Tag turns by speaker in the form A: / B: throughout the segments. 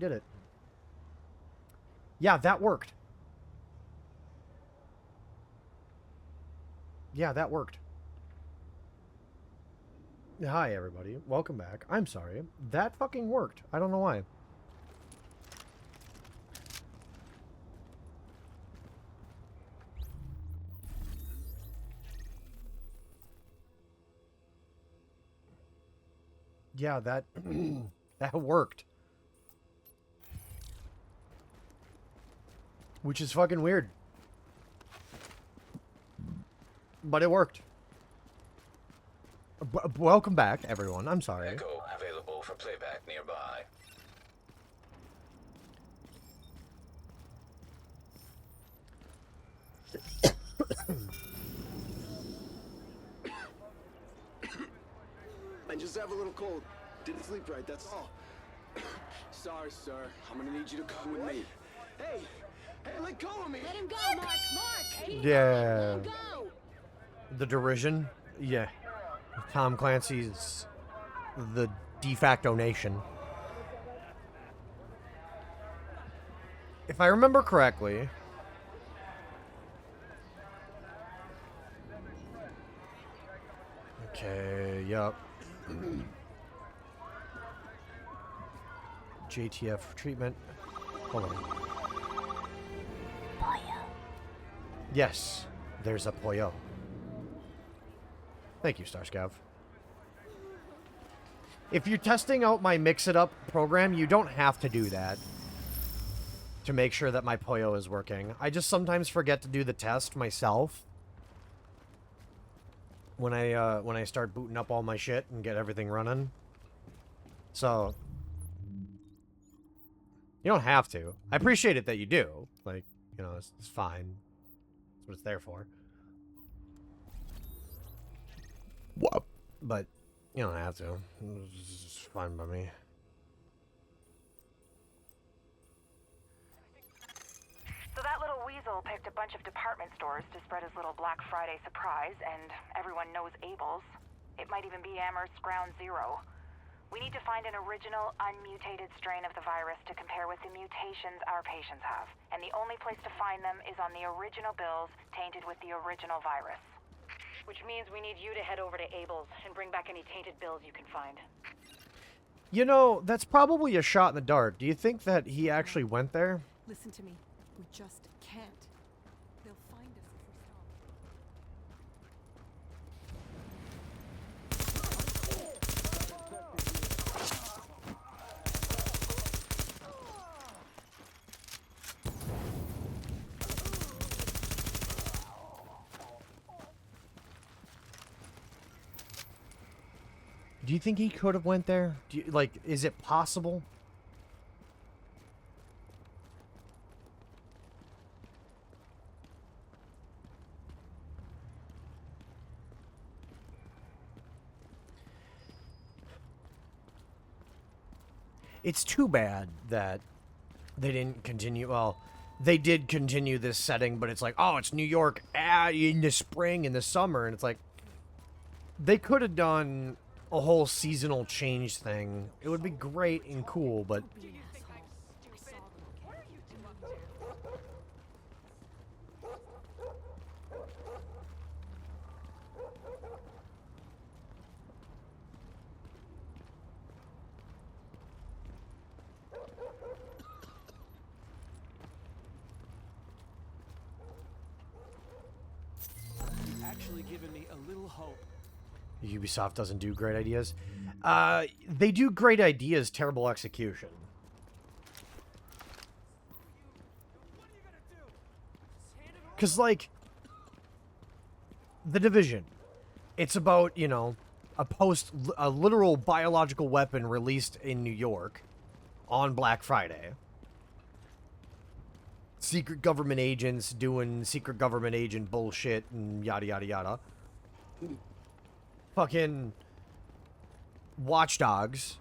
A: Did it. Yeah, that worked. Yeah, that worked. Hi, everybody. Welcome back. I'm sorry. That fucking worked. I don't know why. Yeah, that... that worked. Which is fucking weird. But it worked. Welcome back, everyone. I'm sorry.
B: Echo available for playback nearby.
C: I just have a little cold. Didn't sleep right, that's all. Sorry, sir. I'm gonna need you to come with me. Hey! Hey, let go of me!
D: Let him go, Mark! Mark!
A: Yeah.
D: Let him go!
A: The derision? Yeah. Tom Clancy's the de facto nation. If I remember correctly... Okay, yep. JTF treatment. Hold on.
D: Pollo.
A: Yes, there's a Pollo. Thank you, Starscav. If you're testing out my Mix-It-Up program, you don't have to do that to make sure that my Pollo is working. I just sometimes forget to do the test myself when I start booting up all my shit and get everything running. So you don't have to. I appreciate it that you do. Like, you know, it's fine. That's what it's there for. What? But you don't have to. It's fine by me.
E: So that little weasel picked a bunch of department stores to spread his little Black Friday surprise, and everyone knows Abel's. It might even be Amherst's Ground Zero. We need to find an original, unmutated strain of the virus to compare with the mutations our patients have. And the only place to find them is on the original bills tainted with the original virus. Which means we need you to head over to Abel's and bring back any tainted bills you can find.
A: You know, that's probably a shot in the dark. Do you think that he actually went there?
F: Listen to me. We just can't. They'll find us if we stop.
A: Do you think he could have went there? Do you, like, is it possible? It's too bad that they didn't continue. Well, they did continue this setting, but it's like, oh, it's New York in the spring, in the summer, and it's like they could have done a whole seasonal change thing. It would be great and cool, but
F: Be assholes. I saw them.
C: Actually given me a little hope.
A: Ubisoft doesn't do great ideas. They do great ideas, terrible execution. Because, like, The Division, it's about, you know, a literal biological weapon released in New York on Black Friday. Secret government agents doing secret government agent bullshit and yada yada yada. Fucking Watch Dogs,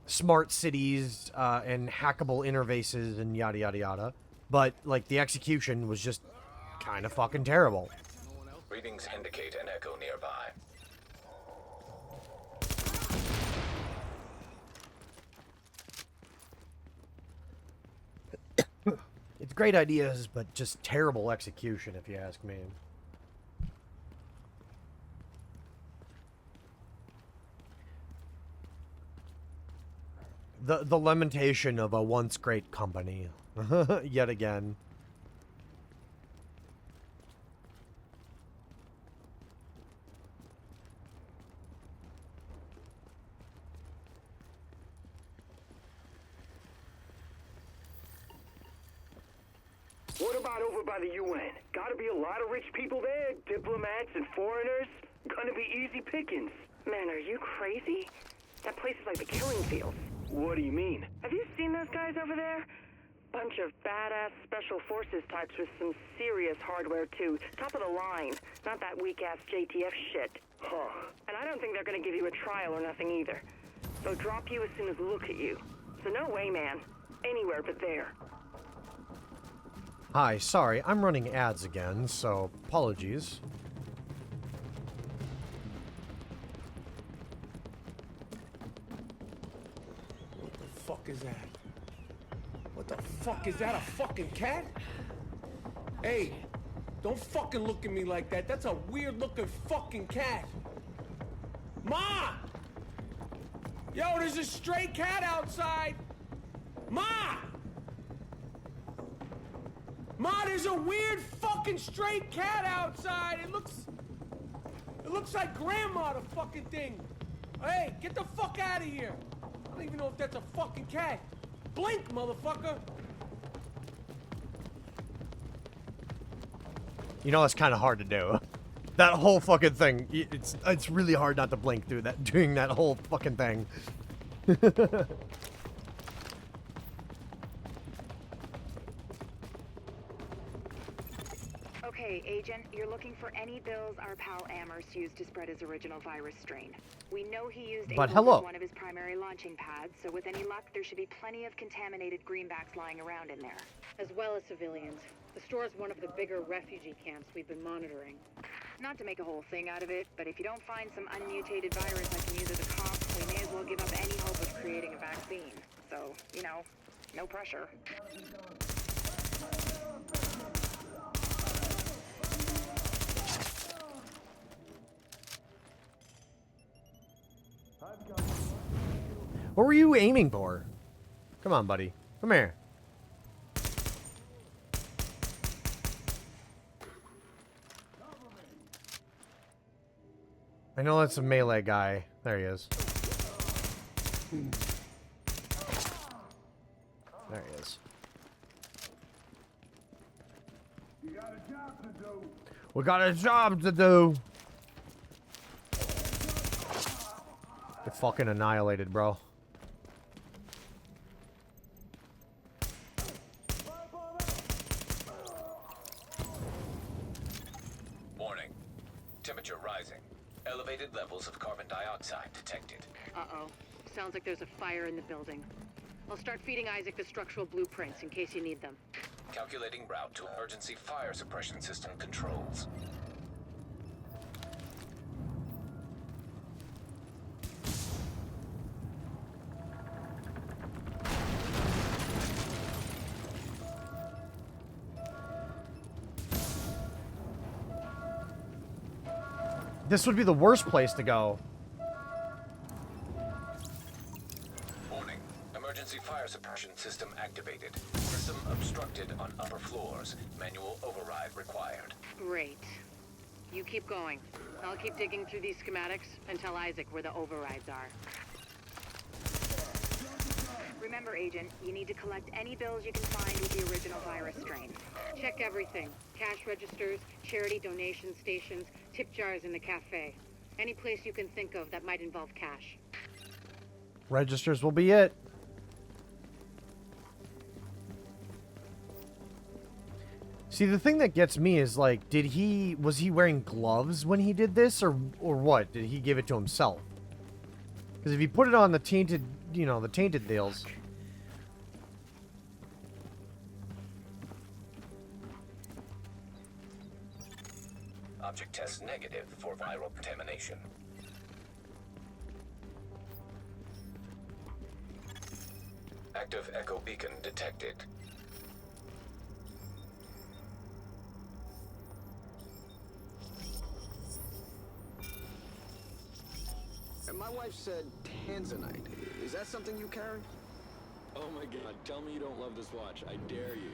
A: smart cities, and hackable interfaces and yada yada yada. But, like, the execution was just kind of fucking terrible.
B: Readings indicate an echo nearby.
A: great ideas, but just terrible execution, if you ask me. The lamentation of a once great company, yet again.
G: What about over by the UN? Gotta be a lot of rich people there, diplomats and foreigners. Gonna be easy pickings.
H: Man, are you crazy? That place is like the killing fields.
G: What do you mean?
H: Have you seen those guys over there? Bunch of badass special forces types with some serious hardware too. Top of the line. Not that weak-ass JTF shit.
G: Huh.
H: And I don't think they're gonna give you a trial or nothing either. They'll drop you as soon as they look at you. So no way, man. Anywhere but there.
A: Hi, sorry, I'm running ads again, so apologies.
I: What the fuck is that? What the fuck is that? A fucking cat? Hey, don't fucking look at me like that. That's a weird looking fucking cat. Ma! Yo, there's a stray cat outside. Ma! Ma, there's a weird fucking stray cat outside. It looks like grandma, the fucking thing. Hey, get the fuck out of here. I don't even know if that's a fucking cat. Blink, motherfucker.
A: You know, it's kind of hard to do. That whole fucking thing, it's really hard not to blink through that, doing that whole fucking thing.
E: Okay, Agent, you're looking for any bills our pal Amherst used to spread his original virus strain. We know he used
A: But
E: Able
A: hello.
E: as one of his primary launching pads, so with any luck, there should be plenty of contaminated greenbacks lying around in there.
D: As well as civilians. The store is one of the bigger refugee camps we've been monitoring.
E: Not to make a whole thing out of it, but if you don't find some unmutated virus that can use as a comp, we may as well give up any hope of creating a vaccine. So, you know, no pressure.
A: What were you aiming for? Come on, buddy. Come here. I know that's a melee guy. There he is. There he is. We got a job to do. Get fucking annihilated, bro.
B: Warning. Temperature rising. Elevated levels of carbon dioxide detected.
D: Uh-oh. Sounds like there's a fire in the building. I'll start feeding Isaac the structural blueprints in case you need them.
B: Calculating route to emergency fire suppression system controls.
A: This would be the worst place to go.
B: Warning. Emergency fire suppression system activated. System obstructed on upper floors. Manual override required.
D: Great. You keep going. I'll keep digging through these schematics and tell Isaac where the overrides are.
E: Remember, Agent, you need to collect any bills you can find with the original virus strain.
D: Check everything. Cash registers, charity donation stations, tip jars in the cafe. Any place you can think of that might involve cash.
A: Registers will be it. See, the thing that gets me is like, was he wearing gloves when he did this, or what? Did he give it to himself? Because if he put it on the tainted, the tainted deals.
B: Object test negative for viral contamination. Active echo beacon detected.
C: wife said tanzanite. Is that something you carry?
J: Oh my god, tell me you don't love this watch. I dare you.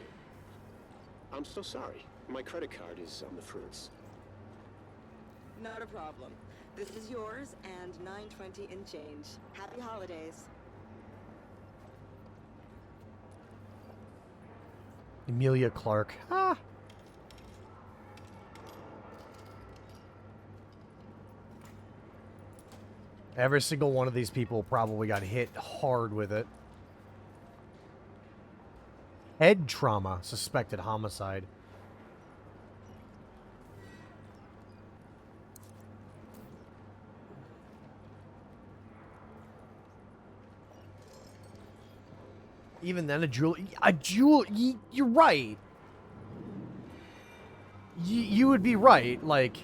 C: I'm so sorry. My credit card is on the fruits.
K: Not a problem. This is yours and $9.20 in change. Happy holidays.
A: Emilia Clarke. Ah. Every single one of these people probably got hit hard with it. Head trauma, suspected homicide. Even then, you're right. You would be right, like...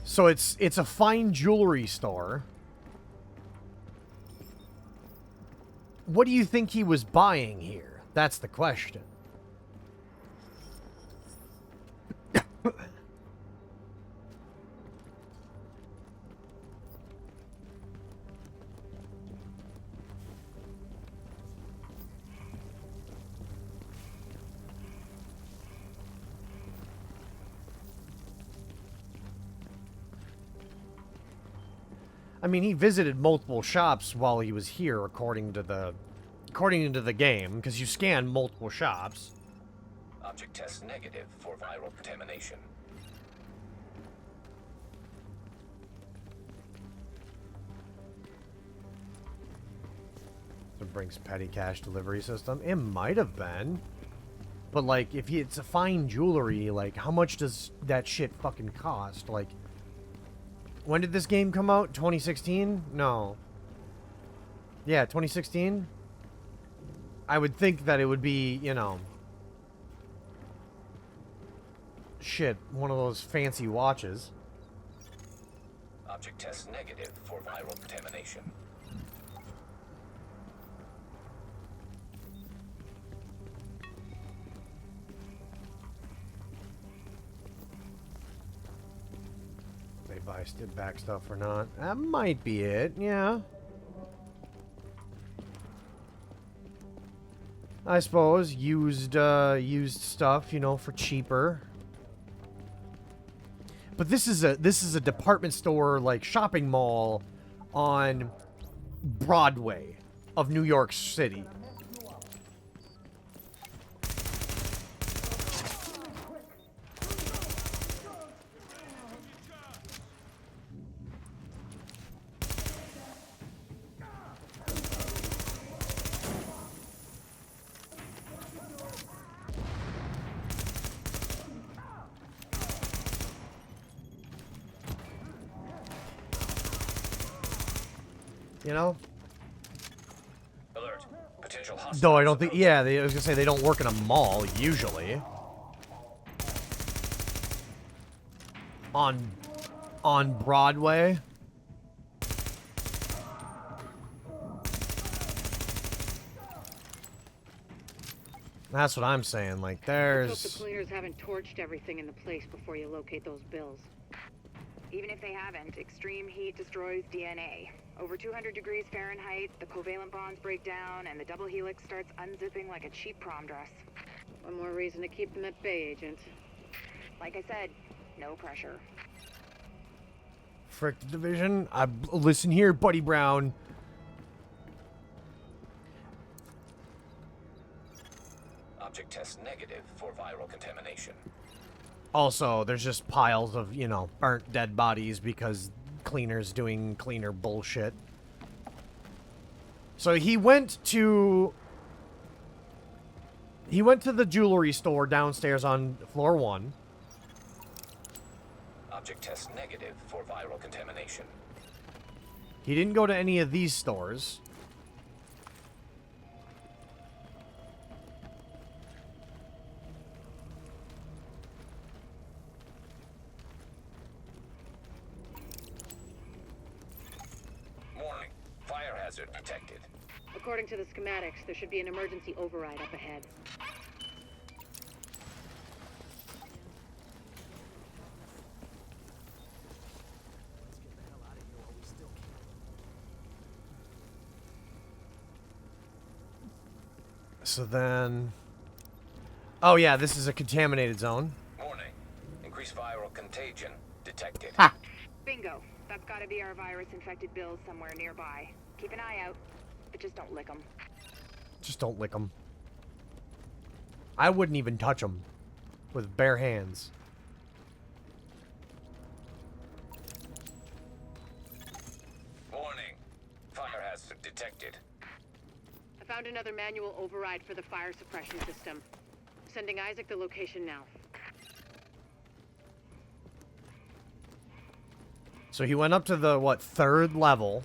A: So it's a fine jewelry store. What do you think he was buying here? That's the question. I mean, he visited multiple shops while he was here, according to the game, because you scan multiple shops.
B: Object test negative for viral contamination.
A: It brings petty cash delivery system. It might have been. But, like, if it's a fine jewelry, like, how much does that shit fucking cost? Like, when did this game come out? 2016? No. Yeah, 2016? I would think that it would be, you know... Shit, one of those fancy watches.
B: Object test negative for viral contamination.
A: They buy back stuff or not. That might be it, yeah. I suppose used stuff, you know, for cheaper. But this is a department store, like, shopping mall on Broadway of New York City. You know?
B: Alert. Potential hostile.
A: Though I don't think... Yeah, I was gonna say they don't work in a mall, usually. On Broadway. That's what I'm saying. Like,
D: Let's hope
A: there's...
D: the cleaners haven't torched everything in the place before you locate those bills.
E: Even if they haven't, extreme heat destroys DNA. Over 200 degrees Fahrenheit, the covalent bonds break down, and the double helix starts unzipping like a cheap prom dress.
D: One more reason to keep them at bay, Agent.
E: Like I said, no pressure.
A: Frick the Division. Listen here, Buddy Brown.
B: Object test negative for viral contamination.
A: Also, there's just piles of, you know, burnt dead bodies because cleaners doing cleaner bullshit. So he went to the jewelry store downstairs on floor 1.
B: Object test negative for viral contamination.
A: He didn't go to any of these stores.
B: Warning. Fire hazard detected.
D: According to the schematics, there should be an emergency override up ahead.
A: So then... Oh yeah, this is a contaminated zone.
B: Warning. Increased viral contagion detected.
A: Ha!
E: Bingo. That's gotta be our virus-infected bills somewhere nearby. Keep an eye out, but just don't lick them.
A: Just don't lick them. I wouldn't even touch them with bare hands.
B: Warning. Fire hazard detected.
D: I found another manual override for the fire suppression system. Sending Isaac the location now.
A: So he went up to the, what, 3rd level.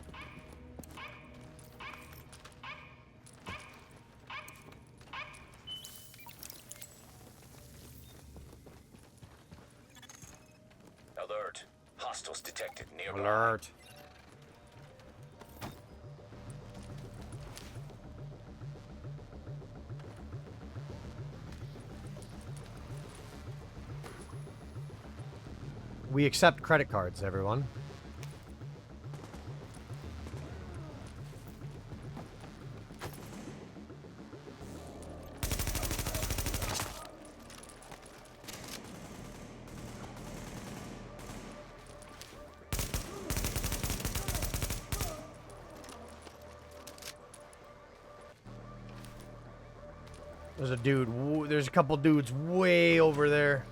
B: Alert. Hostiles detected nearby.
A: Alert. We accept credit cards, everyone. There's a dude, there's a couple dudes way over there.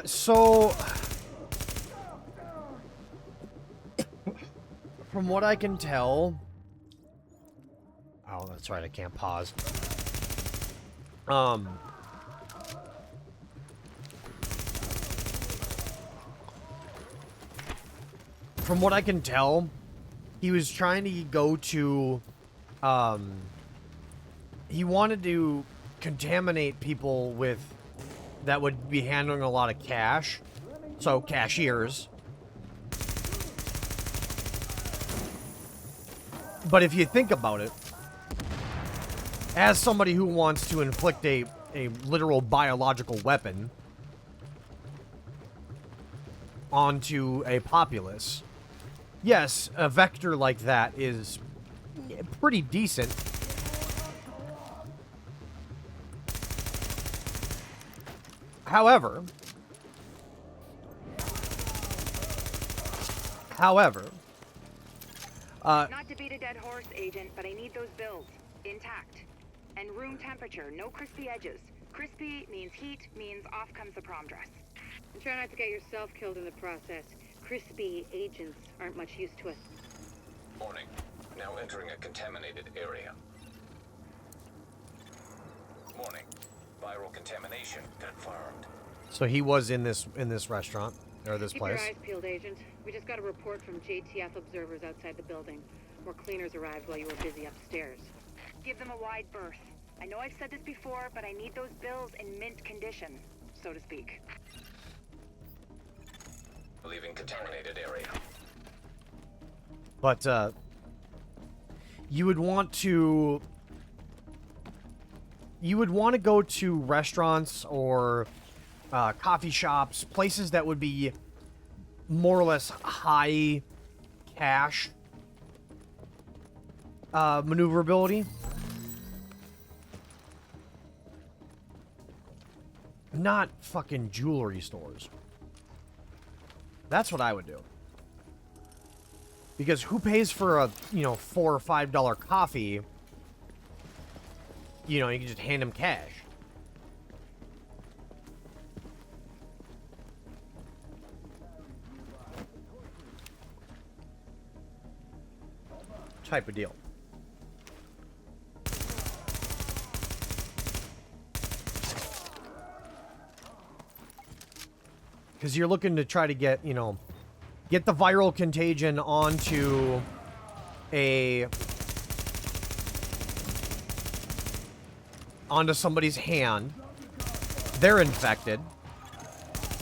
A: So from what I can tell, oh, that's right, I can't pause. From what I can tell, he was trying to go to, he wanted to contaminate people with that would be handling a lot of cash. So, cashiers. But if you think about it, as somebody who wants to inflict a literal biological weapon onto a populace, yes, a vector like that is pretty decent. However,
E: not to beat a dead horse, Agent, but I need those bills intact and room temperature, no crispy edges. Crispy means heat, means off comes the prom dress.
D: And try not to get yourself killed in the process. Crispy agents aren't much use to us.
B: Warning. Now entering a contaminated area. Warning. Viral contamination confirmed.
A: So he was in this restaurant or this
D: Keep
A: place.
D: your eyes peeled, Agent. We just got a report from JTF observers outside the building. More cleaners arrived while you were busy upstairs.
E: Give them a wide berth. I know I've said this before, but I need those bills in mint condition, so to speak.
B: Leaving contaminated area.
A: But you would want to go to restaurants or coffee shops, places that would be more or less high cash maneuverability. Not fucking jewelry stores. That's what I would do. Because who pays for a, $4 or $5 coffee? You can just hand them cash. Type of deal. Because you're looking to try to get, get the viral contagion onto onto somebody's hand. They're infected.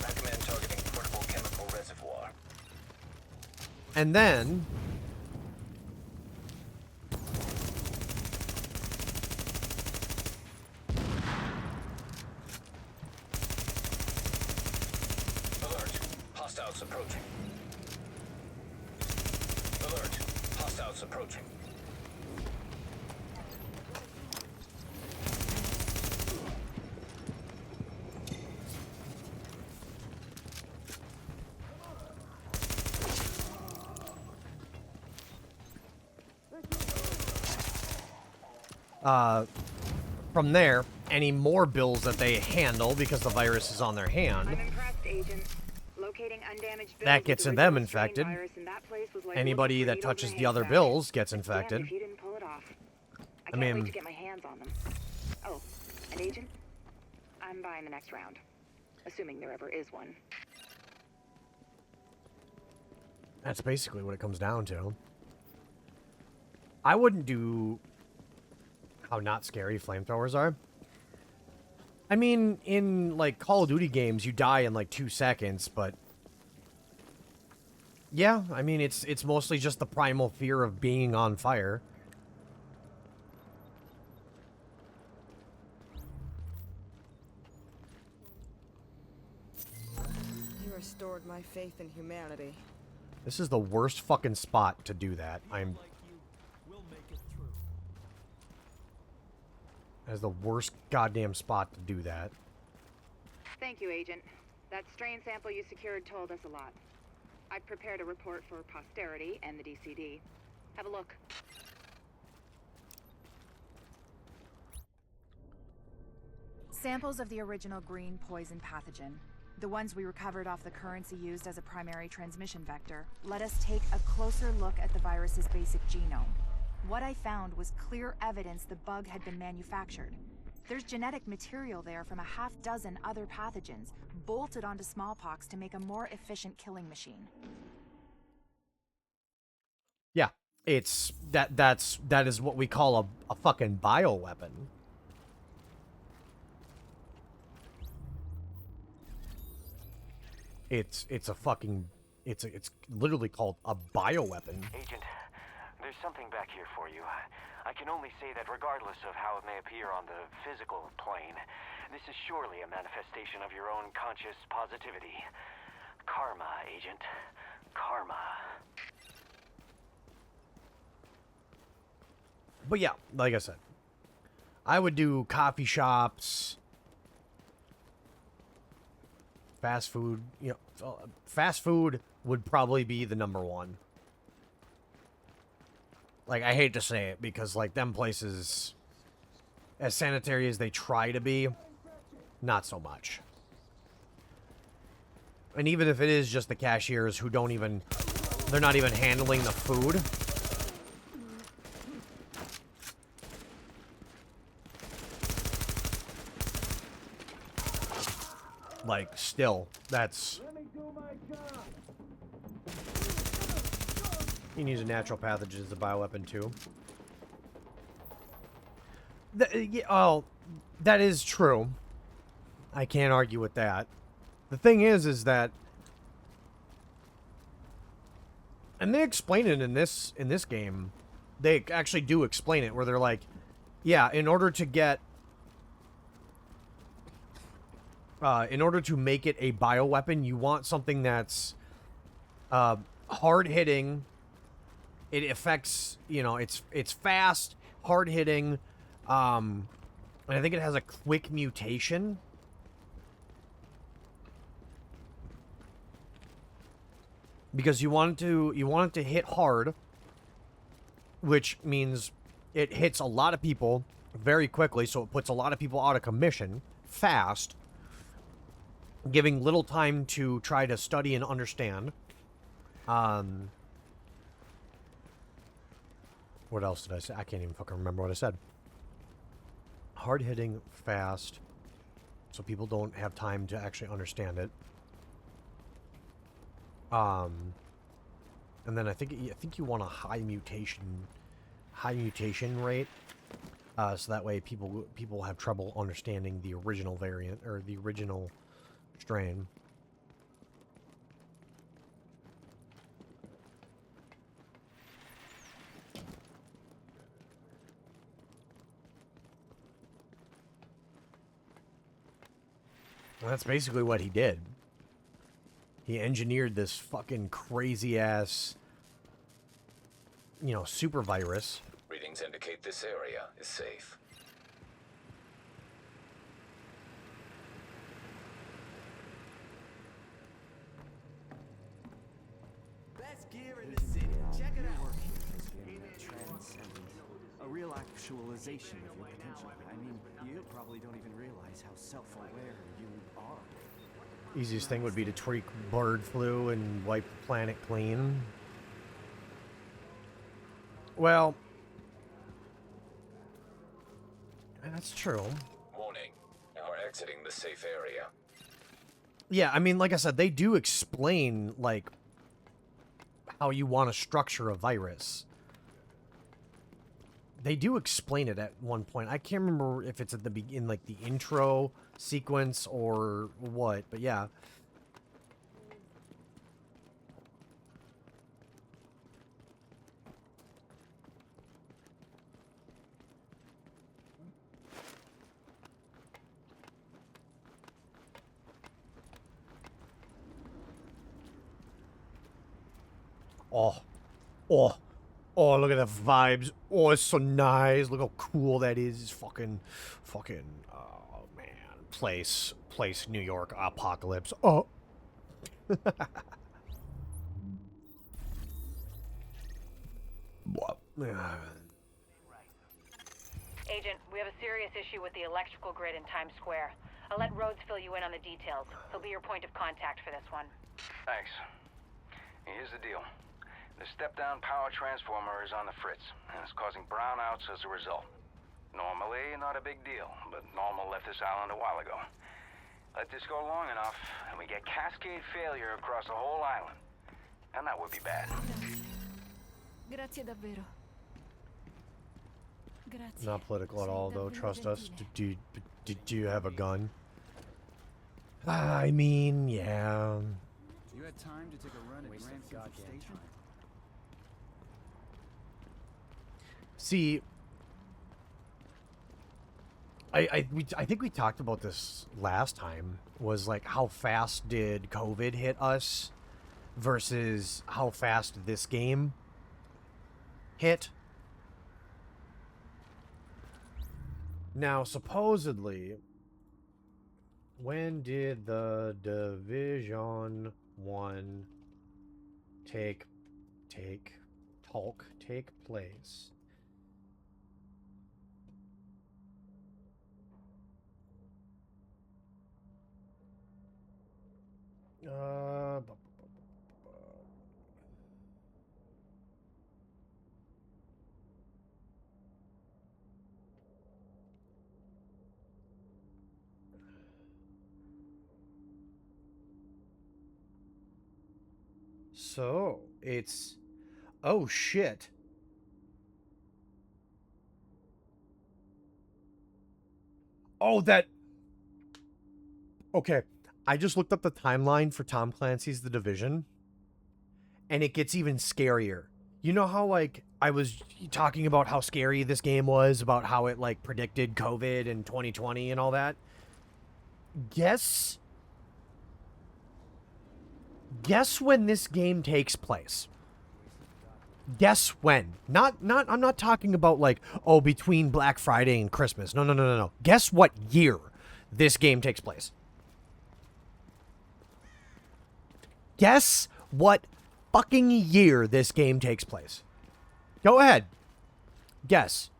B: Recommend targeting portable chemical reservoir.
A: And then...
B: Alert. Hostiles approaching. Alert. Hostiles approaching.
A: From there, any more bills that they handle because the virus is on their hand,
E: I'm impressed, Agent. Locating undamaged bills
A: that gets
E: with the
A: them
E: original strain
A: infected.
E: virus in that place was like
A: Anybody
E: looking for
A: that
E: needles
A: touches
E: in a
A: the other
E: haystack.
A: bills gets
E: Damned
A: infected.
E: if you didn't pull it off. I
A: I
E: can't
A: mean-
E: wait to get my hands on them. Oh, and Agent, I'm buying the next round, assuming there ever is one.
A: That's basically what it comes down to. I wouldn't do how not scary flamethrowers are. I mean, in, like, Call of Duty games, you die in, like, 2 seconds, but... Yeah, I mean, it's mostly just the primal fear of being on fire.
K: You restored my faith in humanity.
A: This is the worst fucking spot to do that. That is the worst goddamn spot to do that.
E: Thank you, Agent. That strain sample you secured told us a lot. I've prepared a report for posterity and the DCD. Have a look.
L: Samples of the original green poison pathogen, the ones we recovered off the currency used as a primary transmission vector, let us take a closer look at the virus's basic genome. What I found was clear evidence the bug had been manufactured. There's genetic material there from a half-dozen other pathogens, bolted onto smallpox to make a more efficient killing machine.
A: Yeah, it's... that is what we call a fucking bioweapon. It's a fucking... It's literally called a bioweapon.
M: Agent, there's something back here for you. I can only say that regardless of how it may appear on the physical plane, this is surely a manifestation of your own conscious positivity. Karma, Agent. Karma.
A: But yeah, like I said, I would do coffee shops, fast food. You know, fast food would probably be the #1. Like, I hate to say it because, like, them places, as sanitary as they try to be, not so much. And even if it is just the cashiers who don't even, they're not even handling the food. Like, still, that's... You can use a natural pathogen as a bioweapon, too. Oh, that is true. I can't argue with that. The thing is that... And they explain it in this game. They actually do explain it, where they're like, yeah, in order to get... in order to make it a bioweapon, you want something that's hard-hitting. It affects, you know, it's fast, hard-hitting, and I think it has a quick mutation. Because you want it to hit hard, which means it hits a lot of people very quickly, so it puts a lot of people out of commission fast, giving little time to try to study and understand. What else did I say? I can't even fucking remember what I said. Hard-hitting, fast, so people don't have time to actually understand it. And then I think you want a high mutation rate, So that way people have trouble understanding the original variant or the original strain. Well, that's basically what he did. He engineered this fucking crazy ass, you know, super virus.
B: Readings indicate this area is safe.
N: Best gear in the city. Check it out. A real actualization of your potential. I mean, you probably don't even realize how self-aware you are.
A: Easiest thing would be to tweak bird flu and wipe the planet clean. Well, that's true.
B: Warning. Now we're exiting the safe area.
A: Yeah, I mean, like I said, they do explain, like, how you want to structure a virus. They do explain it at one point. I can't remember if it's at the in like the intro sequence or what, but yeah. Oh, look at the vibes. Oh, it's so nice. Look how cool that is. It's fucking, oh, man. Place, New York, apocalypse. Oh.
E: Agent, we have a serious issue with the electrical grid in Times Square. I'll let Rhodes fill you in on the details. He'll be your point of contact for this one.
O: Thanks. Here's the deal. The step-down power transformer is on the fritz, and it's causing brownouts as a result. Normally, not a big deal, but Normal left this island a while ago. Let this go long enough, and we get cascade failure across the whole island. And that would be bad.
F: Grazie davvero. Grazie.
A: Not political at all, though. Trust us. Do you have a gun? I mean, yeah.
N: You had time to take a run at Grand Central Station?
A: See, I think we talked about this last time, was like how fast did COVID hit us versus how fast this game hit. Now, supposedly, when did the Division 1 take place? So, it's... Oh, shit. Oh, that... Okay. I just looked up the timeline for Tom Clancy's The Division, and it gets even scarier. You know how, like, I was talking about how scary this game was, about how it, like, predicted COVID in 2020 and all that? Guess when this game takes place. Guess when. I'm not talking about, like, oh, between Black Friday and Christmas. No. Guess what year this game takes place. Guess what fucking year this game takes place. Go ahead. Guess.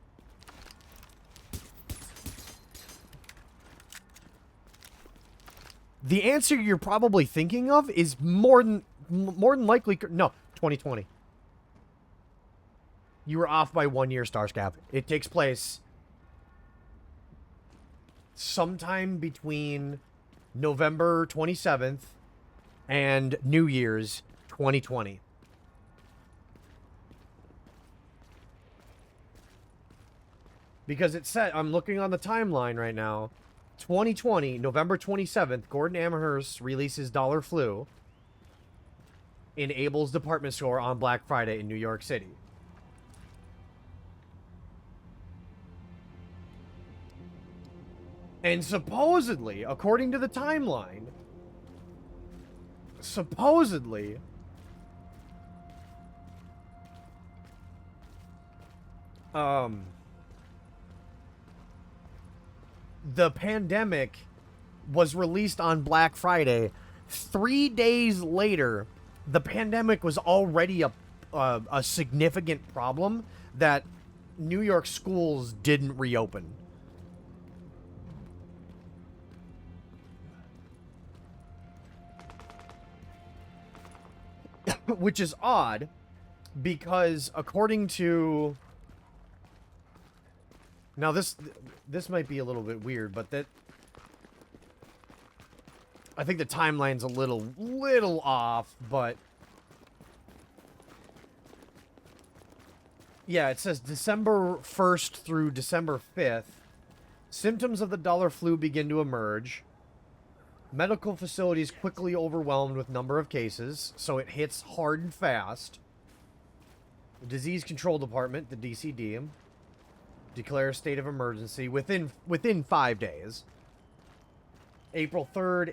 A: The answer you're probably thinking of is more than likely... No, 2020. You were off by 1 year, Starscap. It takes place sometime between November 27th and New Year's 2020. Because it said, I'm looking on the timeline right now, 2020, November 27th, Gordon Amherst releases Dollar Flu in Abel's department store on Black Friday in New York City. And supposedly, according to the timeline, supposedly, the pandemic was released on Black Friday. 3 days later, the pandemic was already a significant problem that New York schools didn't reopen. Which is odd, because according to... Now this might be a little bit weird, but that... I think the timeline's a little off, but... Yeah, it says December 1st through December 5th. Symptoms of the dollar flu begin to emerge. Medical facilities quickly overwhelmed with number of cases, so it hits hard and fast. The Disease Control Department, the DCD, declares state of emergency within 5 days. April 3rd,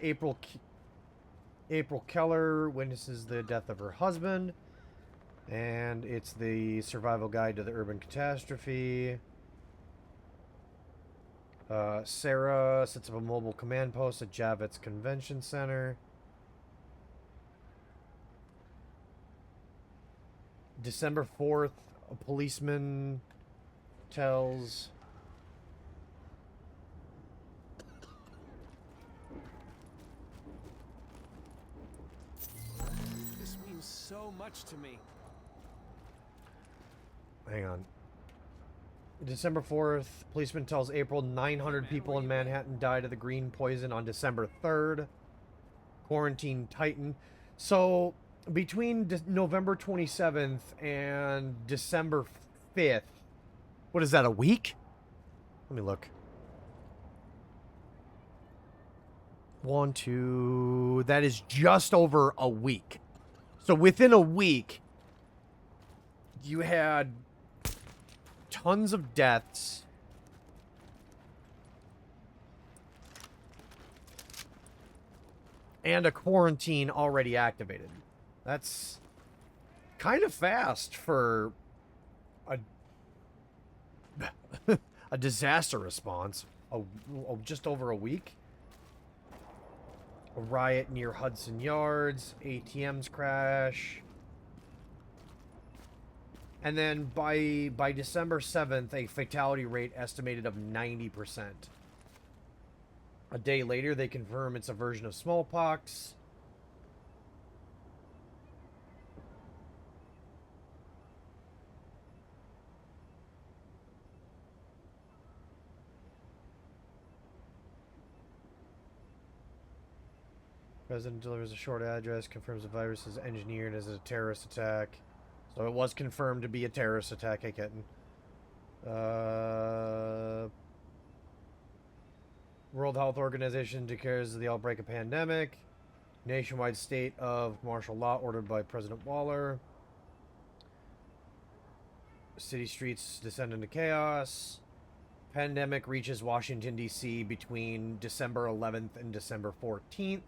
A: April Keller witnesses the death of her husband, and it's the survival guide to the urban catastrophe. Sarah sets up a mobile command post at Javits Convention Center. December 4th, a policeman tells...
N: This means so much to me.
A: Hang on. December 4th, policeman tells April 900 people in Manhattan died of the green poison on December 3rd. Quarantine tighten. So, between November 27th and December 5th, what is that, a week? Let me look. 1, 2, that is just over a week. So within a week, you had tons of deaths. And a quarantine already activated. That's kind of fast for a a disaster response. Just over a week. A riot near Hudson Yards. ATMs crash. And then by December 7th, a fatality rate estimated of 90%. A day later, they confirm it's a version of smallpox. President delivers a short address, confirms the virus is engineered as a terrorist attack. So it was confirmed to be a terrorist attack, hey kitten. World Health Organization declares the outbreak a pandemic. Nationwide state of martial law ordered by President Waller. City streets descend into chaos. Pandemic reaches Washington, D.C. between December 11th and December 14th.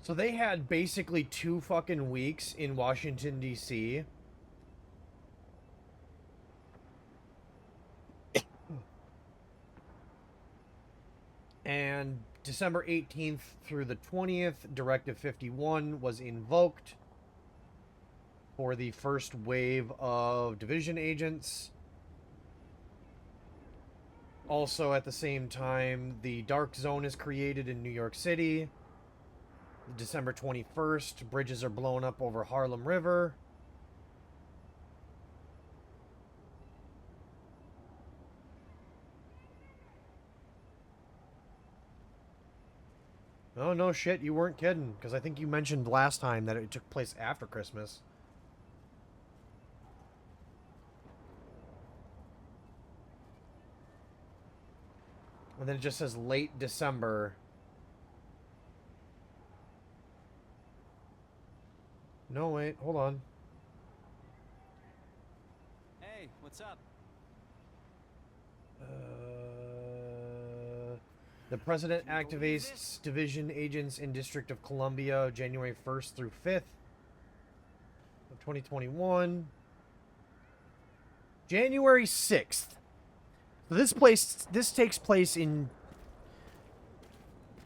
A: So they had basically 2 fucking weeks in Washington, D.C. And December 18th through the 20th, Directive 51 was invoked for the first wave of division agents. Also, at the same time, the Dark Zone is created in New York City. December 21st, bridges are blown up over Harlem River. Oh, no shit, you weren't kidding. Because I think you mentioned last time that it took place after Christmas. And then it just says late December. No, wait, hold on.
N: Hey, what's up?
A: The President activates division agents in District of Columbia January 1st through 5th of 2021. January 6th. So this takes place in...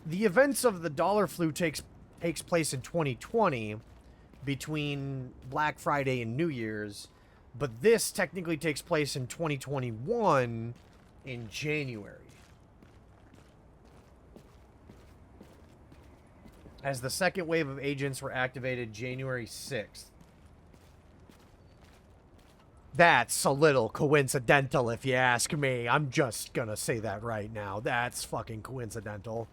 A: The events of the dollar flu takes place in 2020 between Black Friday and New Year's, but this technically takes place in 2021 in January. As the second wave of agents were activated January 6th. That's a little coincidental if you ask me. I'm just gonna say that right now. That's fucking coincidental.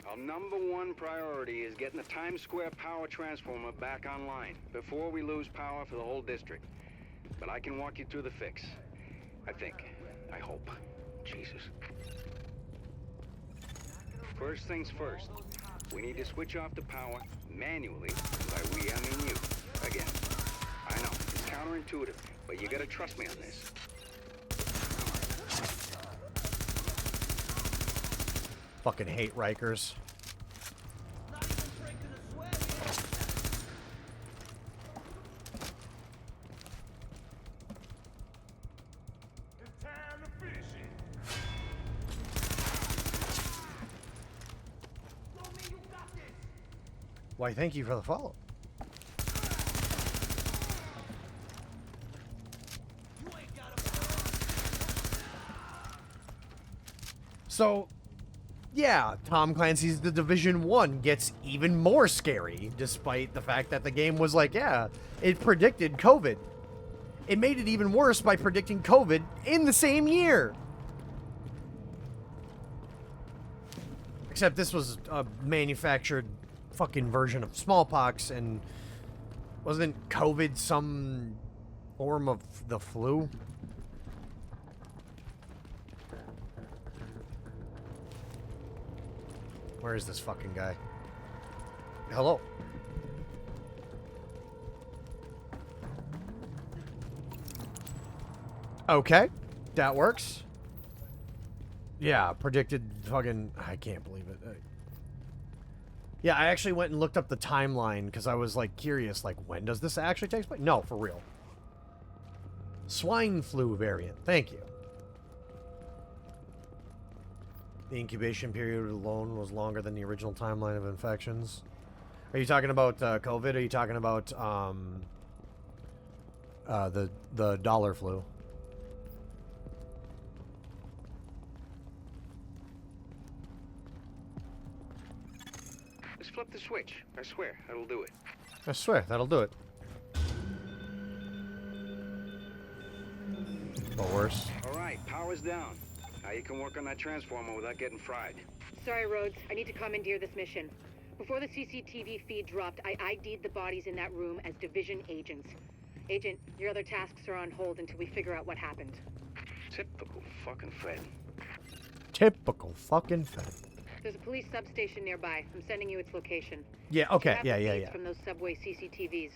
G: Our number one priority is getting the Times Square power transformer back online before we lose power for the whole district. But I can walk you through the fix. I think. I hope. Jesus. First things first. We need to switch off the power manually. By we, I mean you. Again. I know, it's counterintuitive, but you gotta trust me on this.
A: Fucking hate Rikers. Why, thank you for the follow. So, yeah, Tom Clancy's The Division 1 gets even more scary, despite the fact that the game was like, yeah, it predicted COVID. It made it even worse by predicting COVID in the same year. Except this was a manufactured fucking version of smallpox, and wasn't COVID some form of the flu? Where is this fucking guy? Hello? Okay, that works. Yeah, predicted fucking... I can't believe it. Yeah, I actually went and looked up the timeline because I was, like, curious, like, when does this actually take place? No, for real. Swine flu variant. Thank you. The incubation period alone was longer than the original timeline of infections. Are you talking about COVID? Or are you talking about the dollar flu?
G: Just flip the switch. I swear, that'll do it.
A: I swear, that'll do it. Or worse.
G: All right, power's down. Now you can work on that transformer without getting fried.
D: Sorry, Rhodes. I need to commandeer this mission. Before the CCTV feed dropped, I ID'd the bodies in that room as Division agents. Agent, your other tasks are on hold until we figure out what happened.
G: Typical fucking Fed.
A: Typical fucking Fed.
D: There's a police substation nearby. I'm sending you its location.
A: Yeah, okay,
D: You have the
A: yeah.
D: feeds from those subway CCTVs.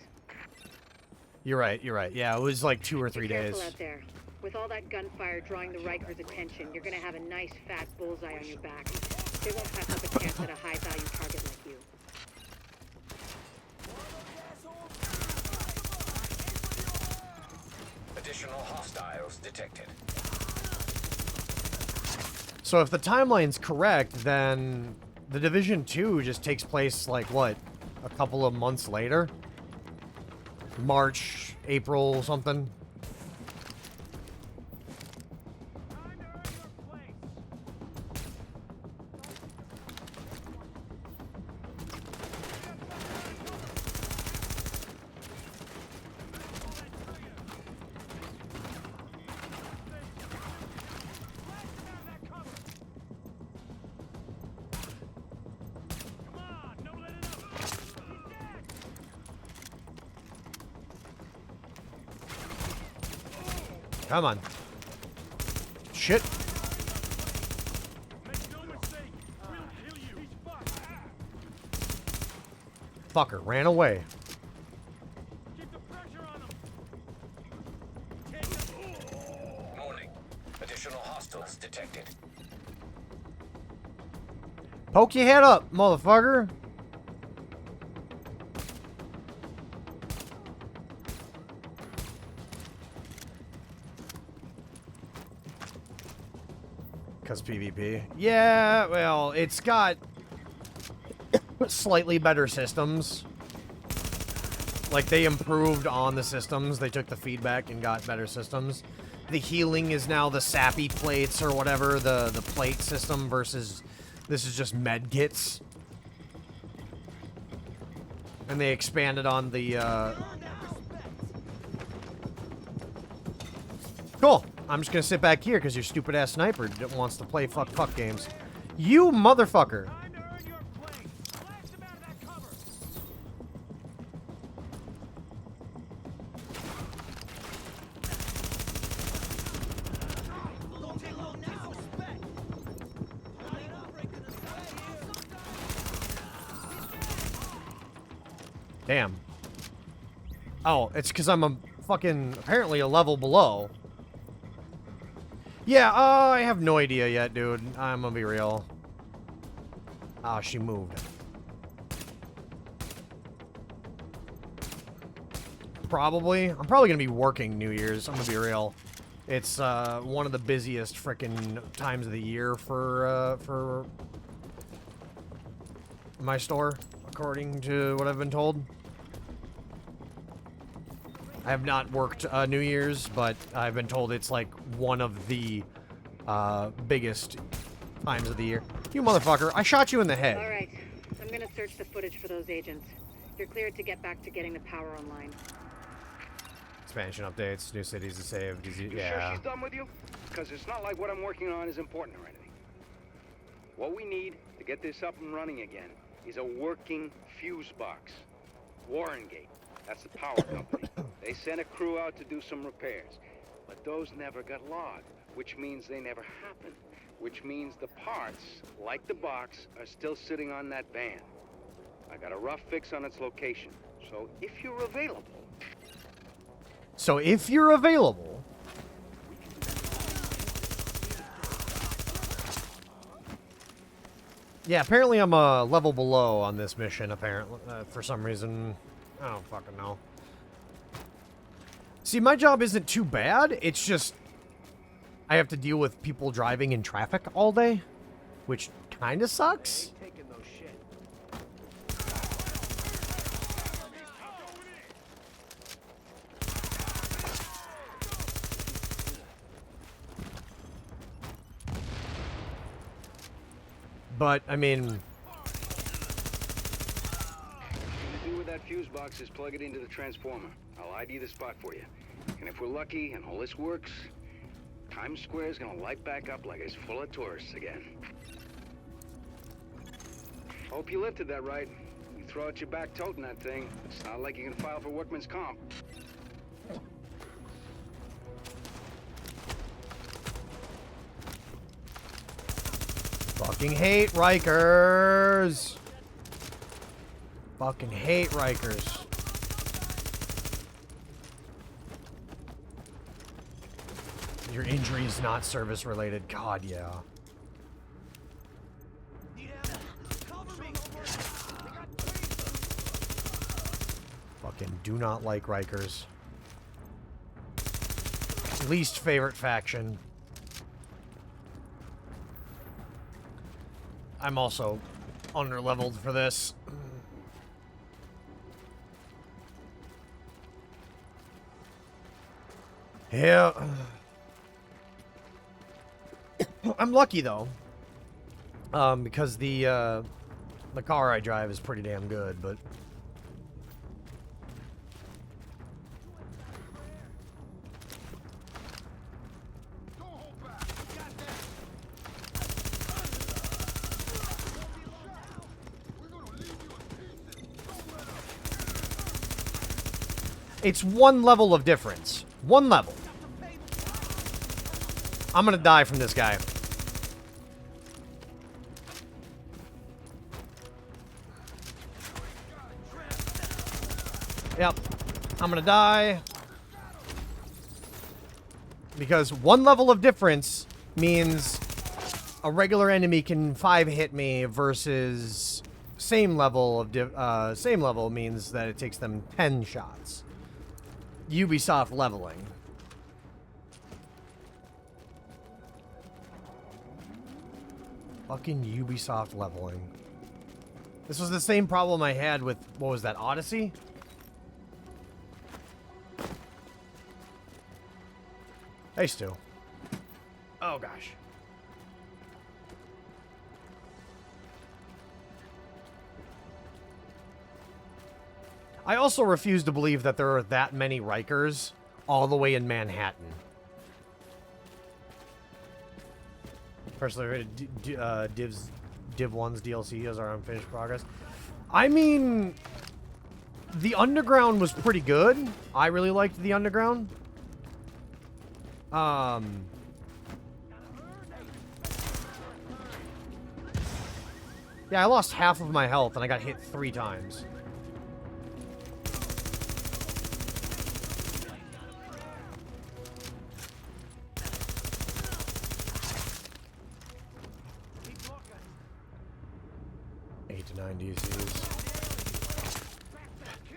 A: You're right. Yeah, it was like 2 or 3
D: Be careful
A: days.
D: out there. With all that gunfire drawing the Rikers' attention, you're gonna have a nice fat bullseye on your back. They won't pass up a chance at a high-value target like you.
B: Additional hostiles detected.
A: So if the timeline's correct, then the Division 2 just takes place, like, what? A couple of months later? March, April, something? Come on. Shit. Fucker ran away.
B: Warning. Additional hostiles detected.
A: Poke your head up, motherfucker. Because PvP. Yeah, well, it's got slightly better systems. Like, they improved on the systems. They took the feedback and got better systems. The healing is now the sappy plates or whatever, the plate system versus this is just med kits. And they expanded on the, Cool. I'm just gonna sit back here because your stupid-ass sniper wants to play fuck games. You motherfucker. Damn. Oh, it's because I'm a fucking, apparently a level below. Yeah, I have no idea yet, dude. I'm gonna be real. Ah, she moved. Probably. I'm probably gonna be working New Year's. I'm gonna be real. It's one of the busiest frickin' times of the year for my store, according to what I've been told. I have not worked New Year's, but I've been told it's like one of the biggest times of the year. You motherfucker, I shot you in the head.
D: All right, I'm gonna search the footage for those agents. You're cleared to get back to getting the power online.
A: Expansion updates, new cities to save.
G: You sure she's done with you? Because it's not like what I'm working on is important or anything. What we need to get this up and running again is a working fuse box. Warrengate, that's the power company. They sent a crew out to do some repairs, but those never got logged, which means they never happened, which means the parts, like the box, are still sitting on that van. I got a rough fix on its location, so if you're available...
A: Yeah, apparently I'm a level below on this mission, apparently, for some reason. I don't fucking know. See, my job isn't too bad, it's just... I have to deal with people driving in traffic all day, which kinda sucks. But, I mean...
G: What you do with that fuse box is plug it into the transformer. I'll ID the spot for you. And if we're lucky and all this works, Times Square is gonna light back up like it's full of tourists again. Hope you lifted that right. You throw out your back toting that thing. It's not like you can file for workman's comp.
A: Fucking hate Rikers. Fucking hate Rikers. Your injury is not service related. God, yeah. Fucking do not like Rikers. Least favorite faction. I'm also under-leveled for this. Yeah. I'm lucky, though. Because the car I drive is pretty damn good, but... It's one level of difference. One level. I'm gonna die from this guy. Yep. I'm gonna die. Because one level of difference means a regular enemy can 5-hit me versus same level means that it takes them 10 shots. Ubisoft leveling. Fucking Ubisoft leveling. This was the same problem I had with, what was that, Odyssey? Hey, Stu. Oh, gosh. I also refuse to believe that there are that many Rikers all the way in Manhattan. Personally, Div 1's DLC as our unfinished progress. I mean, the Underground was pretty good. I really liked the Underground. Yeah, I lost half of my health and I got hit 3 times.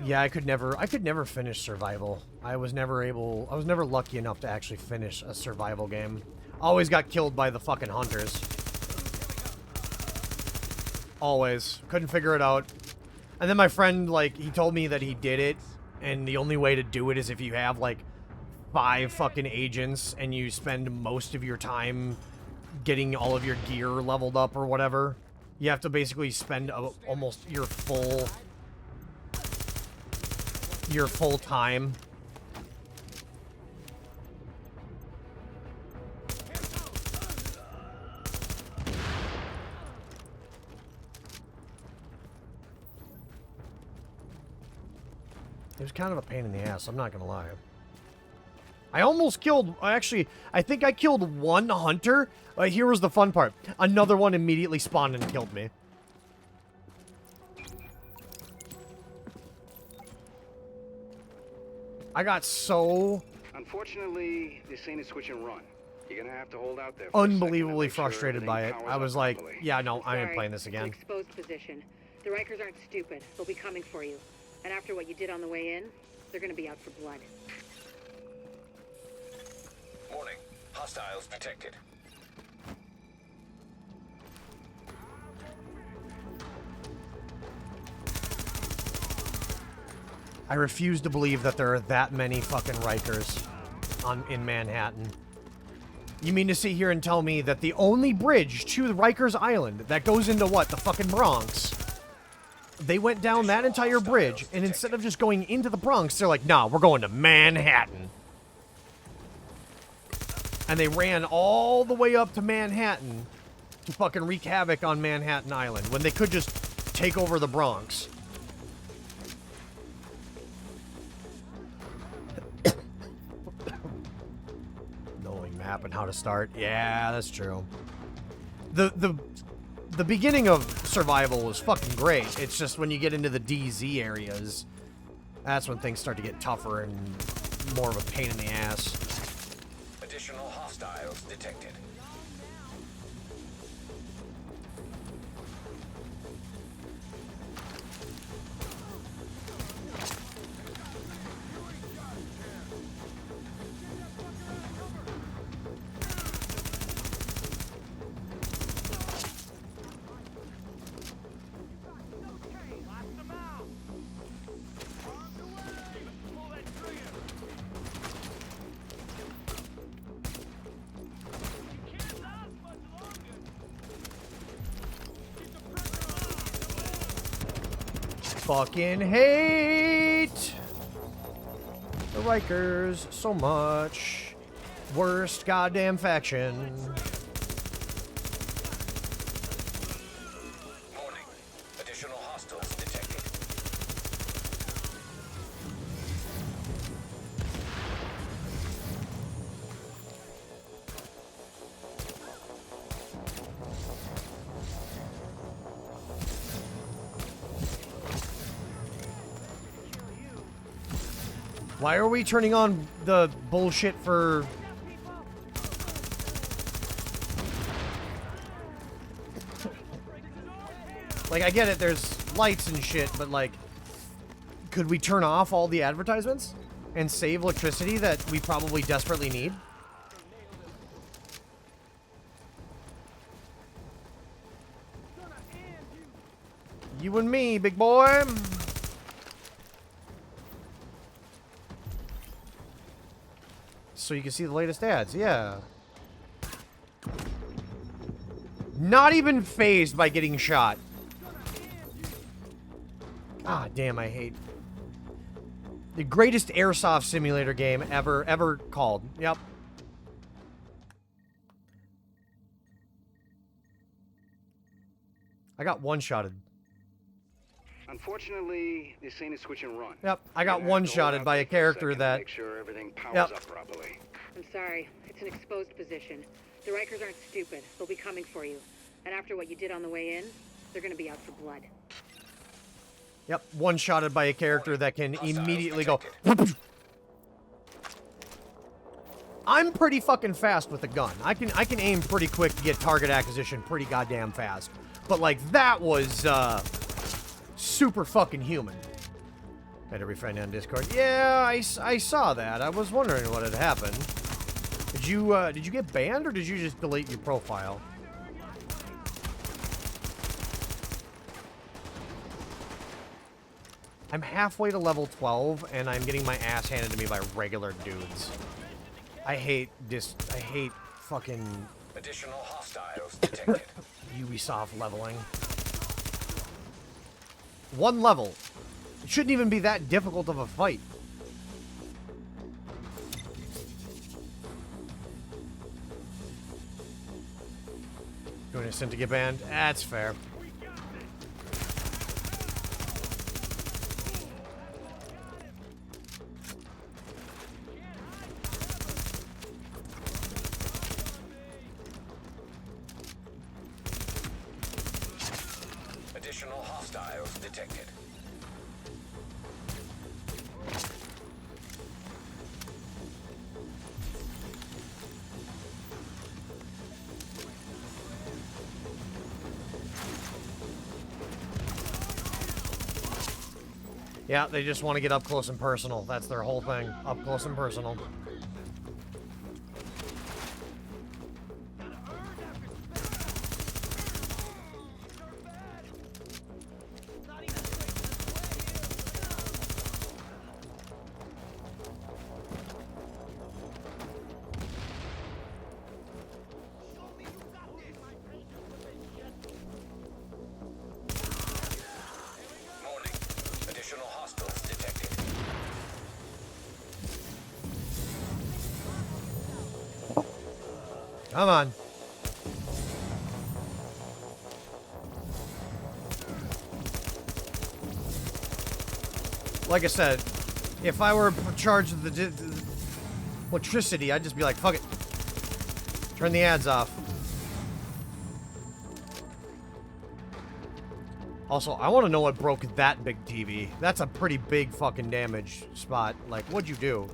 A: Yeah, I could never finish survival. I was never lucky enough to actually finish a survival game. Always got killed by the fucking hunters. Always. Couldn't figure it out. And then my friend, like, he told me that he did it, and the only way to do it is if you have, like, 5 fucking agents, and you spend most of your time getting all of your gear leveled up or whatever. You have to basically spend almost your full time. It was kind of a pain in the ass, I'm not gonna lie. I almost killed, actually, I think I killed one hunter. Here was the fun part. Another one immediately spawned and killed me. I got so...
G: Unfortunately, this ain't a switch and run. You're gonna have to hold out there.
A: Unbelievably frustrated by it. I was like, yeah, no, I ain't playing this again.
D: Exposed position. The Rikers aren't stupid. They'll be coming for you. And after what you did on the way in, they're gonna be out for blood.
B: Warning. Hostiles detected.
A: I refuse to believe that there are that many fucking Rikers in Manhattan. You mean to sit here and tell me that the only bridge to the Rikers Island that goes into what, the fucking Bronx, they went down that entire bridge, and instead of just going into the Bronx, they're like, nah, we're going to Manhattan. And they ran all the way up to Manhattan to fucking wreak havoc on Manhattan Island when they could just take over the Bronx. Knowing map and how to start. Yeah, that's true. The beginning of survival was fucking great. It's just when you get into the DZ areas, that's when things start to get tougher and more of a pain in the ass.
B: Additional hostiles detected.
A: Fucking hate the Rikers so much. Worst goddamn faction.
B: Warning. Additional hostiles detected.
A: Why are we turning on the bullshit for... Like, I get it, there's lights and shit, but like... Could we turn off all the advertisements? And save electricity that we probably desperately need? You and me, big boy. So you can see the latest ads, yeah. Not even phased by getting shot. Ah, damn, I hate... The greatest airsoft simulator game ever called. Yep. I got one-shotted.
G: Unfortunately, this ain't a switch and run.
A: Yep, I got one-shotted by a character that...
G: Make sure everything powers
A: Yep.
G: up properly.
D: I'm sorry. It's an exposed position. The Rikers aren't stupid. They'll be coming for you. And after what you did on the way in, they're gonna be out for blood.
A: Yep, one-shotted by a character that can immediately go... I'm pretty fucking fast with a gun. I can aim pretty quick to get target acquisition pretty goddamn fast. But like, that was, super fucking human. Had every friend on Discord. Yeah, I saw that. I was wondering what had happened. Did you get banned or did you just delete your profile? I'm halfway to level 12 and I'm getting my ass handed to me by regular dudes. I hate fucking
B: Additional hostiles detected.
A: Ubisoft leveling. One level. It shouldn't even be that difficult of a fight. Doing a sim to get banned? That's fair.
B: Additional hostiles detected.
A: Yeah, they just want to get up close and personal. That's their whole thing. Up close and personal.
B: Additional hostiles detected.
A: Come on. Like I said, if I were charged with the electricity, I'd just be like, fuck it. Turn the ads off. Also, I want to know what broke that big TV. That's a pretty big fucking damage spot. Like, what'd you do?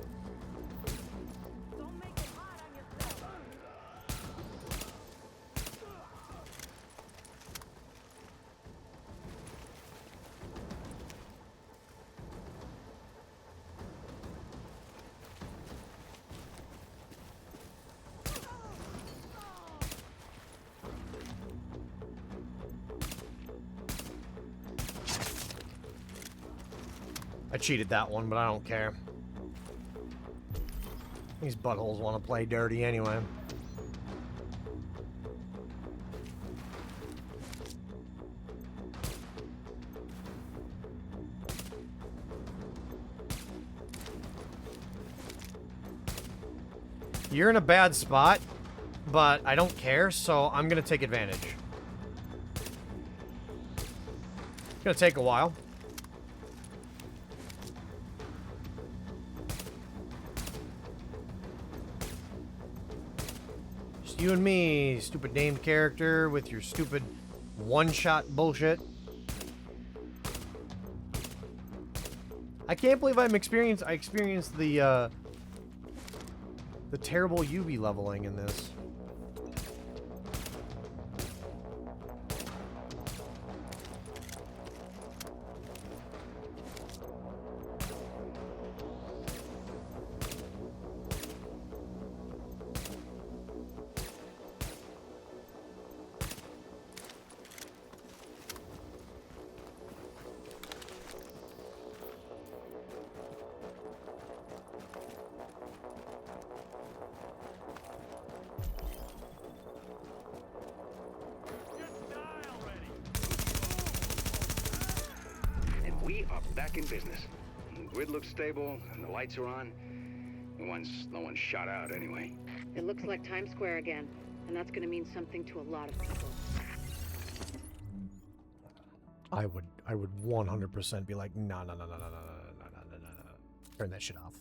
A: I cheated that one, but I don't care. These buttholes want to play dirty anyway. You're in a bad spot, but I don't care, so I'm gonna take advantage. It's gonna take a while. Just you and me, stupid named character with your stupid one-shot bullshit. I can't believe I experienced the terrible UV leveling in this.
G: Back in business. The grid looks stable, and the lights are on. No one's shot out anyway.
D: It looks like Times Square again, and that's gonna mean something to a lot of people.
A: I would 100% be like, no. Turn that shit off.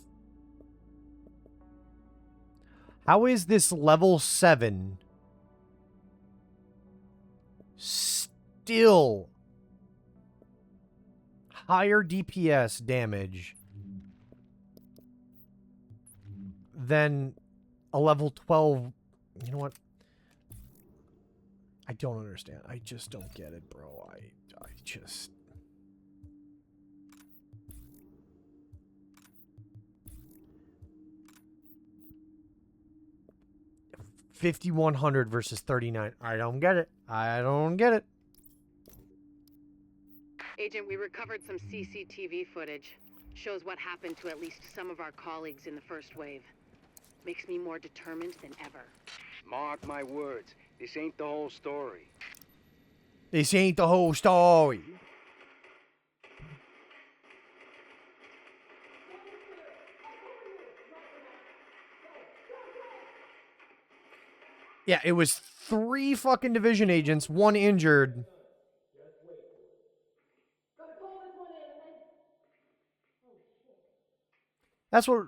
A: How is this level 7 still higher DPS damage than a level 12? You know what? I don't understand. I just don't get it, bro. I just... $5,100 versus 39. I don't get it. I don't get it.
D: Agent, we recovered some CCTV footage. Shows what happened to at least some of our colleagues in the first wave. Makes me more determined than ever.
G: Mark my words. This ain't the whole story.
A: This ain't the whole story. Yeah, it was 3 fucking division agents, 1 injured. That's what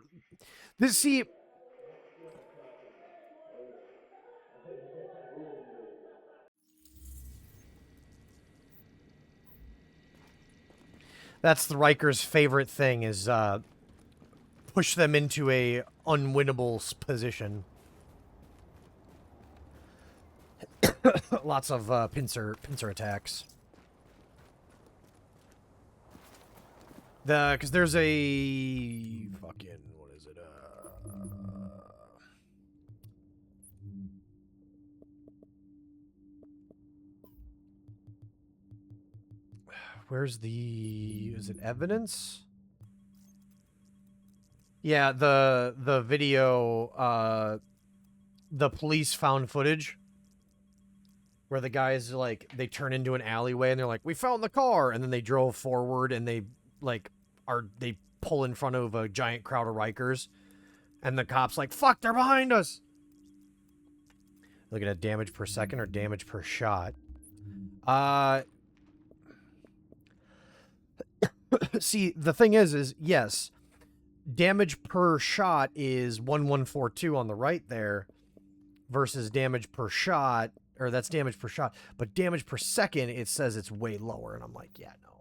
A: this see. That's the Rikers' favorite thing is push them into a unwinnable position. Lots of pincer attacks. Because there's a fucking, what is it? Where's the, is it evidence? Yeah, the video, the police found footage where the guys, like, they turn into an alleyway and they're like, we found the car, and then they drove forward and they, like, they pull in front of a giant crowd of Rikers, and the cops like, fuck, they're behind us. Looking at damage per second or damage per shot. See, the thing is yes, damage per shot is 1142 on the right there versus damage per shot, or that's damage per shot, but damage per second, it says it's way lower, and I'm like, yeah, no.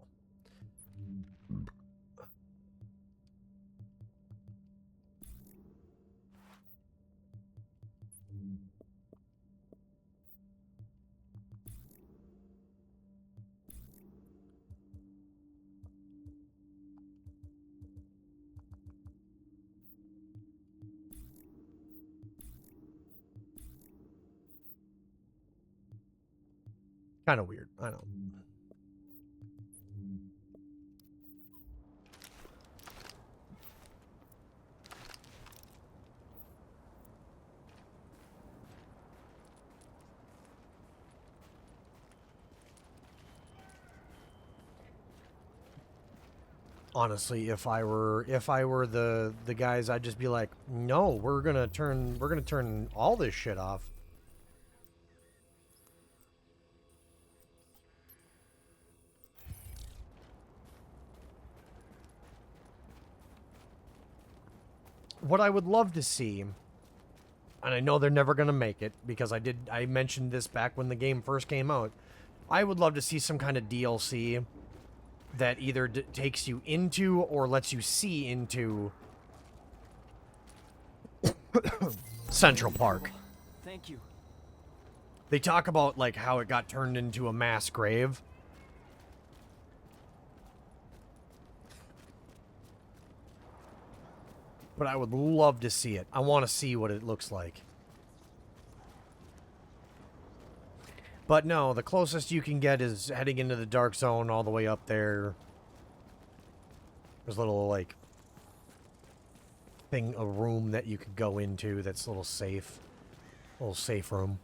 A: Kind of weird, I know. Honestly, if I were the guys, I'd just be like, no, we're gonna turn all this shit off. What I would love to see, and I know they're never going to make it, because I mentioned this back when the game first came out, I would love to see some kind of DLC that either takes you into or lets you see into Central Park.
N: Thank you.
A: They talk about, like, how it got turned into a mass grave. But I would love to see it. I want to see what it looks like. But no, the closest you can get is heading into the dark zone all the way up there. There's a little, like, a room that you could go into that's a little safe. A little safe room.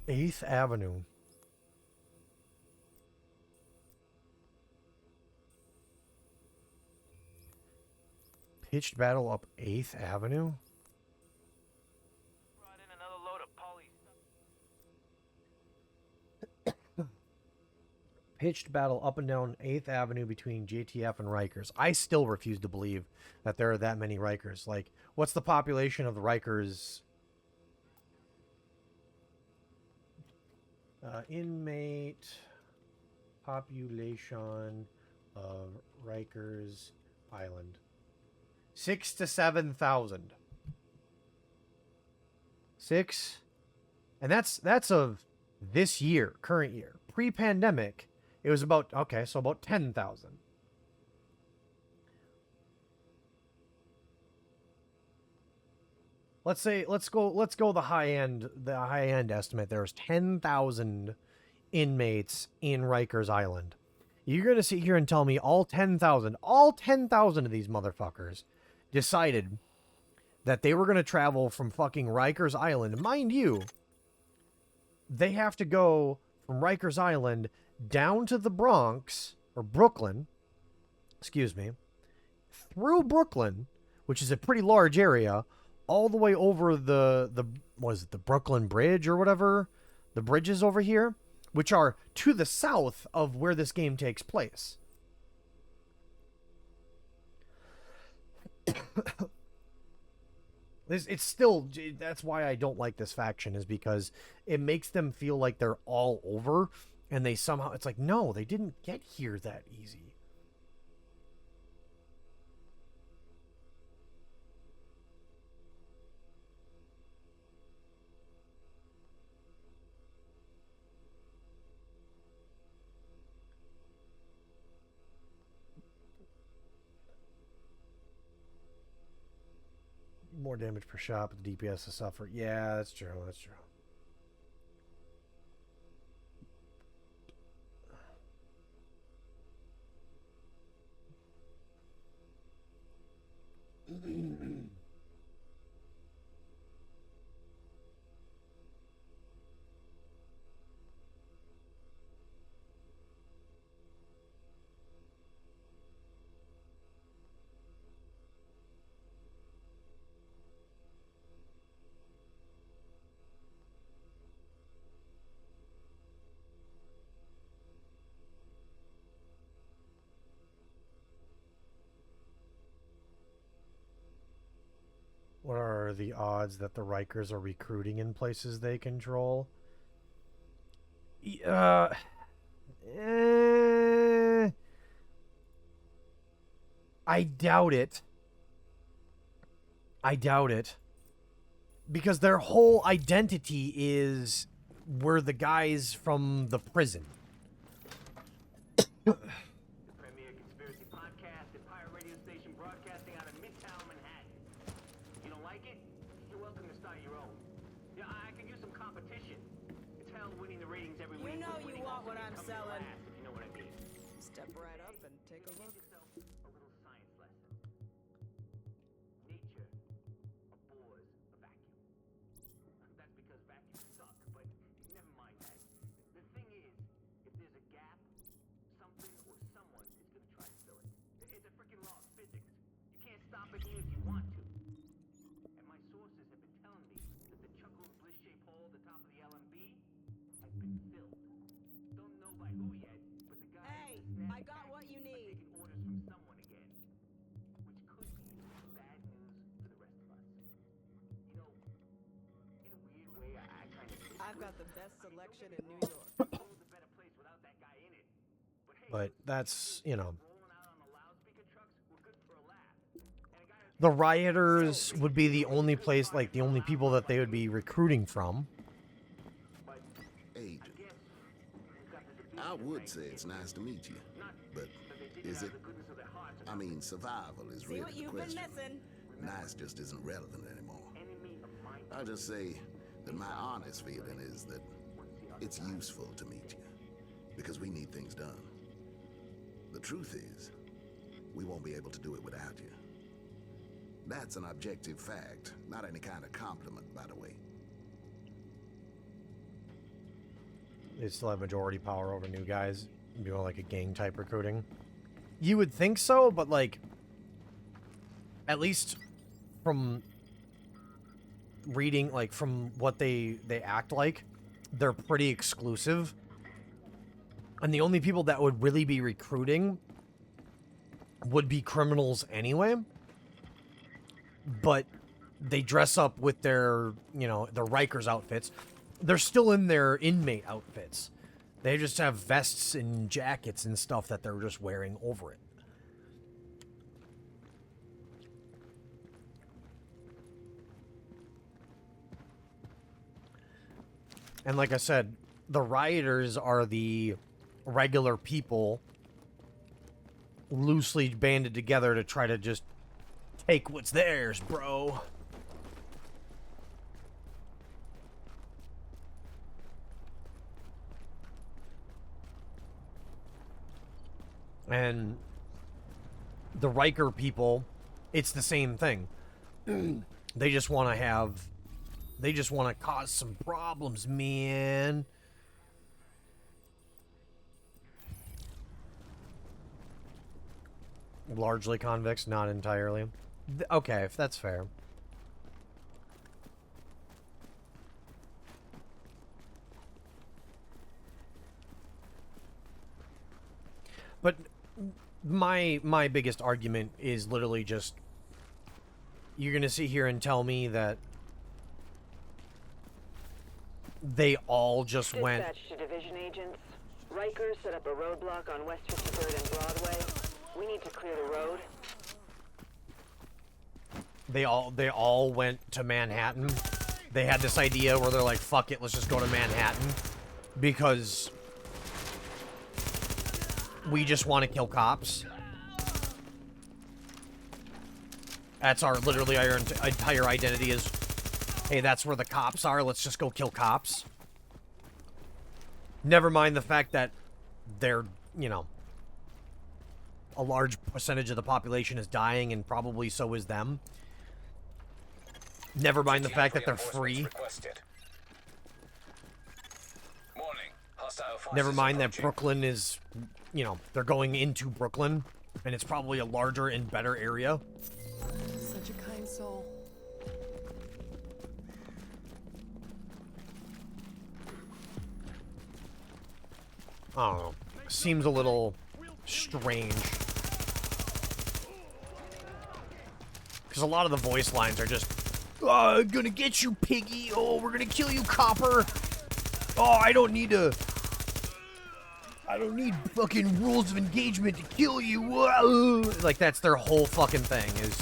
A: Eighth Avenue. Pitched battle up 8th Avenue? Pitched battle up and down 8th Avenue between JTF and Rikers. I still refuse to believe that there are that many Rikers. Like, what's the population of the Rikers? Inmate population of Rikers Island. 6,000 to 7,000. 6, and that's of this year, current year. Pre-pandemic, it was about, okay, so about 10,000. Let's go the high end estimate. There's 10,000 inmates in Rikers Island. You're going to sit here and tell me all 10,000 of these motherfuckers decided that they were going to travel from fucking Rikers Island. Mind you, they have to go from Rikers Island down to the Bronx, or Brooklyn, excuse me, through Brooklyn, which is a pretty large area, all the way over the Brooklyn Bridge or whatever, the bridges over here, which are to the south of where this game takes place. It's still, that's why I don't like this faction, is because it makes them feel like they're all over, and they somehow, it's like, no, they didn't get here that easy. More damage per shot, but the DPS is suffer. Yeah, that's true. That's true. What are the odds that the Rikers are recruiting in places they control? I doubt it. I doubt it. Because their whole identity is we're the guys from the prison.
P: trafficking if you want to. And my sources have been telling me that the Chuckles bliss-shaped hole at the top of the LMB has been filled. Don't know by who yet, but the guy...
K: Hey, I got what you need.
P: Taking orders from someone again. Which could be bad news for the rest of us. You know, in a weird way, I kind of...
K: I've got the best selection in New York.
A: But that's, you know. The rioters would be the only place, like, the only people that they would be recruiting from.
Q: Agent, I would say it's nice to meet you, but is it? I mean, survival is really the question. Nice just isn't relevant anymore. I'll just say that my honest feeling is that it's useful to meet you, because we need things done. The truth is, we won't be able to do it without you. That's an objective fact, not any kind of compliment, by the way.
A: They still have majority power over new guys, doing like a gang type recruiting. You would think so, but like, at least from reading, like from what they act like, they're pretty exclusive. And the only people that would really be recruiting would be criminals anyway. But they dress up with their, you know, their Rikers outfits. They're still in their inmate outfits. They just have vests and jackets and stuff that they're just wearing over it. And like I said, the rioters are the regular people loosely banded together to try to just take what's theirs, bro. And the Riker people, it's the same thing. They just want to have... They just want to cause some problems, man. Largely convicts, not entirely. Okay, if that's fair. But my biggest argument is literally just, you're gonna sit here and tell me that they all just went...
H: Dispatch to division agents. Rikers set up a roadblock on West 53rd and Broadway. We need to clear the road.
A: They all went to Manhattan. They had this idea where they're like, fuck it, let's just go to Manhattan. Because we just want to kill cops. That's literally our entire identity is, hey, that's where the cops are, let's just go kill cops. Never mind the fact that they're, you know, a large percentage of the population is dying, and probably so is them. Never mind the fact that they're free. Never mind that Brooklyn is, you know, they're going into Brooklyn, and it's probably a larger and better area.
F: Such a kind soul.
A: I don't know. Seems a little strange. Because a lot of the voice lines are just, oh, I'm gonna get you, piggy. Oh, we're gonna kill you, copper. Oh, I don't need fucking rules of engagement to kill you. Whoa. Like, that's their whole fucking thing, is...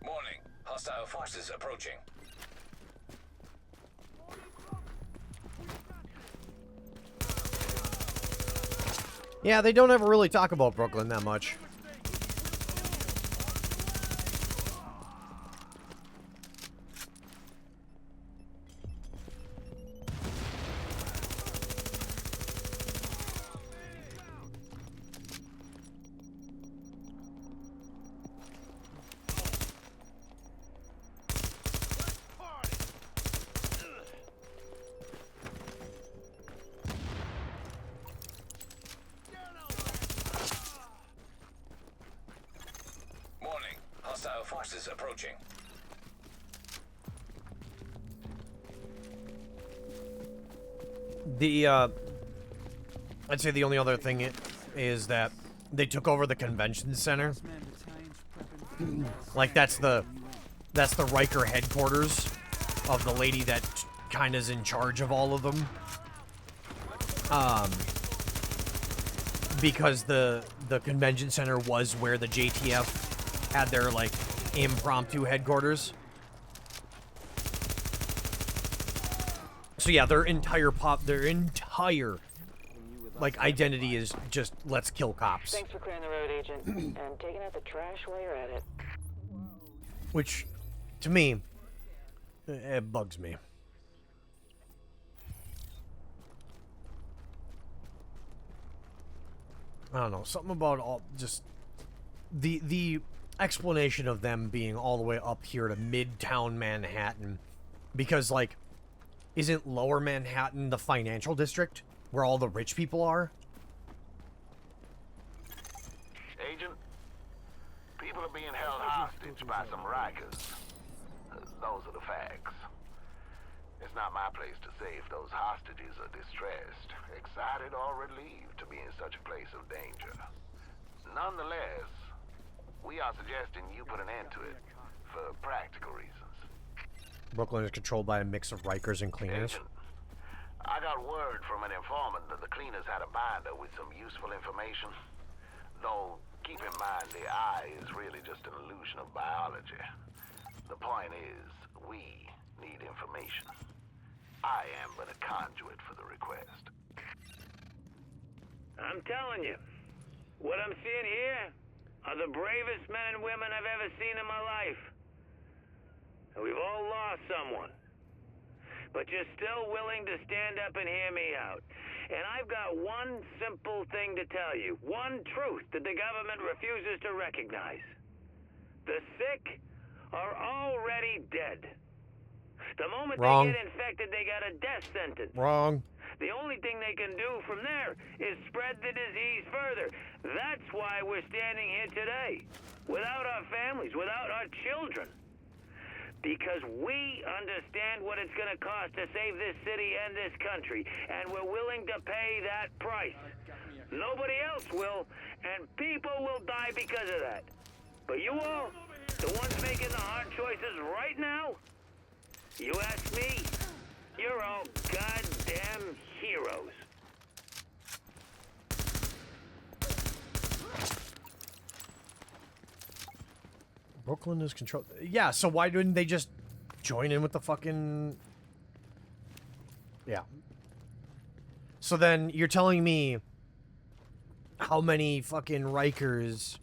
B: Warning. Hostile forces approaching.
A: Yeah, they don't ever really talk about Brooklyn that much.
B: Forces approaching.
A: I'd say the only other thing is that they took over the convention center. Like that's the Riker headquarters of the lady that kind of is in charge of all of them. Because the convention center was where the JTF had their like impromptu headquarters. So yeah, their entire like identity is just let's kill cops.
H: Thanks for clearing the road, Agent, and taking out the trash while you're at it.
A: Which, to me, it bugs me. I don't know, something about all just the explanation of them being all the way up here to Midtown Manhattan, because like, isn't Lower Manhattan the financial district where all the rich people are?
R: Agent, people are being held hostage by some Rikers. Those are the facts. It's not my place to say if those hostages are distressed, excited, or relieved to be in such a place of danger. Nonetheless, we are suggesting you put an end to it for practical reasons.
A: Brooklyn is controlled by a mix of Rikers and cleaners.
R: Agent, I got word from an informant that the cleaners had a binder with some useful information. Though, keep in mind the eye is really just an illusion of biology. The point is, we need information. I am but a conduit for the request.
P: I'm telling you, what I'm seeing here are the bravest men and women I've ever seen in my life. And we've all lost someone. But you're still willing to stand up and hear me out. And I've got one simple thing to tell you. One truth that the government refuses to recognize. The sick are already dead. The moment
A: Wrong.
P: they get infected, they got a death sentence.
A: Wrong.
P: The only thing they can do from there is spread the disease further. That's why we're standing here today. Without our families, without our children. Because we understand what it's going to cost to save this city and this country, and we're willing to pay that price. Nobody else will, and people will die because of that. But you all, the ones making the hard choices right now, you ask me, you're all goddamn heroes.
A: Brooklyn is controlled. Yeah, so why didn't they just join in with the fucking... Yeah. So then you're telling me how many fucking Rikers,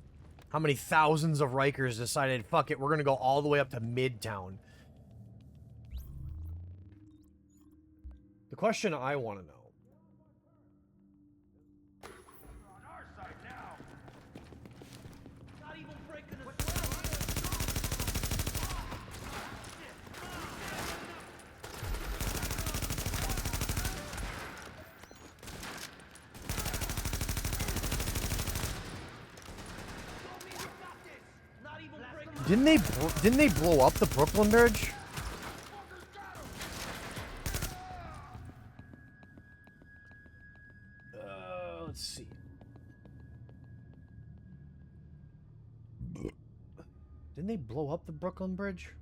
A: how many thousands of Rikers decided, fuck it, we're gonna go all the way up to Midtown. The question I want to know. Didn't they blow up the Brooklyn Bridge? Let's see. Didn't they blow up the Brooklyn Bridge?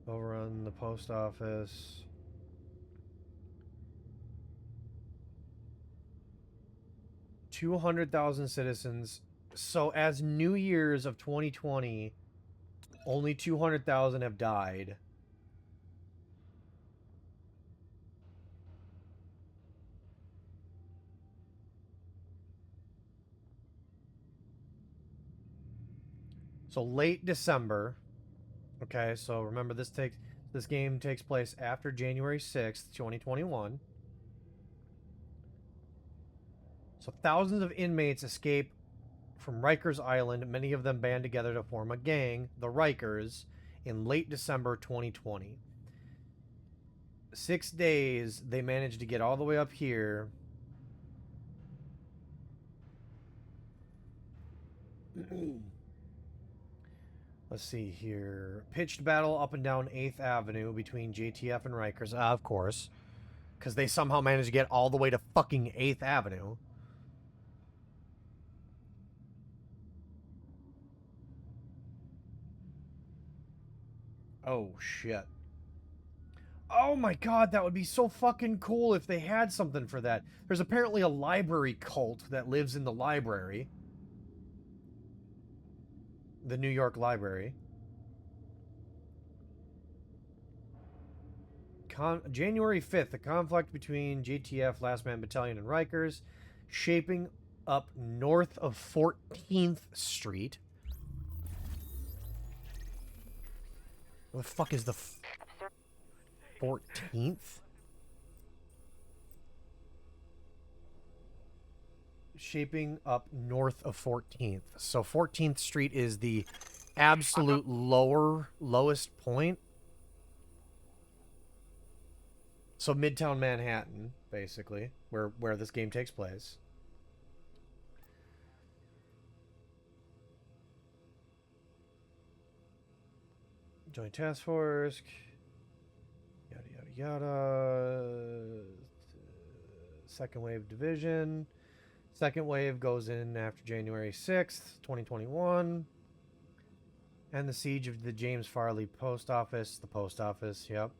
A: Overrun the post office. $200,000 citizens. So as New Year's of 2020, only 200,000 have died. So late December. Okay, so remember this game takes place after January 6th, 2021. So thousands of inmates escape from Rikers Island. Many of them band together to form a gang, the Rikers, in late December 2020. 6 days, they managed to get all the way up here. Let's see here. Pitched battle up and down 8th Avenue between JTF and Rikers. Of course. Because they somehow managed to get all the way to fucking 8th Avenue. Oh, shit. Oh my god, that would be so fucking cool if they had something for that. There's apparently a library cult that lives in the library. The New York Library. January 5th, the conflict between JTF, Last Man Battalion, and Rikers, shaping up north of 14th Street. What the fuck is the 14th? Shaping up north of 14th. So 14th Street is the absolute lowest point. So Midtown Manhattan, basically, where this game takes place. Joint Task Force. Yada, yada, yada. Second Wave Division. Second Wave goes in after January 6th, 2021. And the siege of the James Farley Post Office. The post office, yep.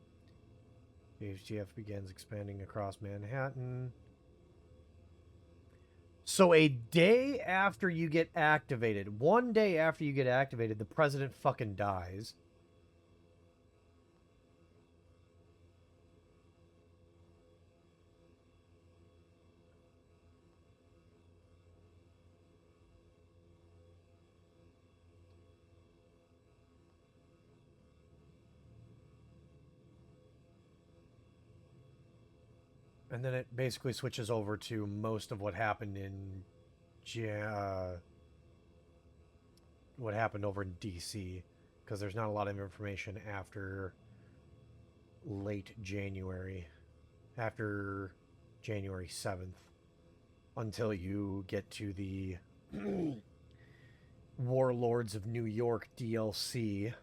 A: The HTF begins expanding across Manhattan. So a day after you get activated, one day after you get activated, the president fucking dies. And then it basically switches over to most of what happened in what happened over in DC, because there's not a lot of information after late January, after January 7th, until you get to the Warlords of New York DLC.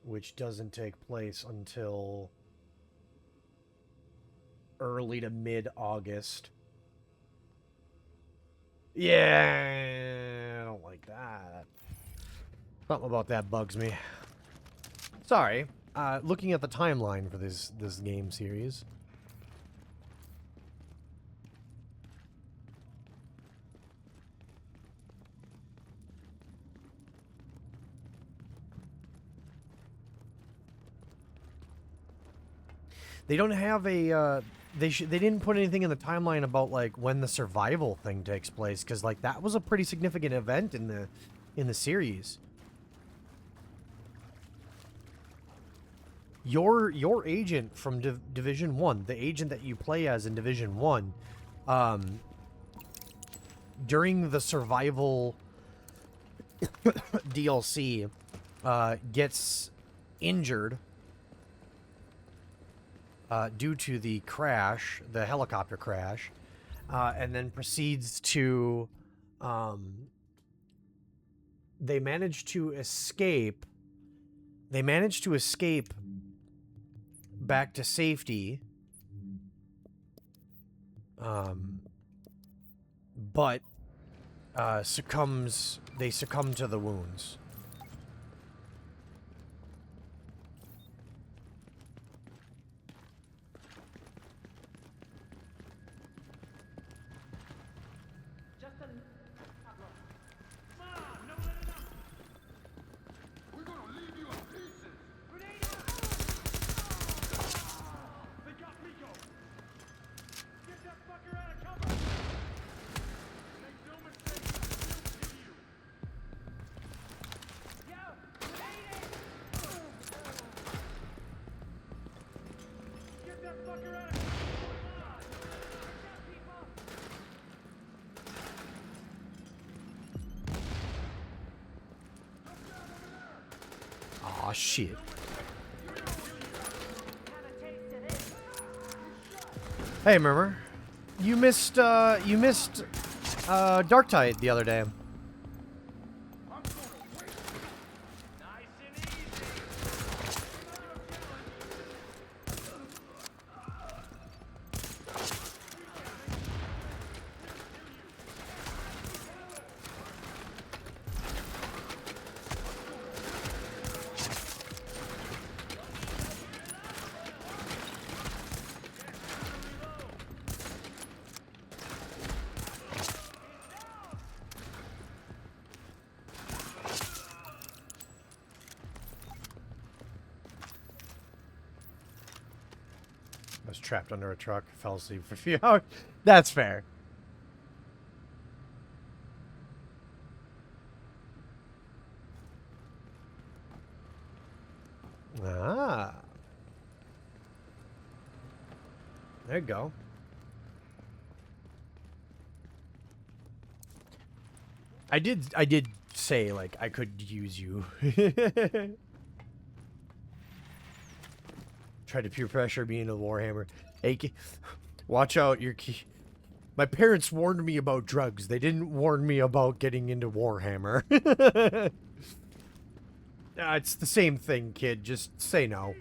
A: Which doesn't take place until early to mid-August. Yeah, I don't like that. Something about that bugs me. Sorry. Looking at the timeline for this game series. They don't have a, they didn't put anything in the timeline about, like, when the survival thing takes place, because, like, that was a pretty significant event in the series. Your agent from Division 1, the agent that you play as in Division 1, during the survival DLC, gets injured due to the crash, the helicopter crash, and then proceeds to, they managed to escape back to safety, but they succumb to the wounds. Aw, shit. Hey, remember? You missed Darktide the other day. Was trapped under a truck, fell asleep for a few hours. That's fair. Ah. There you go. I did say, like, I could use you. Try to peer pressure me into the Warhammer. Hey, watch out, my parents warned me about drugs. They didn't warn me about getting into Warhammer. It's the same thing, kid. Just say no.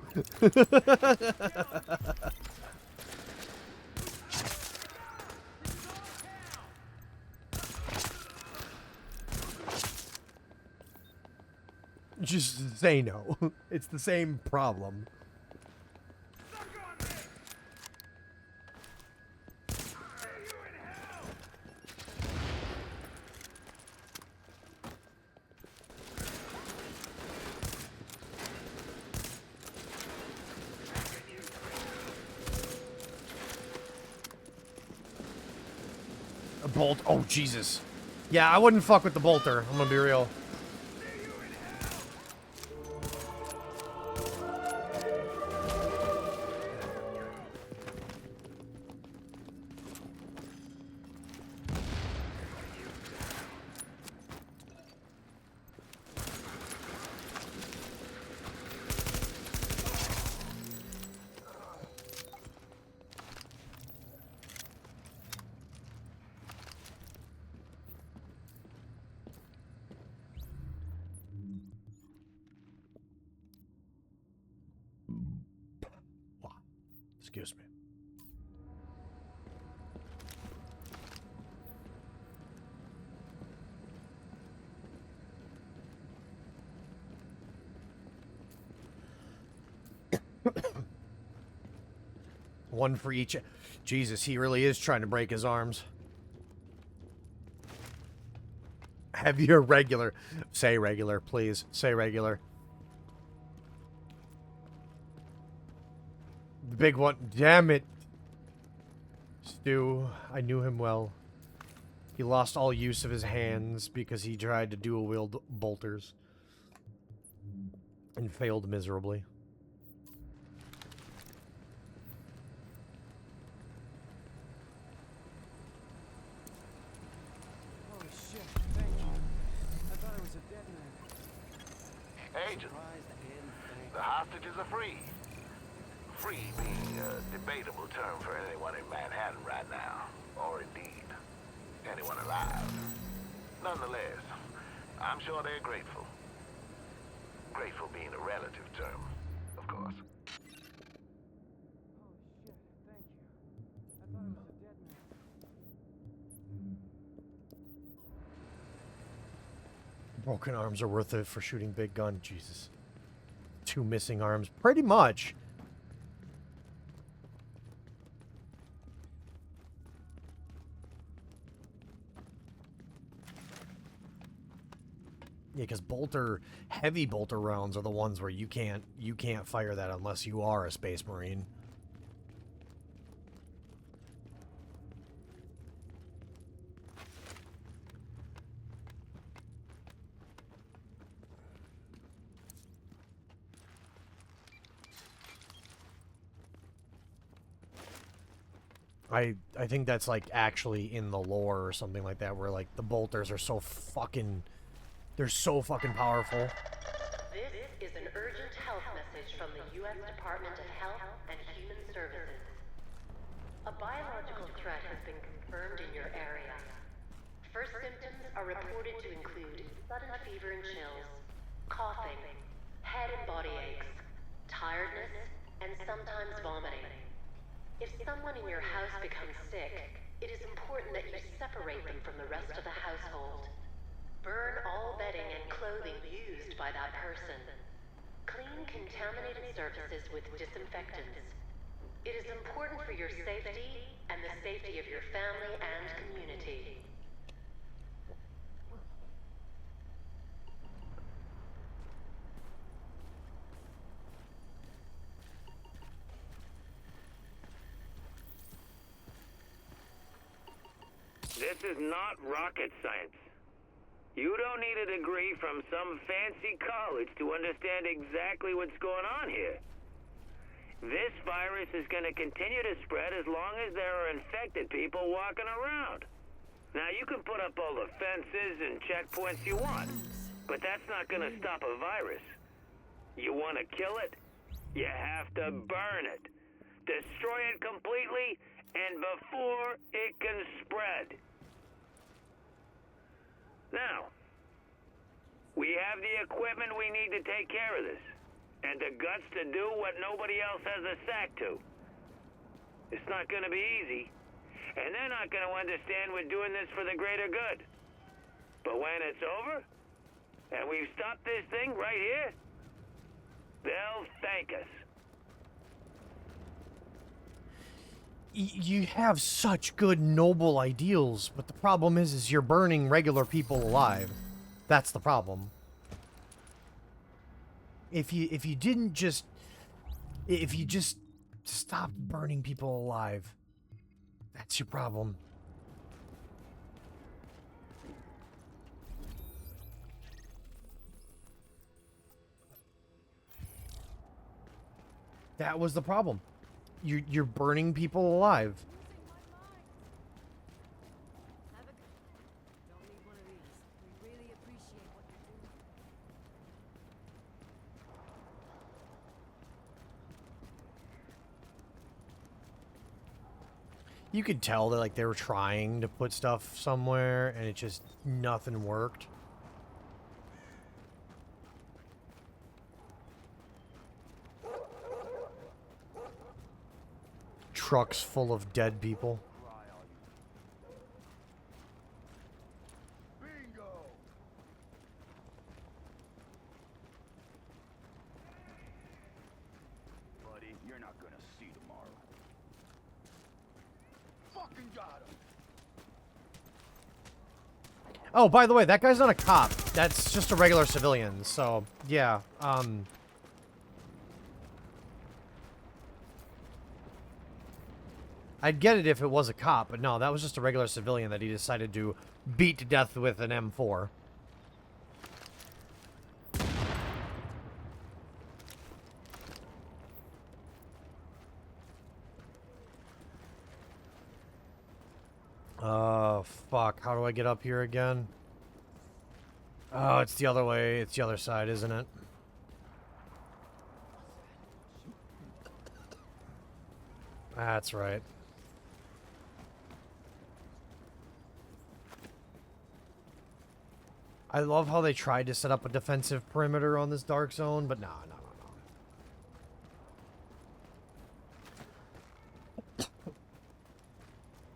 A: Just say no. It's the same problem. A bolt. Oh, Jesus. Yeah, I wouldn't fuck with the bolter. I'm gonna be real. Excuse me. One for each. Jesus, he really is trying to break his arms. Heavy or regular? Say regular, please. Say regular. The big one. Damn it. Stu, I knew him well. He lost all use of his hands because he tried to dual-wield bolters. And failed miserably.
N: Holy shit, thank you. I thought I was a dead man.
R: Agent, the hostages are free. Free being a debatable term for anyone in Manhattan right now, or indeed, anyone alive. Nonetheless, I'm sure they're grateful. Grateful being a relative term, of course.
A: Broken arms are worth it for shooting big gun. Jesus. 2 missing arms. Pretty much. Yeah, because heavy bolter rounds are the ones where you can't fire that unless you are a Space Marine. I think that's like actually in the lore or something like that, where like the bolters are so fucking, they're so fucking powerful.
S: This is an urgent health message from the U.S. Department of Health and Human Services. A biological threat has been confirmed in your area. First symptoms are reported to include sudden fever and chills, coughing, head and body aches, tiredness, and sometimes vomiting. If someone in your house becomes sick, it is important that you separate them from the rest of the household. Burn all bedding and clothing used by that person. Clean contaminated surfaces with disinfectants. It is important for your safety and the safety of your family and community.
P: This is not rocket science. You don't need a degree from some fancy college to understand exactly what's going on here. This virus is going to continue to spread as long as there are infected people walking around. Now, you can put up all the fences and checkpoints you want, but that's not going to stop a virus. You want to kill it? You have to burn it. Destroy it completely and before it can spread. Now, we have the equipment we need to take care of this, and the guts to do what nobody else has a sack to. It's not going to be easy, and they're not going to understand we're doing this for the greater good. But when it's over, and we've stopped this thing right here, they'll thank us.
A: You have such good, noble ideals, but the problem is you're burning regular people alive. That's the problem. If you just stopped burning people alive, that's your problem. That was the problem. You're burning people alive. You could tell that like they were trying to put stuff somewhere and it just nothing worked. Trucks full of dead people.
R: Bingo!
N: Buddy, you're not gonna see tomorrow.
R: Fucking got him!
A: Oh, by the way, that guy's not a cop. That's just a regular civilian. So, yeah, I'd get it if it was a cop, but no, that was just a regular civilian that he decided to beat to death with an M4. Fuck. How do I get up here again? Oh, it's the other way. It's the other side, isn't it? That's right. I love how they tried to set up a defensive perimeter on this dark zone, but no.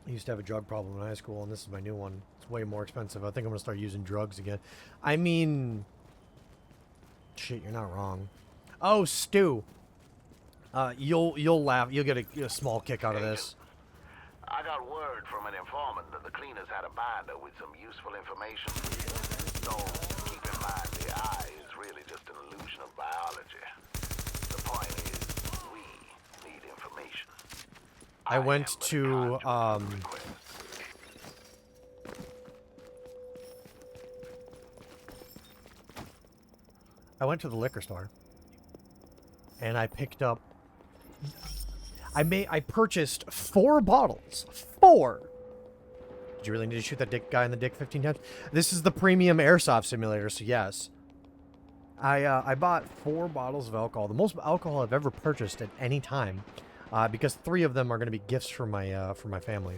A: I used to have a drug problem in high school, and this is my new one. It's way more expensive. I think I'm going to start using drugs again. I mean... Shit, you're not wrong. Oh, Stu. You'll laugh. You'll get a small kick out of this.
R: I got word from an informant that the cleaners had a binder with some useful information. So, keep in mind, the eye is really just an illusion of biology. The point is, we need information.
A: I went to, I went to the liquor store, and I picked up... I purchased 4 bottles. 4! Did you really need to shoot that dick guy in the dick 15 times? This is the premium airsoft simulator, so yes. I bought 4 bottles of alcohol, the most alcohol I've ever purchased at any time, because 3 of them are going to be gifts for my family.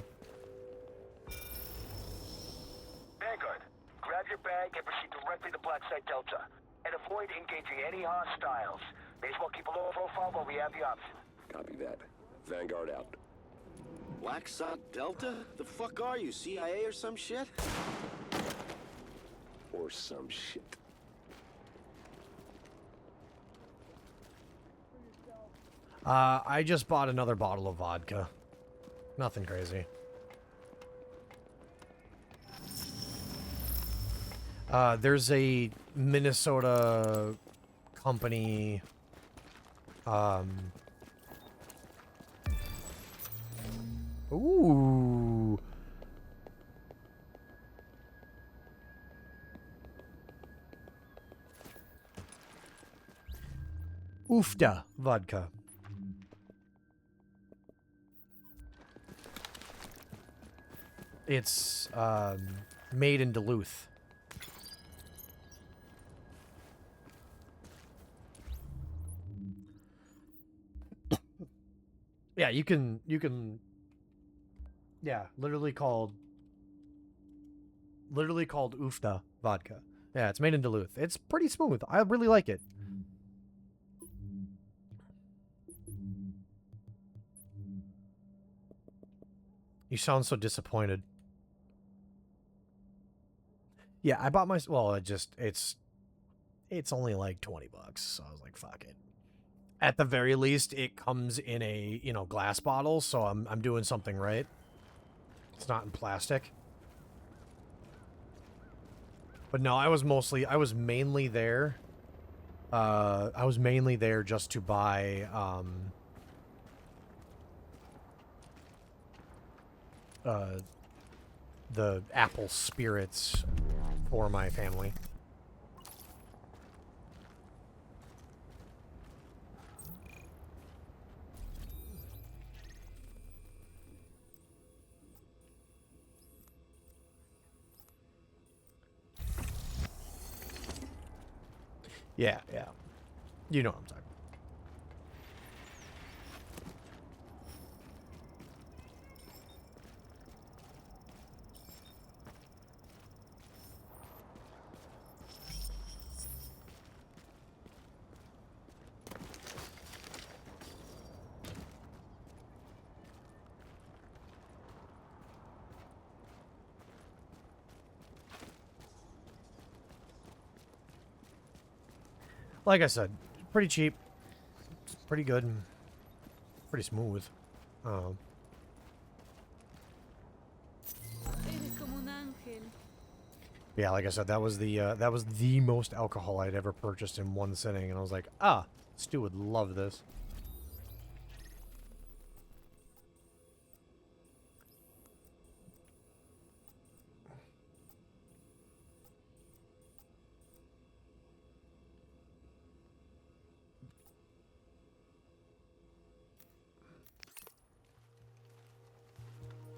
R: Vanguard, grab your bag and proceed directly to Black Site Delta. And avoid engaging any hostiles. May as well keep a low profile while we have the option.
C: Copy that. Vanguard out.
T: Black Site Delta? The fuck are you, CIA or some shit?
C: Or some shit.
A: I just bought another bottle of vodka. Nothing crazy. There's a Minnesota company, ooh. Ufta vodka. It's, made in Duluth. Yeah, you can, yeah, literally called Ufta vodka. Yeah, it's made in Duluth. It's pretty smooth. I really like it. You sound so disappointed. Yeah, I bought my, well, it's only like 20 bucks, so I was like, fuck it. At the very least, it comes in a, you know, glass bottle, so I'm doing something right. It's not in plastic. But no, I was mainly there. I was mainly there just to buy, the apple spirits for my family. Yeah, yeah. You know what I'm talking about. Like I said, pretty cheap. It's pretty good. Pretty smooth. Yeah, like I said, that was the most alcohol I'd ever purchased in one sitting, and I was like, ah, Stu would love this.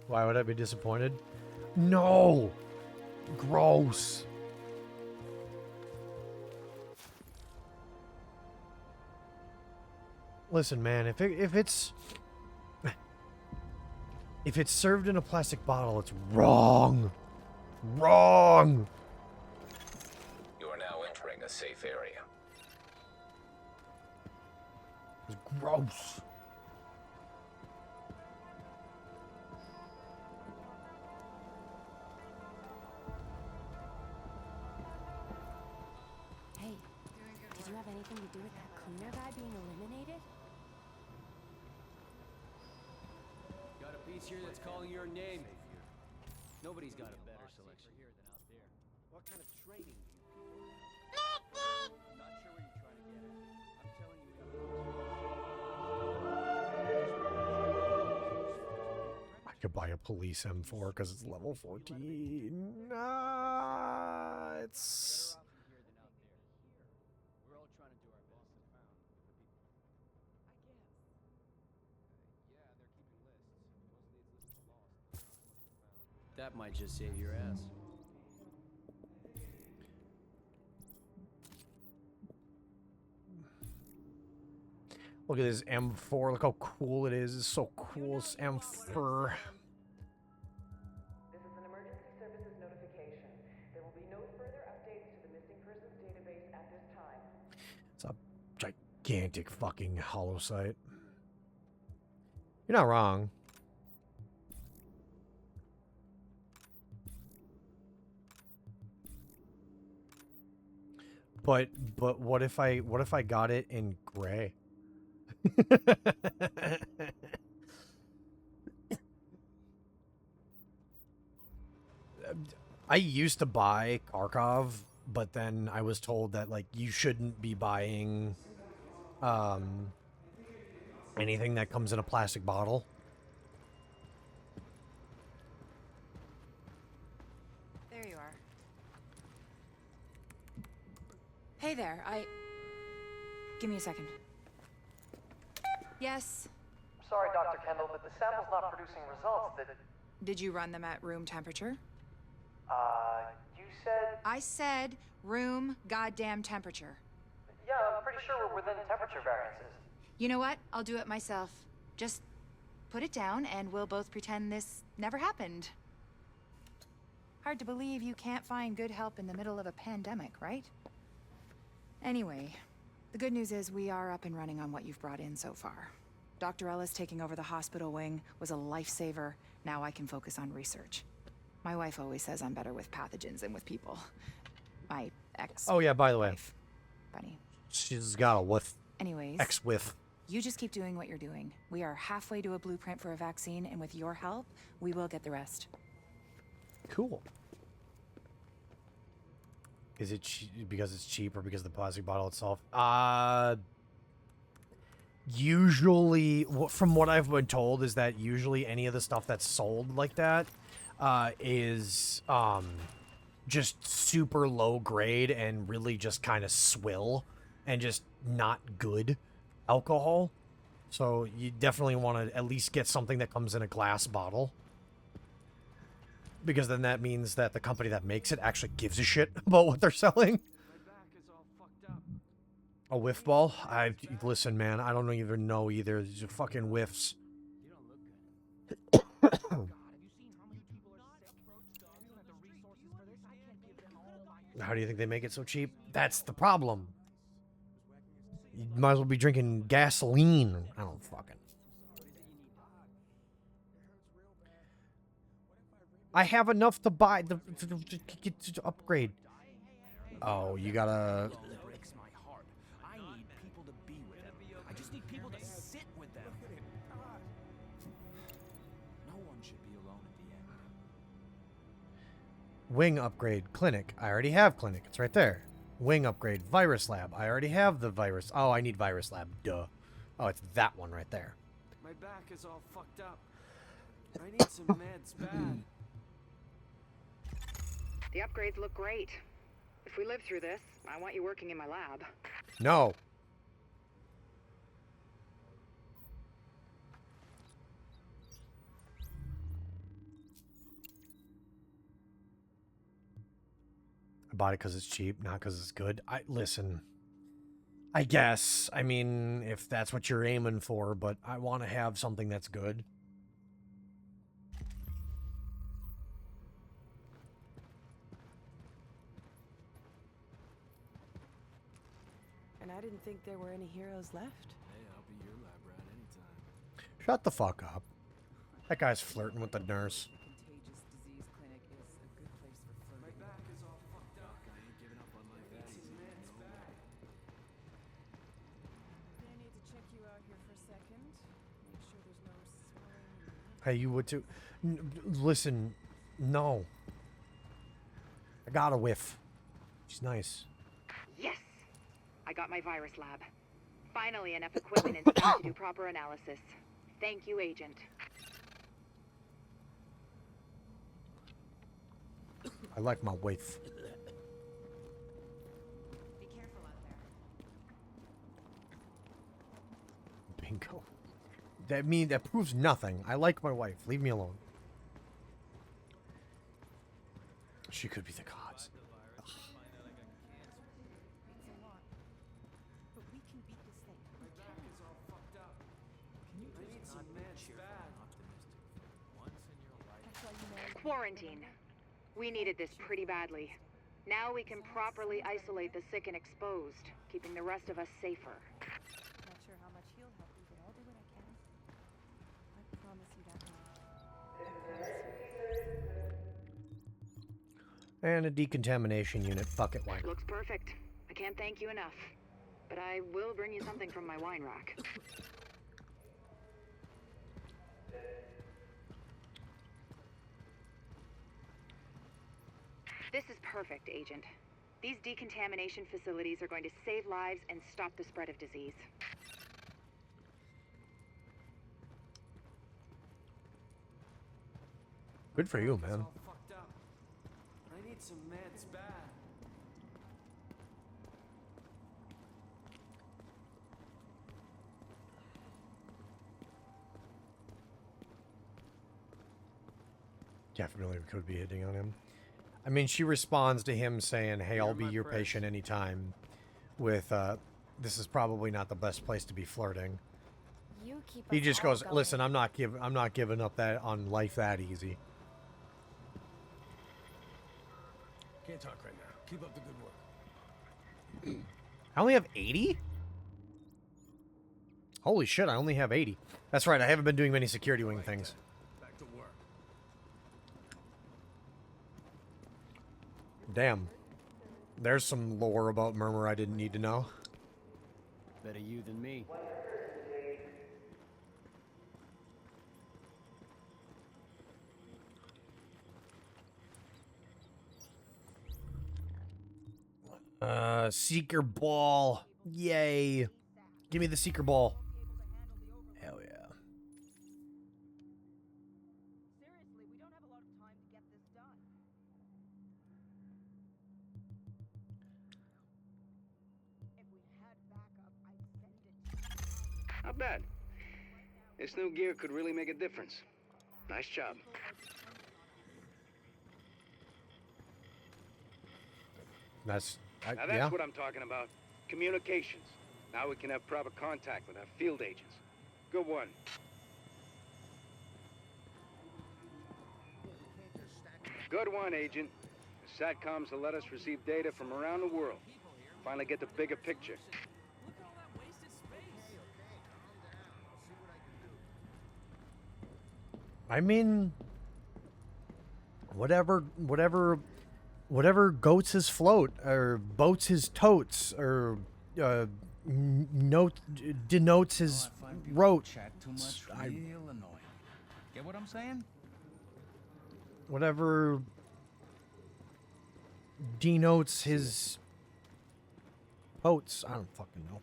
A: Why would I be disappointed? No! Gross. Listen, man, if it's served in a plastic bottle, it's wrong. Wrong.
B: You are now entering a safe area.
A: It's gross.
U: Anything to do with that cleaner guy being eliminated?
N: Got a piece here that's calling your name. Nobody's got a better selection here than out there. What kind of training do you people have? I'm not sure where you're trying to get at. I'm telling you.
A: I could buy a police M4 because it's level 14. Nah, it's...
N: that might just save your ass.
A: Look at this M4. Look how cool it is. It's so cool. It's M4.
I: This is an emergency services notification. There will be no further updates to the missing persons database at this time.
A: It's a gigantic fucking hollow site. You're not wrong. But what if I got it in gray? I used to buy Kharkov, but then I was told that like you shouldn't be buying anything that comes in a plastic bottle.
L: There you are. Hey there, give me a second. Yes?
I: Sorry, Dr. Kendall, but the sample's not producing results that...
L: Did you run them at room temperature?
I: You said...
L: I said room goddamn temperature.
I: Yeah, I'm pretty sure we're within temperature variances.
L: You know what? I'll do it myself. Just put it down and we'll both pretend this never happened. Hard to believe you can't find good help in the middle of a pandemic, right? Anyway, the good news is we are up and running on what you've brought in so far. Dr. Ellis taking over the hospital wing was a lifesaver. Now I can focus on research. My wife always says I'm better with pathogens than with people. My ex.
A: Oh yeah, by the way.
L: Funny.
A: She's got a whiff.
L: Anyways.
A: Ex-whiff.
L: You just keep doing what you're doing. We are halfway to a blueprint for a vaccine, and with your help, we will get the rest.
A: Cool. Is it because it's cheap or because of the plastic bottle itself? Usually, from what I've been told, is that usually any of the stuff that's sold like that is just super low grade and really just kind of swill and just not good alcohol. So you definitely want to at least get something that comes in a glass bottle. Because then that means that the company that makes it actually gives a shit about what they're selling. A whiff ball? Listen, man, I don't even know either. These are fucking whiffs. How do you think they make it so cheap? That's the problem. You might as well be drinking gasoline. I don't fucking... I have enough to buy to upgrade. Oh, you gotta...
N: I need people to be with them. I just need people to sit with them. No one should be alone at the end.
A: Wing upgrade, clinic. I already have clinic. It's right there. Wing upgrade, virus lab. I already have the virus. Oh, I need virus lab. Duh. Oh, it's that one right there.
N: My back is all fucked up. I need some meds bad.
D: The upgrades look great. If we live through this, I want you working in my lab.
A: No. I bought it because it's cheap, not because it's good. Listen. I guess. I mean, if that's what you're aiming for, but I want to have something that's good.
K: And I didn't think there were any heroes left.
N: Hey, I'll be your lab rat anytime.
A: Shut the fuck up. That guy's flirting with the nurse.
K: Contagious disease clinic is a good place for flirting.
N: My back is all fucked up. I ain't giving up on my vaccine.
F: I need to check you out here for a second. Make sure there's no swelling.
A: Hey, you would too. Listen, no. I got a whiff. She's nice.
D: Yes! I got my virus lab. Finally, enough equipment and staff to do proper analysis. Thank you, Agent.
A: I like my wife.
L: Be careful out there.
A: Bingo. That proves nothing. I like my wife. Leave me alone. She could be the cause.
F: It's a lot. But we can beat this thing. We can.
N: Is all fucked up. Can you need some meds bad. Once in your life.
F: That's why you know.
D: Quarantine. We needed this pretty badly. Now we can properly isolate the sick and exposed, keeping the rest of us safer.
F: Not sure how much he'll help you, but I'll do what I can. I promise you that much. I promise you.
A: And a decontamination unit. Fuck it, why not?
D: Looks perfect. I can't thank you enough. But I will bring you something from my wine rack. This is perfect, Agent. These decontamination facilities are going to save lives and stop the spread of disease.
A: Good for you, man.
N: All fucked up. I need some meds bad.
A: Definitely could be hitting on him. I mean, she responds to him saying, hey, I'll be your patient anytime, with, this is probably not the best place to be flirting.
U: You keep
A: He
U: us
A: just
U: all
A: goes,
U: going.
A: listen, I'm not giving up that on life that easy.
N: Can't talk right now. Keep up the good work.
A: I only have 80? Holy shit, I only have 80. That's right, I haven't been doing many security wing things.
N: Back to work.
A: Damn. There's some lore about Murmur I didn't need to know.
N: Better you than me.
A: Seeker ball. Yay. Give me the Seeker ball. Hell yeah.
L: Seriously, we don't have a lot of time to get this done. If we had backup, I'd send it.
G: Not bad. This new gear could really make a difference. Nice job.
A: That's,
G: Now that's
A: yeah.
G: what I'm talking about. Communications. Now we can have proper contact with our field agents. Good one. Good one, Agent. The SATCOMs will let us receive data from around the world. Finally get the bigger picture.
A: I mean, whatever goats his float, or boats his totes, or denotes his rote.
J: Chat too much, real annoying. Get what I'm saying?
A: Whatever denotes his boats. I don't fucking know.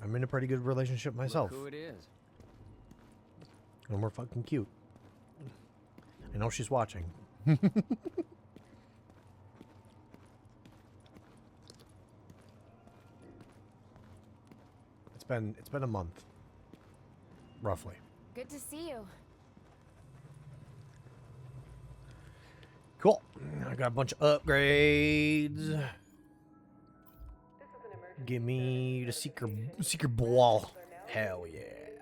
A: I'm in a pretty good relationship myself.
N: Look who it is.
A: And we're fucking cute. I know she's watching. It's been a month. Roughly.
U: Good to see you.
A: Cool. I got a bunch of upgrades. Give me the seeker ball. Hell yeah.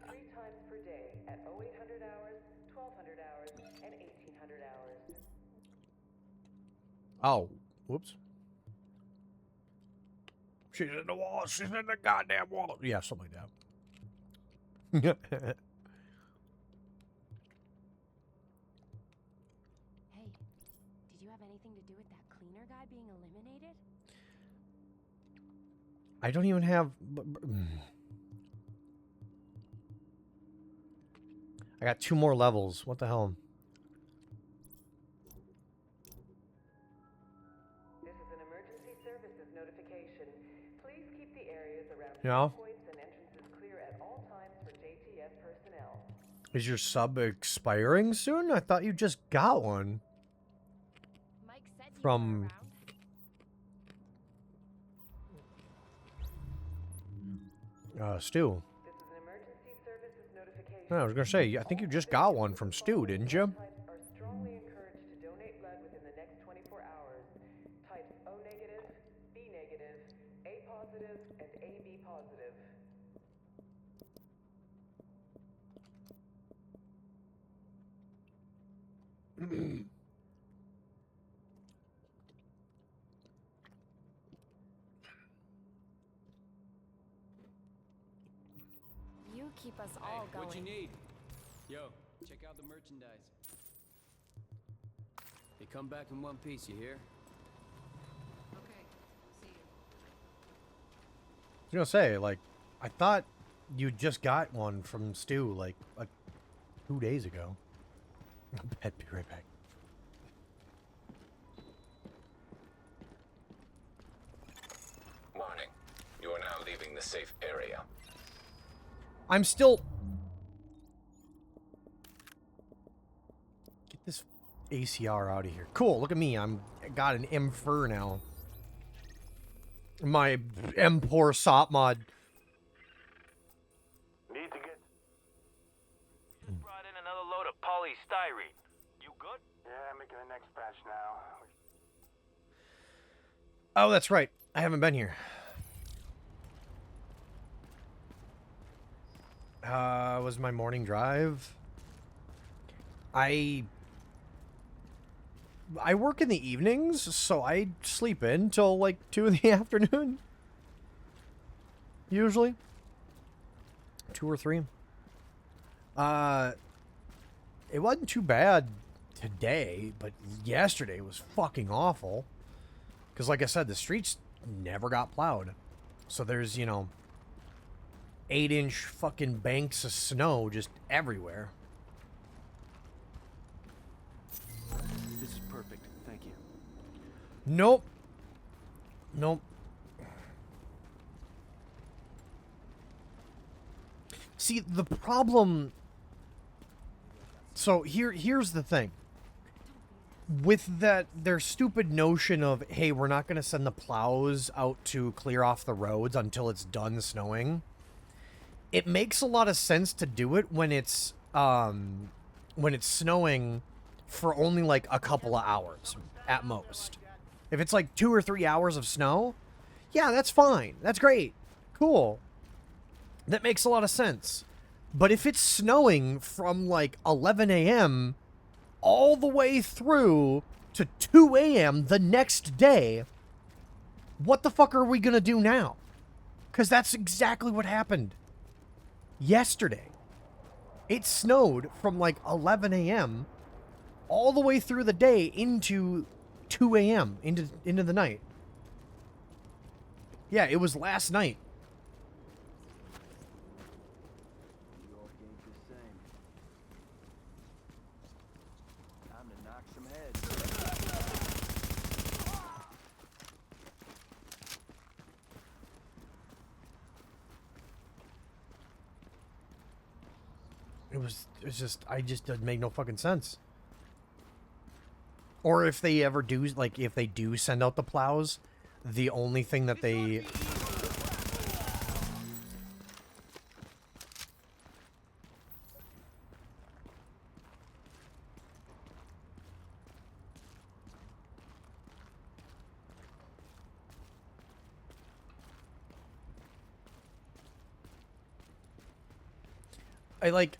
I: 3 times per day at 0800 hours, 1200 hours, and 1800 hours.
A: Oh, whoops. She's in the wall. She's in the goddamn wall. Yeah, something like that.
U: Hey, did you have anything to do with that cleaner guy being eliminated?
A: I don't even have... I got 2 more levels. What the hell?
I: This is an emergency services notification. Please keep the areas around
A: Yeah.
I: points and entrances clear at all times for JTF personnel.
A: Is your sub expiring soon? I thought you just got one.
U: Mike said you
A: From... Stu.
I: This is an emergency services notification.
A: I was gonna say, I think you just got one from Stu, didn't you?
I: Are strongly encouraged to donate blood within the next 24 hours. Types O negative, B negative, A positive, and AB positive.
U: You keep us all going.
N: What you need? Yo, check out the merchandise. They come back in one piece, you hear?
A: I was gonna say, like, I thought you just got one from Stu, like, 2 days ago. I'd be right back.
B: Warning. You are now leaving the safe area.
A: I'm still... Get this ACR out of here. Cool, look at me. I got an M4 now. My M4 SOP mod.
P: Need to get... Just brought in another load of polystyrene. You good? Yeah, making the next batch now.
A: Oh, that's right. I haven't been here. Was my morning drive? I work in the evenings, so I sleep in till like 2 in the afternoon. Usually. 2 or 3. It wasn't too bad today, but yesterday was fucking awful. Because like I said, the streets never got plowed. So there's, you know, 8-inch fucking banks of snow just everywhere.
T: This is perfect. Thank you.
A: Nope. Nope. See, the problem... So, here's the thing. With that, their stupid notion of, hey, we're not going to send the plows out to clear off the roads until it's done snowing. It makes a lot of sense to do it when it's snowing for only like a couple of hours at most. If it's like 2 or 3 hours of snow, yeah, that's fine. That's great. Cool. That makes a lot of sense. But if it's snowing from like 11 a.m. all the way through to 2 a.m. the next day, what the fuck are we gonna do now? Because that's exactly what happened yesterday. It snowed from like 11 a.m. all the way through the day into 2 a.m. into the night. Yeah, it was last night.
T: New York ain't the same. Time to knock some heads.
A: It just doesn't make no fucking sense. Or if they ever do, like, if they do send out the plows, the only thing that they...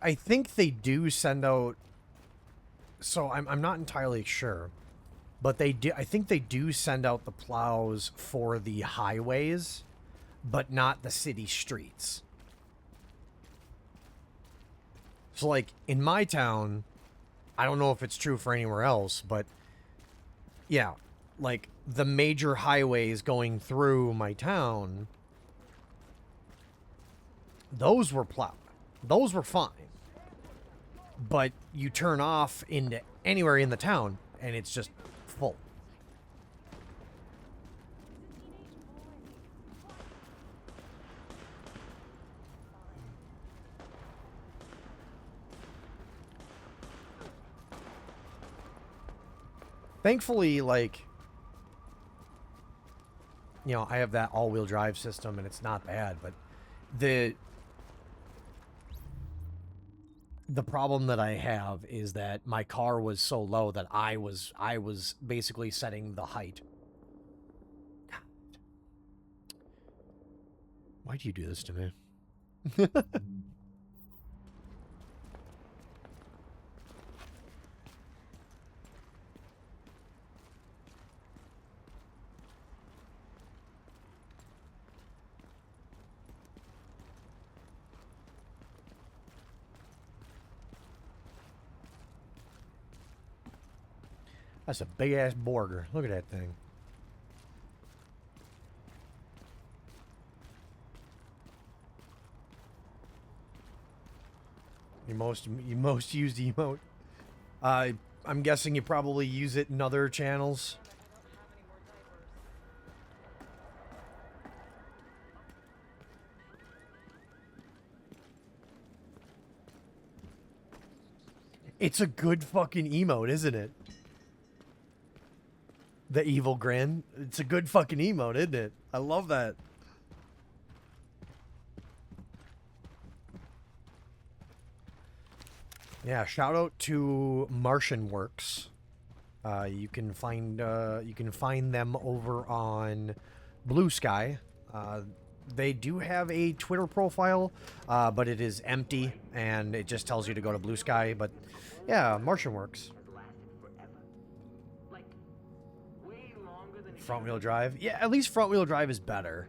A: I think they do send out... So I'm not entirely sure, but they do. I think they do send out the plows for the highways, but not the city streets. So like in my town, I don't know if it's true for anywhere else, but yeah, like the major highways going through my town, those were plowed. Those were fine. But you turn off into anywhere in the town, and it's just full. Thankfully, like, you know, I have that all-wheel drive system, and it's not bad, but the problem that I have is that my car was so low that I was basically setting the height. Why do you do this to me? That's a big ass burger. Look at that thing. Your most used emote. I'm guessing you probably use it in other channels. It's a good fucking emote, isn't it? The evil grin. It's a good fucking emote, isn't it? I love that. Yeah, shout out to Martian Works. You can find them over on Blue Sky. They do have a Twitter profile, but it is empty and it just tells you to go to Blue Sky. But yeah, Martian Works. Front wheel drive? Yeah, at least front wheel drive is better.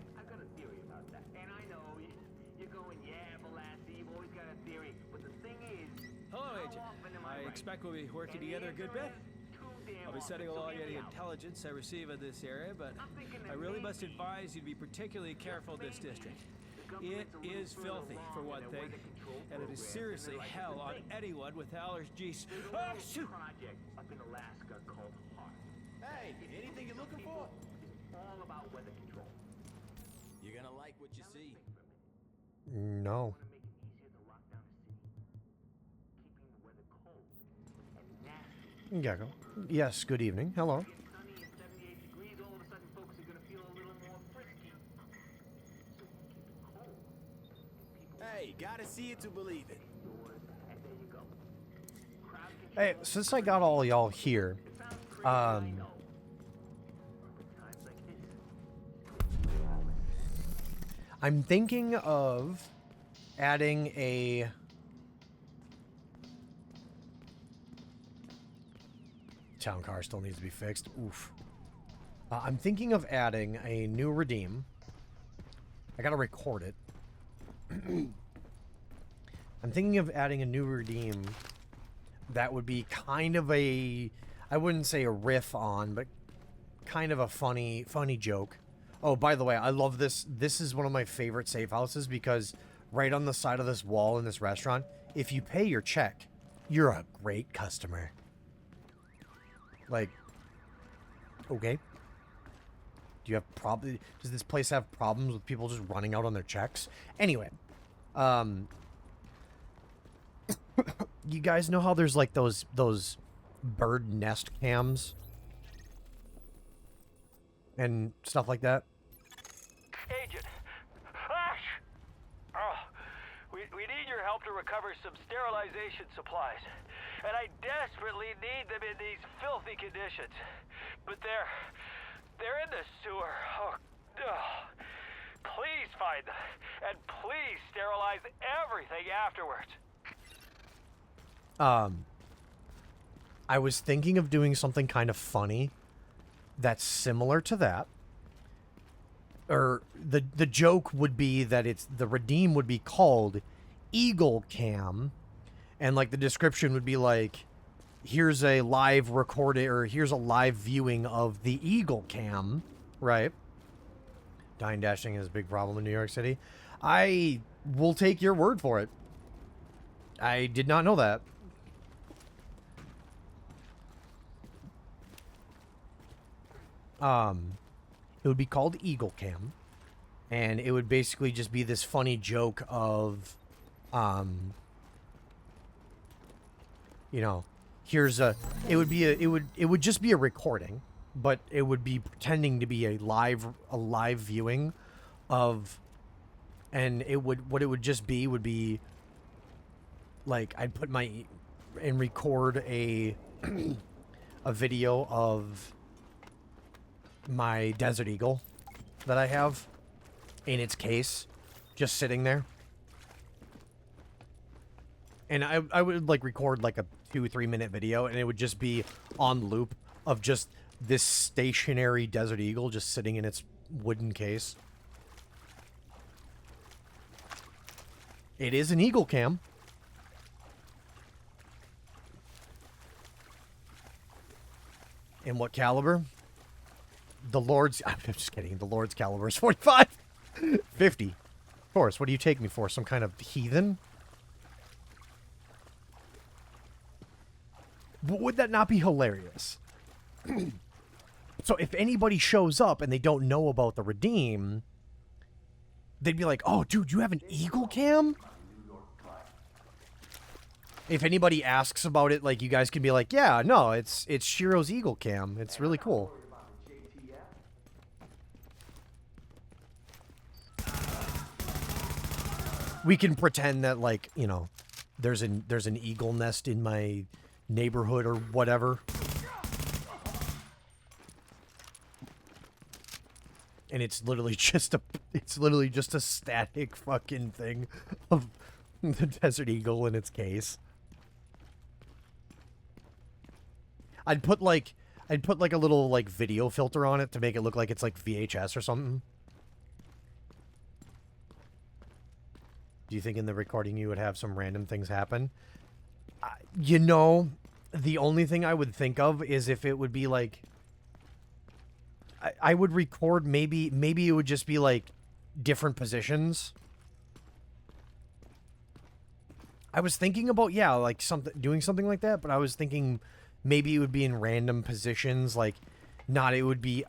N: Hello, Agent. I expect we'll be working together a good bit. I'll be setting along any intelligence I receive in this area, but I really must advise you to be particularly careful in this district. It is filthy, for one thing, and it is seriously hell on anyone with allergies. Ah, shoot!
M: Hey, anything you're looking for? All about weather control. You're gonna like what you see.
A: No. Gecko. Yes, good evening. Hello.
M: Hey, gotta see it to believe it.
A: Hey, since I got all y'all here, I'm thinking of adding a town car still needs to be fixed. Oof. I'm thinking of adding a new redeem. I gotta record it. I'm thinking of adding a new redeem that would be kind of a, I wouldn't say a riff on, but kind of a funny joke. Oh, by the way, I love this. This is one of my favorite safe houses because right on the side of this wall in this restaurant, if you pay your check, you're a great customer. Like, okay. Do you have does this place have problems with people just running out on their checks? Anyway, you guys know how there's like those bird nest cams and stuff like that?
P: Agent! Ash! Oh, we need your help to recover some sterilization supplies. And I desperately need them in these filthy conditions. But they're in the sewer. Oh, please find them. And please sterilize everything afterwards.
A: I was thinking of doing something kind of funny that's similar to that. Or the joke would be that the redeem would be called Eagle Cam, and like the description would be like, here's a live recording, or here's a live viewing of the Eagle Cam, right? Dine dashing is a big problem in New York City. I will take your word for it. I did not know that. It would be called Eagle Cam, and it would basically just be this funny joke of, you know, here's a, it would just be a recording, but it would be pretending to be a live viewing of, and what it would just be would be like, I'd put my and record a a video of my Desert Eagle that I have in its case, just sitting there. And I would, like, record, like, a 2-3 minute video, and it would just be on loop of just this stationary Desert Eagle just sitting in its wooden case. It is an Eagle Cam. In what caliber? The Lord's... I'm just kidding. The Lord's caliber is 45. 50. Of course. What do you take me for? Some kind of heathen? But would that not be hilarious? So if anybody shows up and they don't know about the Redeem, they'd be like, oh, dude, you have an Eagle Cam? If anybody asks about it, like, you guys can be like, yeah, no, it's Shiro's Eagle Cam. It's really cool. We can pretend that, like, you know, there's an eagle nest in my neighborhood or whatever. And it's literally just a static fucking thing of the Desert Eagle in its case. I'd put like a little, like, video filter on it to make it look like it's like VHS or something. Do you think in the recording you would have some random things happen? You know, the only thing I would think of is if it would be like... I would record, maybe it would just be like different positions. I was thinking about, yeah, like doing something like that, but I was thinking maybe it would be in random positions, like it would be...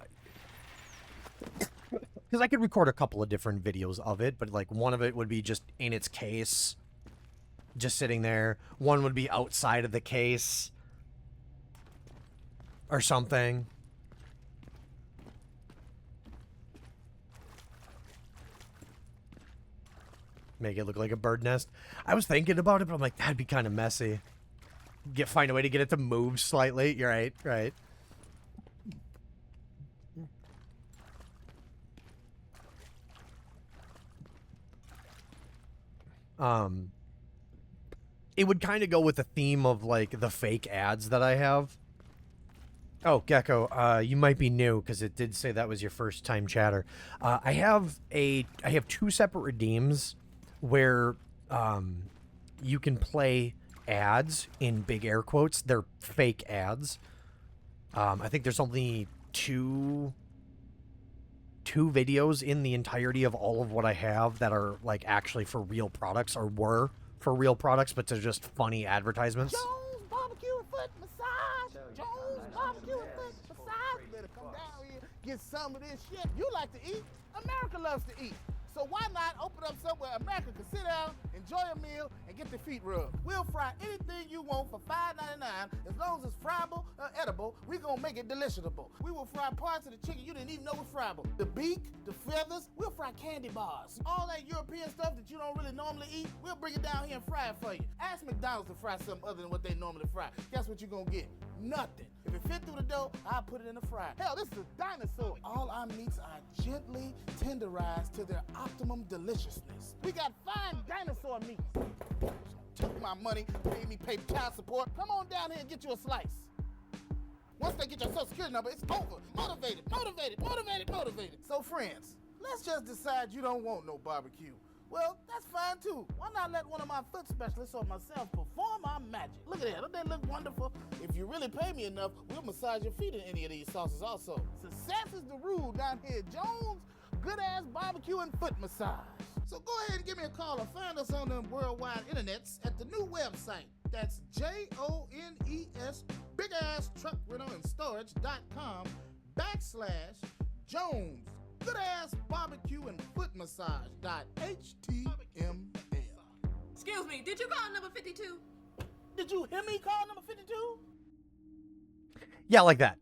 A: Because I could record a couple of different videos of it, but, like, one of it would be just in its case, just sitting there. One would be outside of the case or something. Make it look like a bird nest. I was thinking about it, but I'm like, that'd be kind of messy. Find a way to get it to move slightly. You're right, right. It would kind of go with the theme of, like, the fake ads that I have. Oh, Gecko, you might be new because it did say that was your first time chatter. I have 2 separate redeems where you can play ads in big air quotes. They're fake ads. I think there's only two videos in the entirety of all of what I have that are, like, actually for real products, or were for real products, but they're just funny advertisements.
E: Jones Barbecue and Foot Massage. Jones Barbecue and Foot Massage. You better come down here, get some of this shit. You like to eat. America loves to eat. So why not open up somewhere America can sit down, enjoy a meal, and get their feet rubbed? We'll fry anything you want for $5.99. As long as it's friable or edible, we're gonna make it deliciable. We will fry parts of the chicken you didn't even know was friable. The beak, the feathers, we'll fry candy bars. All that European stuff that you don't really normally eat, we'll bring it down here and fry it for you. Ask McDonald's to fry something other than what they normally fry. Guess what you're gonna get? Nothing. If it fit through the dough, I'll put it in the fryer. Hell, this is a dinosaur. All our meats are gently tenderized to their optimum deliciousness. We got fine dinosaur meats. Took my money, paid me pay child support. Come on down here and get you a slice. Once they get your social security number, it's over. Motivated, motivated, motivated, motivated. So friends, let's just decide you don't want no barbecue. Well, that's fine too. Why not let one of my foot specialists or myself perform our magic? Look at that, don't they look wonderful? If you really pay me enough, we'll massage your feet in any of these sauces also. Success is the rule down here at Jones Good Ass Barbecue and Foot Massage. So go ahead and give me a call or find us on the worldwide internets at the new website. That's JONES Big Ass Truck Rental and Storage.com /Jones Good Ass Barbecue and Foot Massage.html.
V: Excuse me, did you call number 52?
E: Did you hear me call number 52?
A: Yeah, like that.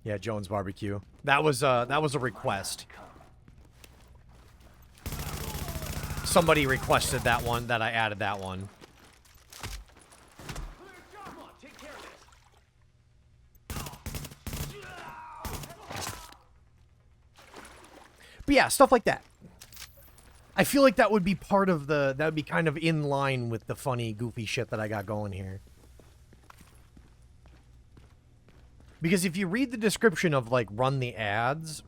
A: Yeah, Jones Barbecue. That was a request. somebody requested that one, that I added that one.
M: Come on, take care of this.
A: But yeah, stuff like that. I feel like that would be part of the, that would be kind of in line with the funny, goofy shit that I got going here. Because if you read the description of, like, run ads,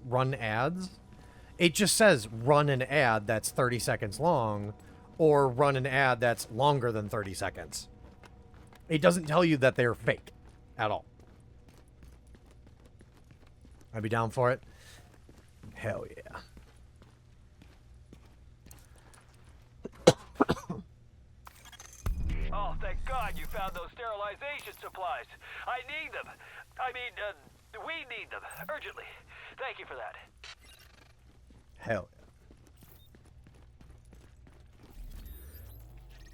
A: it just says run an ad that's 30 seconds long, or run an ad that's longer than 30 seconds. It doesn't tell you that they're fake at all. I'd be down for it. Hell yeah.
O: Oh, thank God you found those sterilization supplies. I need them. I mean, we need them. Urgently. Thank you for that.
A: Hell yeah.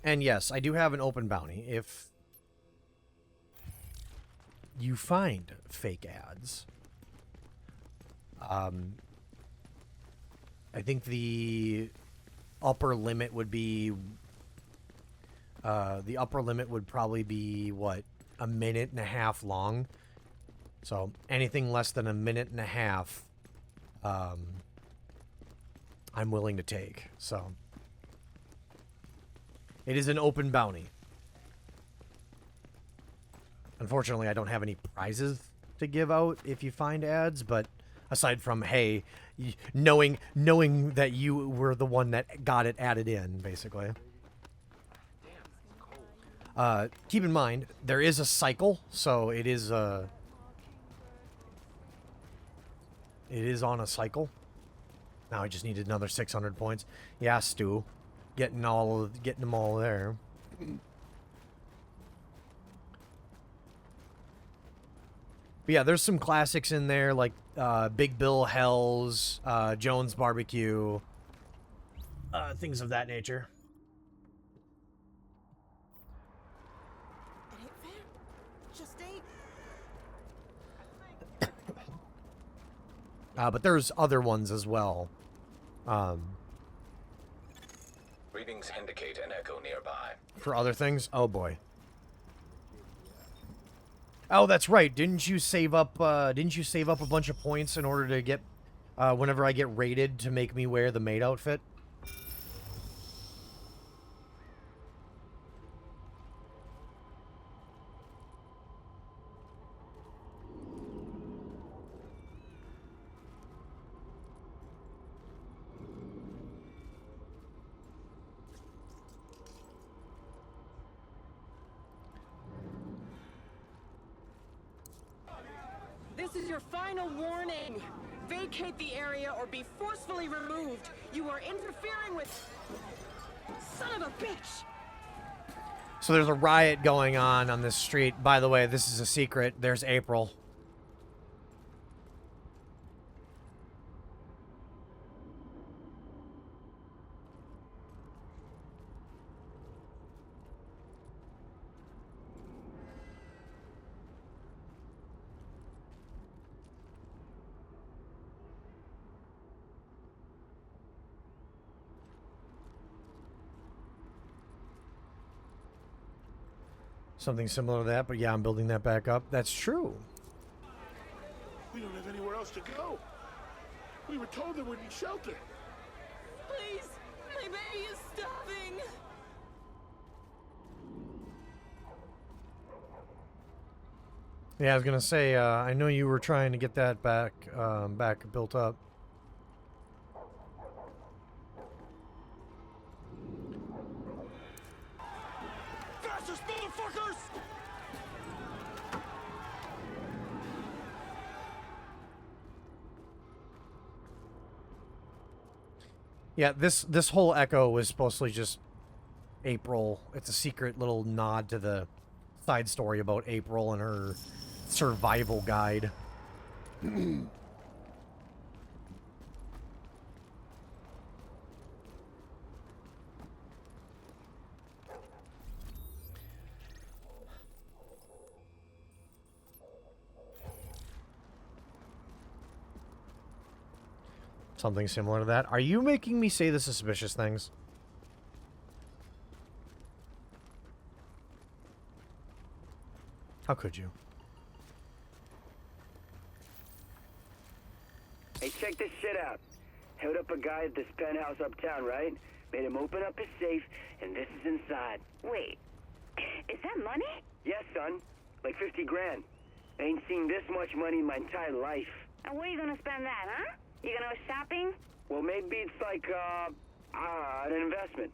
A: And yes, I do have an open bounty. If you find fake ads, I think the upper limit would be, the upper limit would probably be, what, a minute and a half long. So anything less than a minute and a half, I'm willing to take. So it is an open bounty. Unfortunately, I don't have any prizes to give out if you find ads, but aside from, hey, knowing that you were the one that got it added in, basically. Keep in mind, there is a cycle, so it is on a cycle. Now I just needed another 600 points. Yeah, Stu, getting them all there. But yeah, there's some classics in there like Big Bill Hells, Jones Barbecue, things of that nature.
K: It ain't fair. Just ain't.
A: But there's other ones as well.
B: Readings indicate an echo nearby.
A: For other things? Oh boy. Oh, that's right. Didn't you save up a bunch of points in order to get whenever I get raided to make me wear the maid outfit?
K: This is your final warning. Vacate the area or be forcefully removed. You are interfering with... Son of a bitch!
A: So there's a riot going on this street. By the way, this is a secret. There's April. Something similar to that, but yeah, I'm building that back up. That's true.
Q: We don't have anywhere else to go. We were told there would be shelter.
K: Please, my baby is starving.
A: Yeah, I was gonna say, I know you were trying to get that back built up.
Q: Fastest, motherfuckers!
A: Yeah, this whole echo was supposedly just April. It's a secret little nod to the side story about April and her survival guide. Something similar to that. Are you making me say the suspicious things? How could you?
H: Hey, check this shit out. Held up a guy at this penthouse uptown, right? Made him open up his safe, and this is inside.
D: Wait, is that money?
H: Yes, son. Like 50 grand. I ain't seen this much money in my entire life.
D: And where are you gonna spend that, huh? You gonna go shopping?
H: Well, maybe it's like, an investment.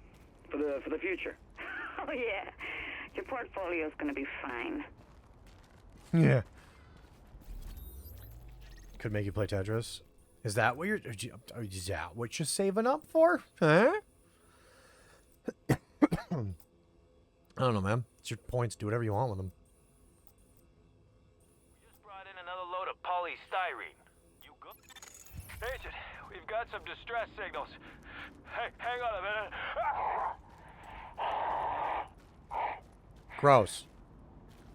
H: For the future.
D: Oh, yeah. Your portfolio's gonna be fine.
A: Yeah. Could make you play Tetris. Is that what is that what you're saving up for? Huh? I don't know, man. It's your points. Do whatever you want with them.
O: Brought in another load of polystyrene. You good? Agent, we've got some distress signals. Hey, hang on a minute.
A: Gross.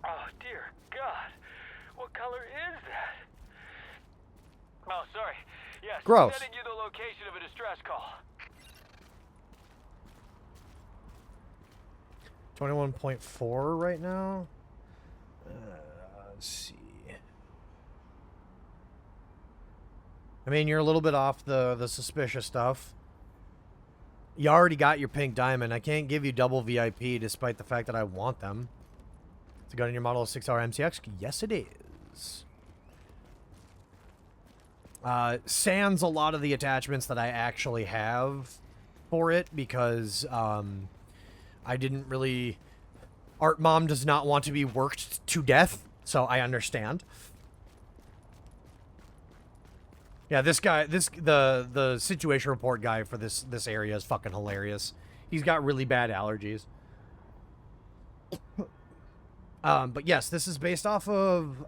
O: Oh, dear God. What color is that? Oh, sorry. Yes,
A: Gross.
O: Sending you the location of a distress call.
A: 21.4 right now. Let's see. I mean, you're a little bit off the suspicious stuff. You already got your pink diamond. I can't give you double VIP despite the fact that I want them. It's a gun in your model of 6-hour MCX? Yes, it is. Sans a lot of the attachments that I actually have for it because I didn't really... Art Mom does not want to be worked to death, so I understand. Yeah, this guy, the situation report guy for this area is fucking hilarious. He's got really bad allergies. But yes, this is based off of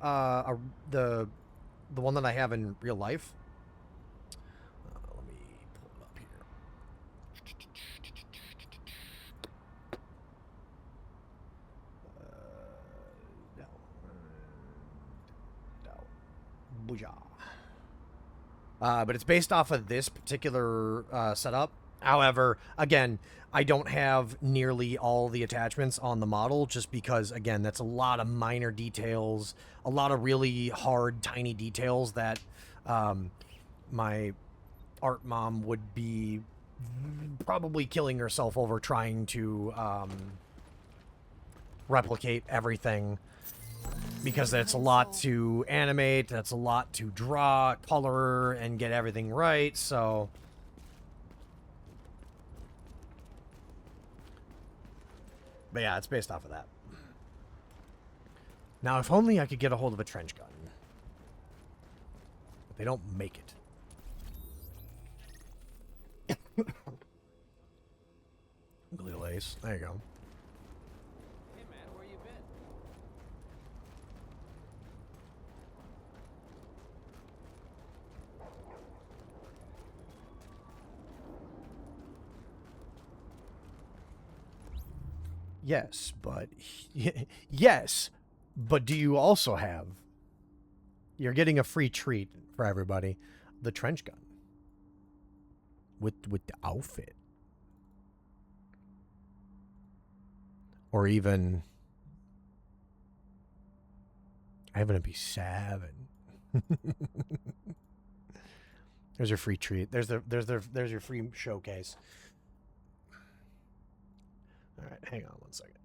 A: the one that I have in real life. Let me pull it up here. Booyah. But it's based off of this particular setup. However, again, I don't have nearly all the attachments on the model just because, again, that's a lot of minor details, a lot of really hard, tiny details that my Art Mom would be probably killing herself over trying to replicate everything. Because that's a lot to animate, that's a lot to draw, color, and get everything right, so... But yeah, it's based off of that. Now, if only I could get a hold of a trench gun. But they don't make it. Glial Ace. There you go.
N: Hey man, where you been?
A: Yes, but... yes, but do you also have... You're getting a free treat for everybody. The trench gun. With the outfit. Or even... Having to be 7. There's your free treat. There's your free showcase. All right, hang on one second.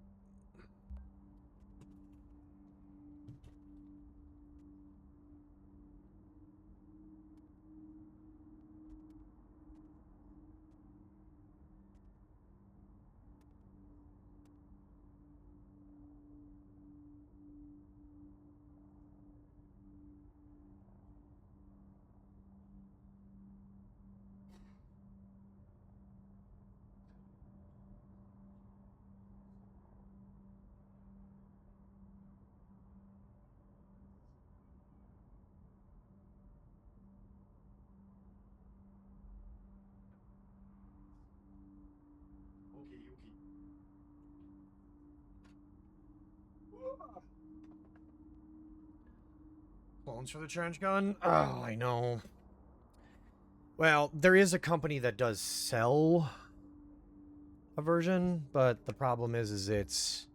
A: Clones for the trench gun? Oh, I know. Well, there is a company that does sell a version, but the problem is it's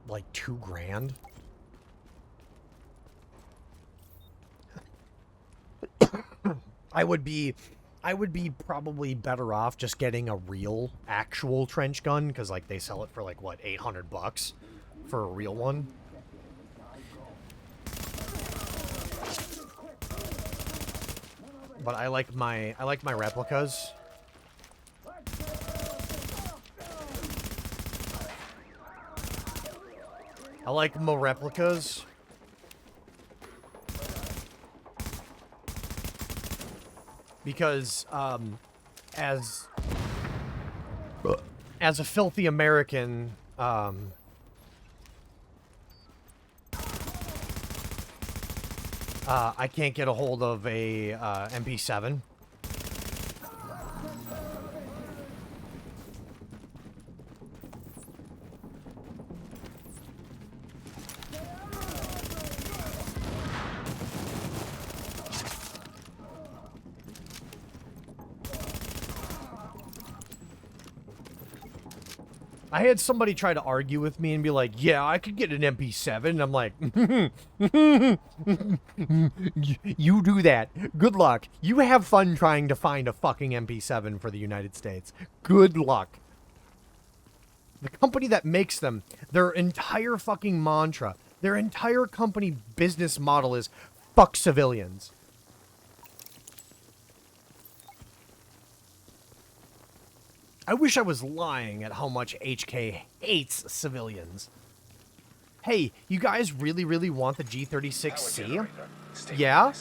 A: like $2,000. I would be probably better off just getting a real, actual trench gun, because, like, they sell it for, like, what, $800 for a real one? But I like my replicas. I like my replicas. Because, as a filthy American, I can't get a hold of a, MP7. I had somebody try to argue with me and be like, yeah, I could get an MP7. And I'm like, you do that. Good luck. You have fun trying to find a fucking MP7 for the United States. Good luck. The company that makes them, their entire fucking mantra, their entire company business model is fuck civilians. I wish I was lying at how much HK hates civilians. Hey, you guys really, really want the G36C? Yeah?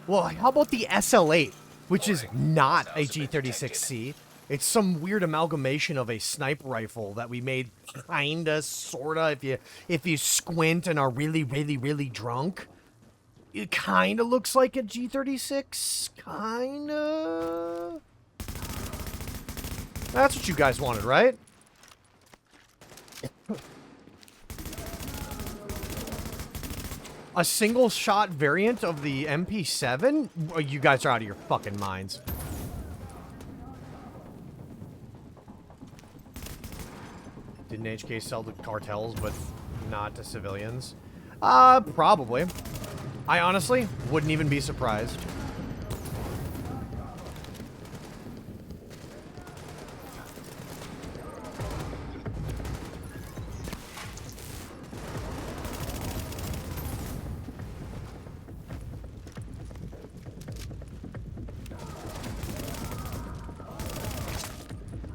A: Well, how about the SL8, which is not a G36C? It's some weird amalgamation of a sniper rifle that we made kinda, sorta, if you squint and are really, really, really drunk. It kinda looks like a G36, kinda. That's what you guys wanted, right? A single shot variant of the MP7? Oh, you guys are out of your fucking minds. Didn't HK sell to cartels, but not to civilians? Probably. I honestly wouldn't even be surprised.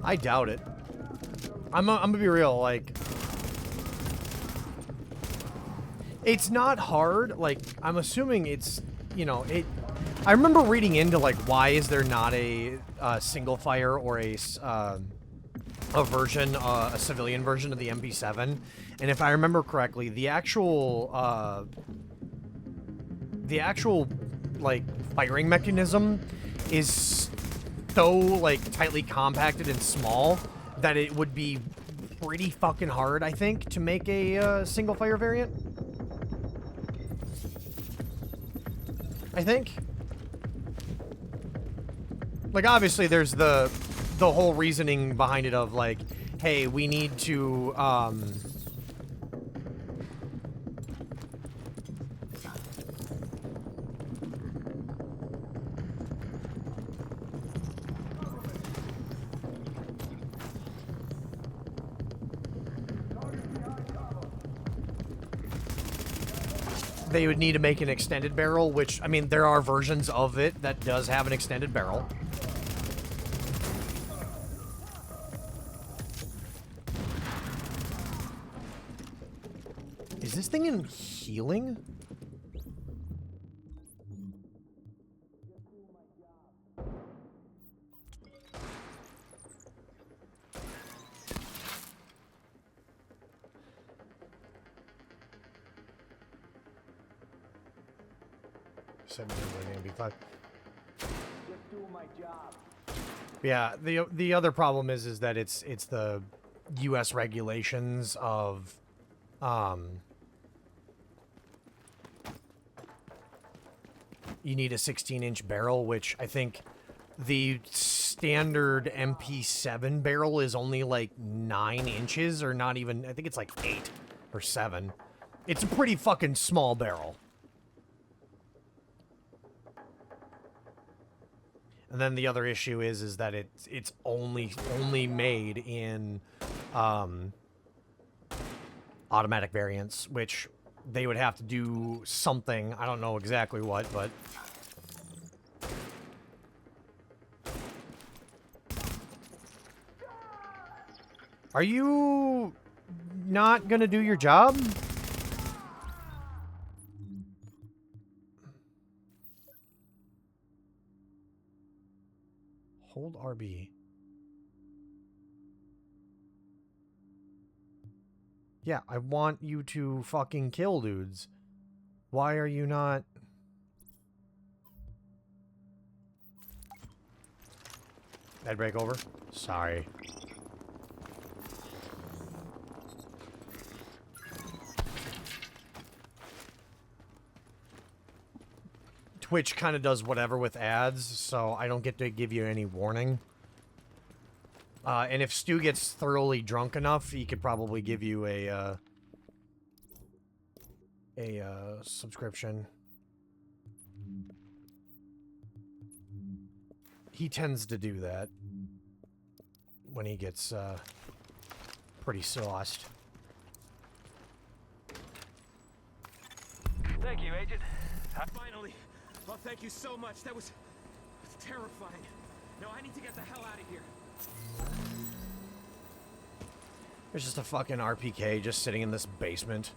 A: I doubt it. I'm gonna be real, like... It's not hard, like, I'm assuming it's, you know, I remember reading into, like, why is there not a single fire or a version, a civilian version of the MP7, and if I remember correctly, the actual, like, firing mechanism is so, like, tightly compacted and small that it would be pretty fucking hard, I think, to make a single fire variant. I think. Like, obviously, there's the whole reasoning behind it of, like, hey, we need to, they would need to make an extended barrel, which, I mean, there are versions of it that does have an extended barrel. Is this thing in healing?
M: Just doing my job.
A: Yeah, the other problem is that it's the U.S. regulations of, you need a 16-inch barrel, which I think the standard MP7 barrel is only like 9 inches, or not even, I think it's like 8. Or 7. It's a pretty fucking small barrel. And then the other issue is that it's only made in automatic variants, which they would have to do something. I don't know exactly what, but are you not gonna do your job? Hold RB. Yeah, I want you to fucking kill dudes. Why are you not? Med break over? Sorry. Twitch kind of does whatever with ads, so I don't get to give you any warning. And if Stu gets thoroughly drunk enough, he could probably give you a subscription. He tends to do that when he gets pretty sauced.
O: Thank you, Agent.
M: Finally! Oh, thank you so much. That was terrifying. No, I need to get the hell out of here.
A: There's just a fucking RPK just sitting in this basement.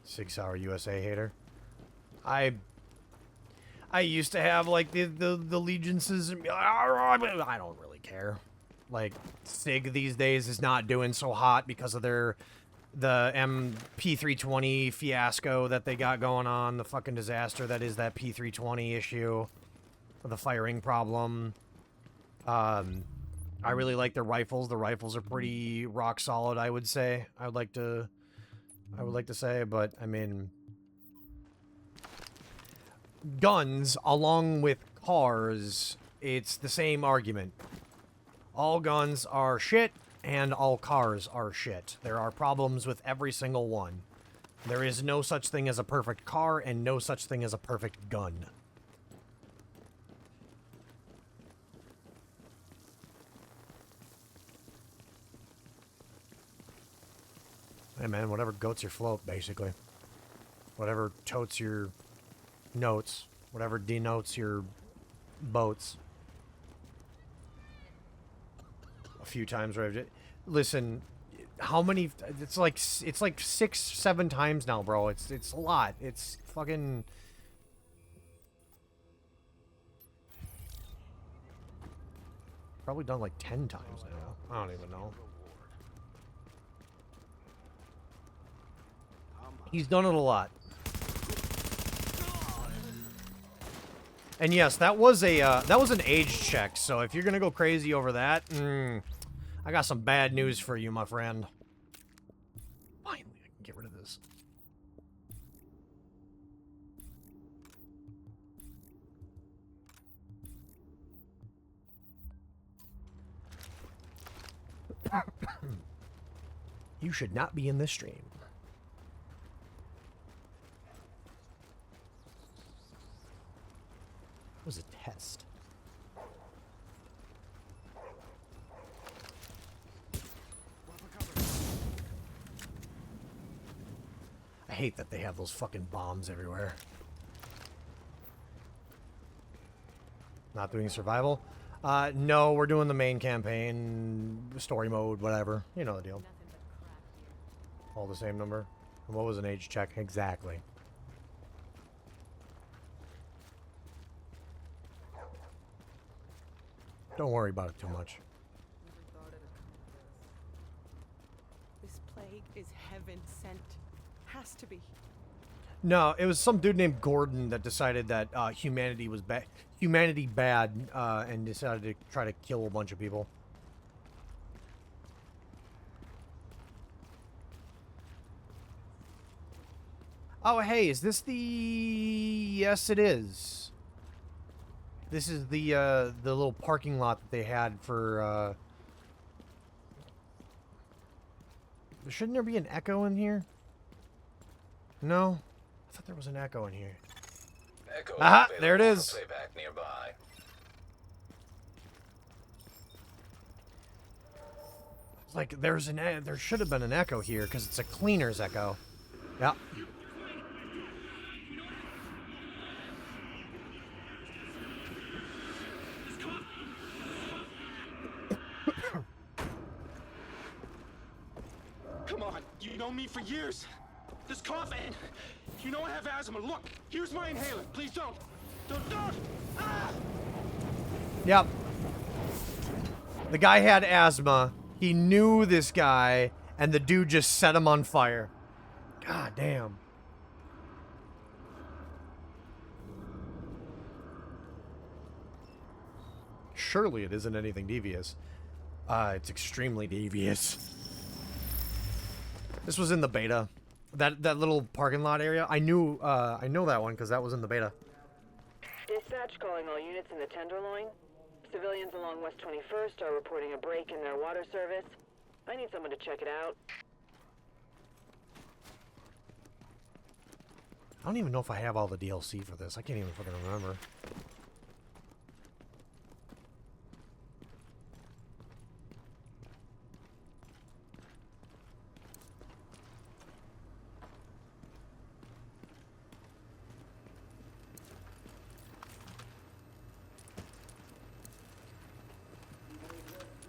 A: Six-hour USA hater. I used to have like the allegiances and be like, I don't really care. Like SIG these days is not doing so hot because of the MP320 fiasco that they got going on, the fucking disaster that is that P320 issue, the firing problem. I really like the rifles. The rifles are pretty rock solid, I would say. I would like to say, but I mean, guns along with cars, it's the same argument. All guns are shit, and all cars are shit. There are problems with every single one. There is no such thing as a perfect car, and no such thing as a perfect gun. Hey man, whatever goats your float, basically. Whatever totes your notes. Whatever denotes your boats. A few times where I've just, listen, how many, it's like 6-7 times now, bro. It's a lot. It's fucking, probably done like 10 times now. I don't even know. He's done it a lot. And yes, that was an age check. So if you're gonna go crazy over that, I got some bad news for you, my friend. Finally, I can get rid of this. You should not be in this stream. It was a test. I hate that they have those fucking bombs everywhere. Not doing survival? No, we're doing the main campaign, story mode, whatever. You know the deal. All the same number. And what was an age check? Exactly. Don't worry about it too much.
K: This plague is heaven sent. Has to be.
A: No, it was some dude named Gordon that decided that humanity was bad, and decided to try to kill a bunch of people. Oh, hey, is this the... Yes, it is. This is the little parking lot that they had for, Shouldn't there be an echo in here? No? I thought there was an echo in here.
B: Echo
A: Aha!
B: available
A: There it
B: for
A: is.
B: Playback nearby.
A: It's like there's there should have been an echo here because it's a cleaner's echo. Yeah.
Q: Come on, you know me for years. This cough, and you know I have asthma. Look, here's my inhaler. Please don't. Don't. Ah!
A: Yep. The guy had asthma. He knew this guy, and the dude just set him on fire. God damn. Surely it isn't anything devious. It's extremely devious. This was in the beta. That little parking lot area. I know that one because that was in the beta.
I: Dispatch calling all units in the Tenderloin. Civilians along West 21st are reporting a break in their water service. I need someone to check it out.
A: I don't even know if I have all the DLC for this. I can't even fucking remember.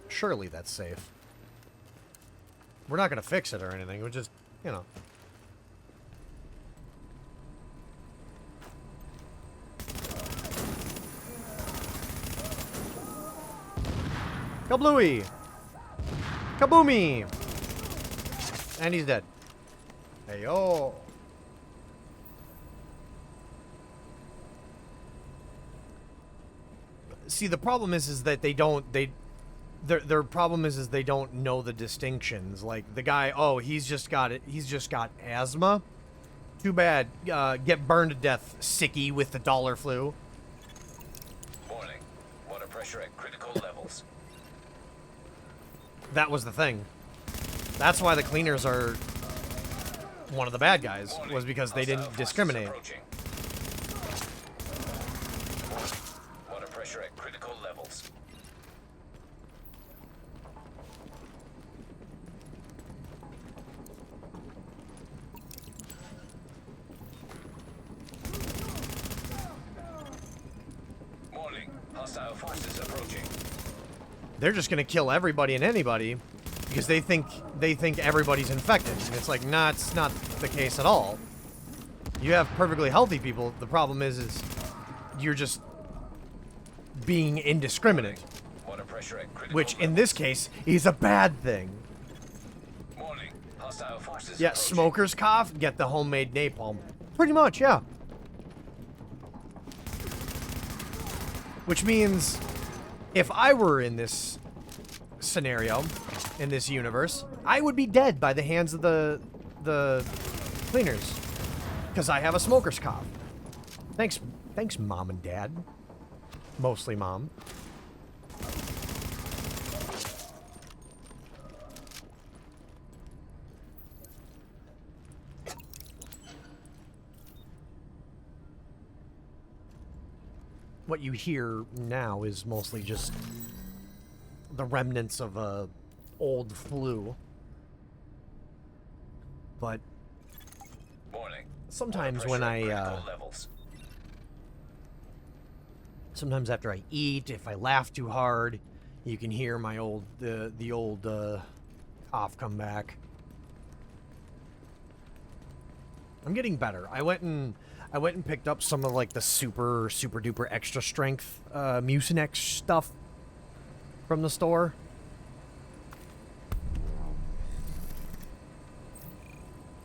A: Surely that's safe. We're not gonna fix it or anything. We're just, you know. Kablooey! Kaboomy! And he's dead. Hey yo! See, the problem is that their problem is they don't know the distinctions. Like the guy, oh, he's just got asthma. Too bad. Get burned to death, sickie with the dollar flu.
B: Warning. Water pressure at critical levels.
A: That was the thing. That's why the cleaners are one of the bad guys, was because they didn't discriminate.
B: Water pressure at critical levels. Warning. Hostile forces approaching.
A: They're just gonna kill everybody and anybody because they think everybody's infected. And it's like, nah, it's not the case at all. You have perfectly healthy people. The problem is you're just being indiscriminate.
B: Water pressure at critical
A: Which, in this case, is a bad thing.
B: Warning. Hostile forces
A: Yeah,
B: approaching.
A: smoker's cough, get the homemade napalm. Pretty much, yeah. Which means, if I were in this scenario, in this universe, I would be dead by the hands of the cleaners. Because I have a smoker's cough. Thanks, Mom and Dad. Mostly Mom. What you hear now is mostly just the remnants of a old flu. But
B: Warning.
A: sometimes
B: Water
A: when
B: pressure at
A: I
B: critical levels.
A: sometimes after I eat, if I laugh too hard, you can hear my old the old cough come back. I'm getting better. I went and picked up some of like the super duper extra strength Mucinex stuff from the store.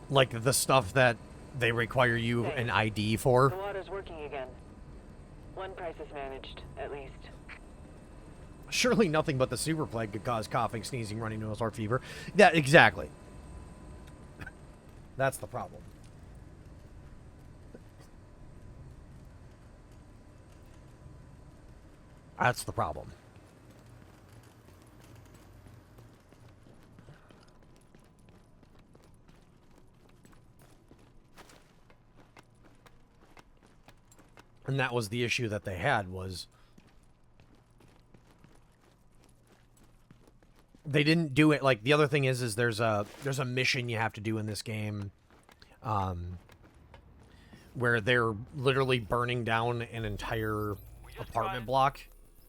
A: Like the stuff that they require you an ID for.
I: The water's working again. One crisis managed, at least.
A: Surely nothing but the super plague could cause coughing, sneezing, runny nose, or fever. Yeah, exactly. That's the problem. That's the problem. And that was the issue that they had, was they didn't do it. Like, the other thing is there's a mission you have to do in this game, where they're literally burning down an entire apartment block,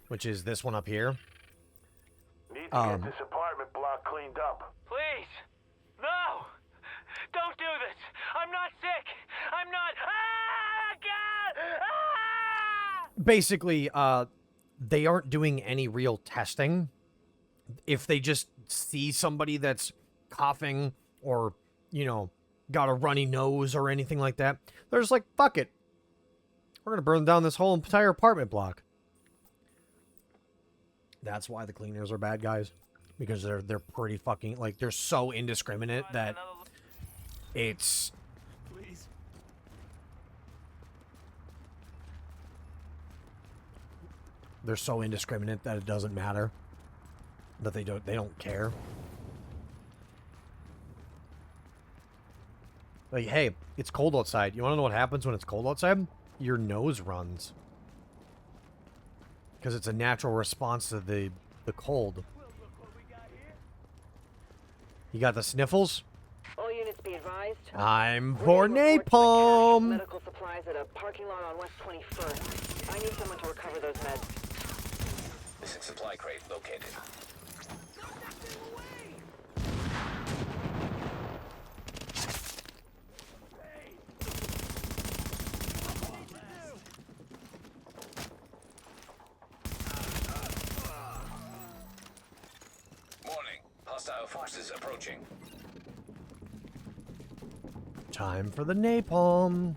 A: which is this one up here.
R: Need to get this apartment block cleaned up.
O: Please! No! Don't do this! I'm not sick! I'm not... Ah! God! Ah!
A: Basically, they aren't doing any real testing. If they just see somebody that's coughing or, you know, got a runny nose or anything like that, they're just like, fuck it. We're going to burn down this whole entire apartment block. That's why the cleaners are bad guys. Because they're pretty fucking, like, they're so indiscriminate that it's...
R: Please.
A: They're so indiscriminate that it doesn't matter. That they don't care. Like, hey, it's cold outside. You want to know what happens when it's cold outside? Your nose runs. Because it's a natural response to the cold. You got the sniffles?
I: All units be advised.
A: I'm for napalm!
I: Medical supplies at a parking lot on West 21st. I need someone to recover those meds.
B: Missing supply crate located. Warning. Hostile forces approaching.
A: Time for the napalm.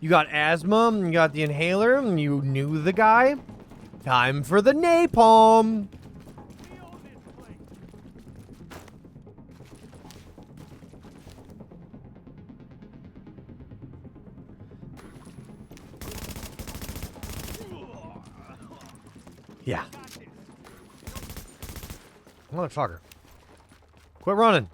A: You got asthma, you got the inhaler, and you knew the guy. Time for the napalm. Yeah. Motherfucker. Quit running.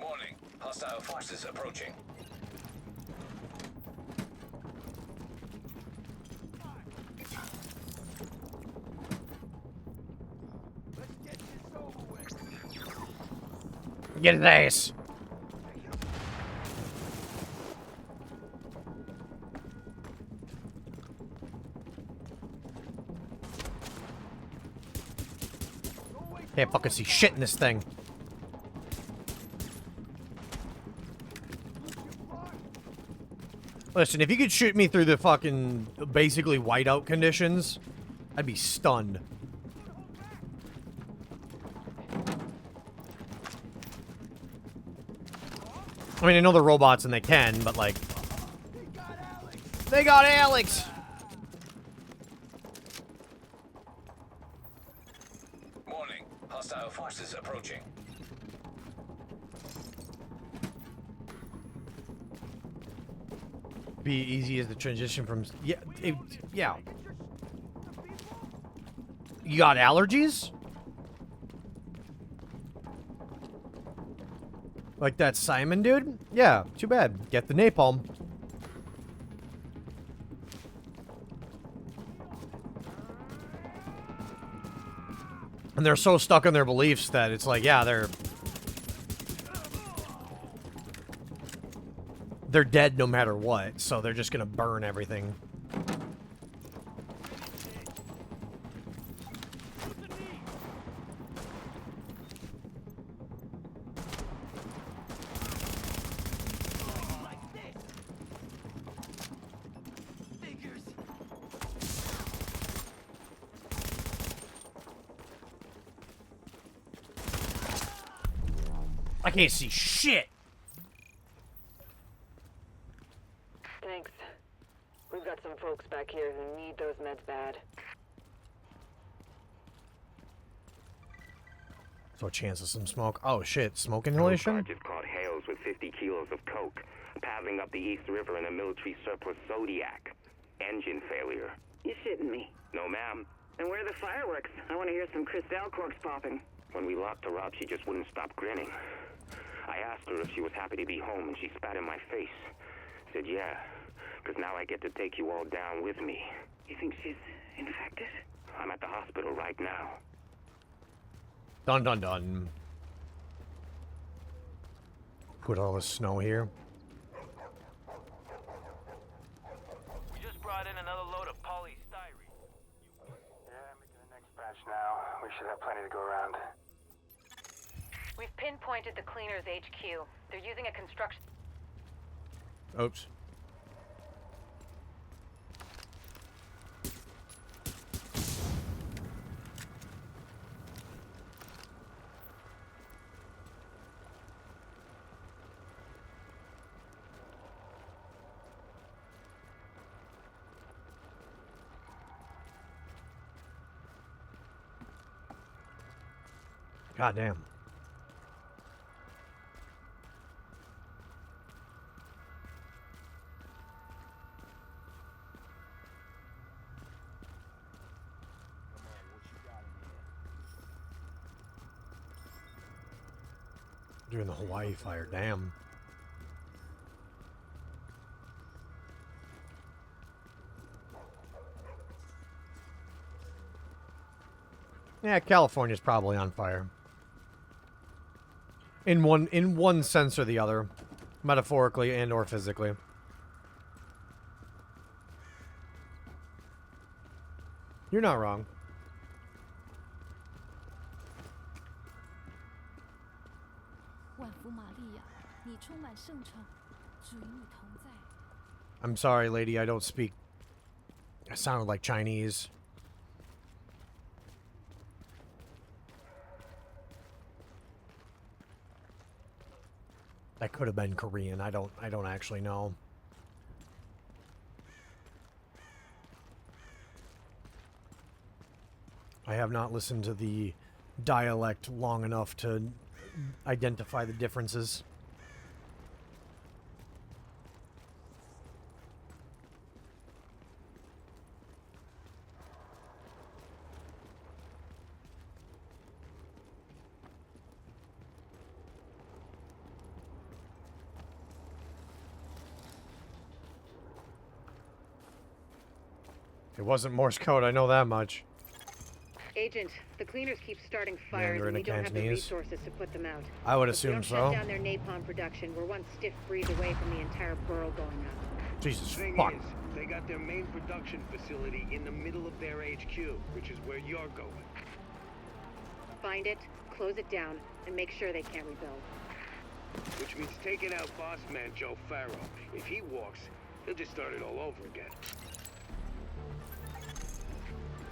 B: Warning. Hostile forces approaching.
A: Get his ass. Can't fucking see shit in this thing. Listen, if you could shoot me through the fucking basically whiteout conditions, I'd be stunned. I mean, I know they're robots and they can, but like... They got Alex!
B: Warning. Hostile forces approaching.
A: Be easy as the transition from... Yeah, yeah. You got allergies? Like that Simon dude? Yeah, too bad. Get the napalm. And they're so stuck in their beliefs that it's like, yeah, they're dead no matter what, so they're just gonna burn everything. I can't see shit.
I: Thanks. We've got some folks back here who need those meds bad.
A: So a chance of some smoke. Oh shit, smoke inhalation?
S: Just caught Hales with 50 kilos of coke.
C: paddling up the East River in a military surplus Zodiac. Engine failure.
P: You're shitting me.
C: No, ma'am.
P: And where are the fireworks? I want to hear some Cristal corks popping.
C: When we locked her up, she just wouldn't stop grinning. I asked her if she was happy to be home, and she spat in my face. Said, yeah, because now I get to take you all down with me.
P: You think she's infected?
C: I'm at the hospital right now.
A: Dun dun dun. Put all the snow here.
O: We just brought in another load of polystyrene.
R: Yeah, making the next batch now. We should have plenty to go around.
D: We've pinpointed the cleaners HQ. They're using a construction...
A: Oops. God damn. During the Hawaii fire, damn. Yeah, California's probably on fire. In one sense or the other, metaphorically and or physically. You're not wrong. I'm sorry, lady, I don't speak. I sounded like Chinese. That could have been Korean. I don't actually know. I have not listened to the dialect long enough to identify the differences. It wasn't Morse code, I know that much.
D: Agent, the cleaners keep starting fires and we don't have the resources to put them out.
A: I would
D: If we
A: assume
D: don't
A: so.
D: shut down their napalm production, we're one stiff breeze away from the entire borough going up.
A: Jesus
S: Thing
A: fuck.
S: is, they got their main production facility in the middle of their HQ, which is where you're going.
D: Find it, close it down, and make sure they can't rebuild.
S: Which means taking out boss man Joe Farrow. If he walks, he'll just start it all over again.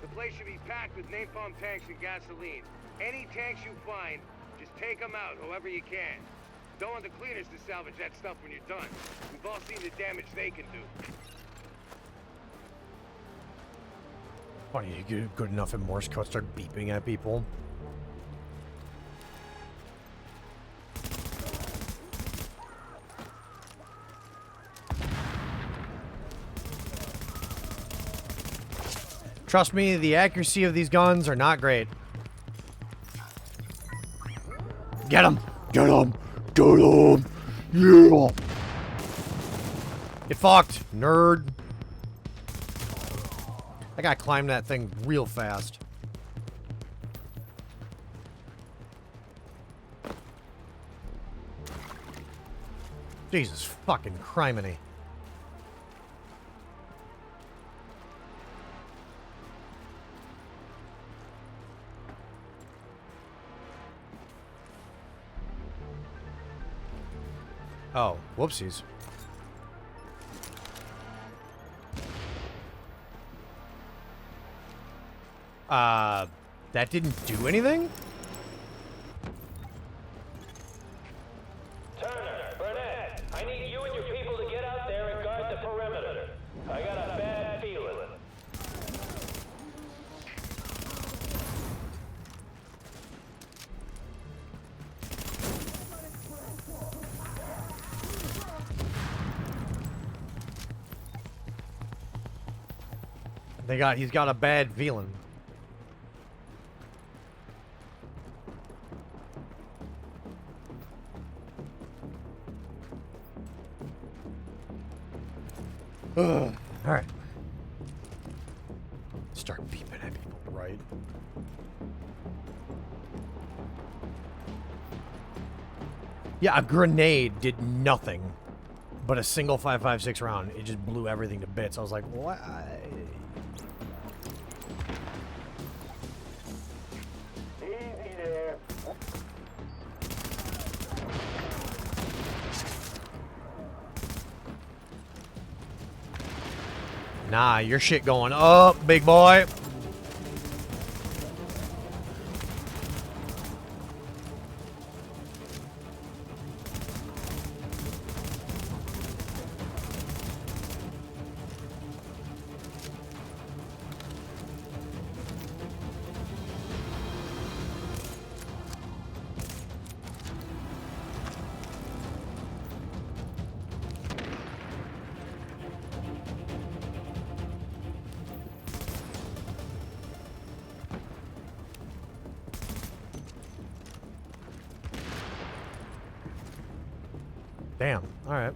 S: The place should be packed with napalm tanks and gasoline. Any tanks you find, just take them out however you can. Don't want the cleaners to salvage that stuff when you're done. We've all seen the damage they can do.
A: Funny, you get good enough at Morse code, start beeping at people. Trust me, the accuracy of these guns are not great. Get him! Get him! Get him! Yeah! Get fucked, nerd! I gotta climb that thing real fast. Jesus fucking criminy. Oh, whoopsies. That didn't do anything?
O: Turner, Burnett, I need you and your people to get out there and guard the perimeter. I got a bad feeling.
A: He's got a bad feeling. Ugh. All right. Start beeping at people, right? Yeah, a grenade did nothing, but a single 5.56 round, it just blew everything to bits. I was like, what? Nah, your shit going up, big boy. Damn. All right.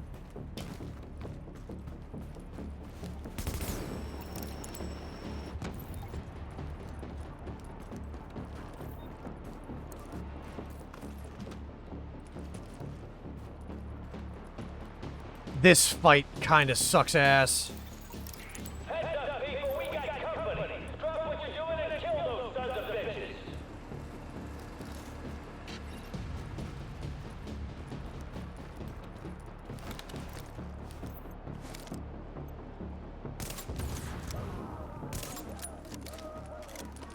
A: This fight kind of sucks ass.
P: Heads up, people, we got company. Drop what you're doing and kill those sons of bitches.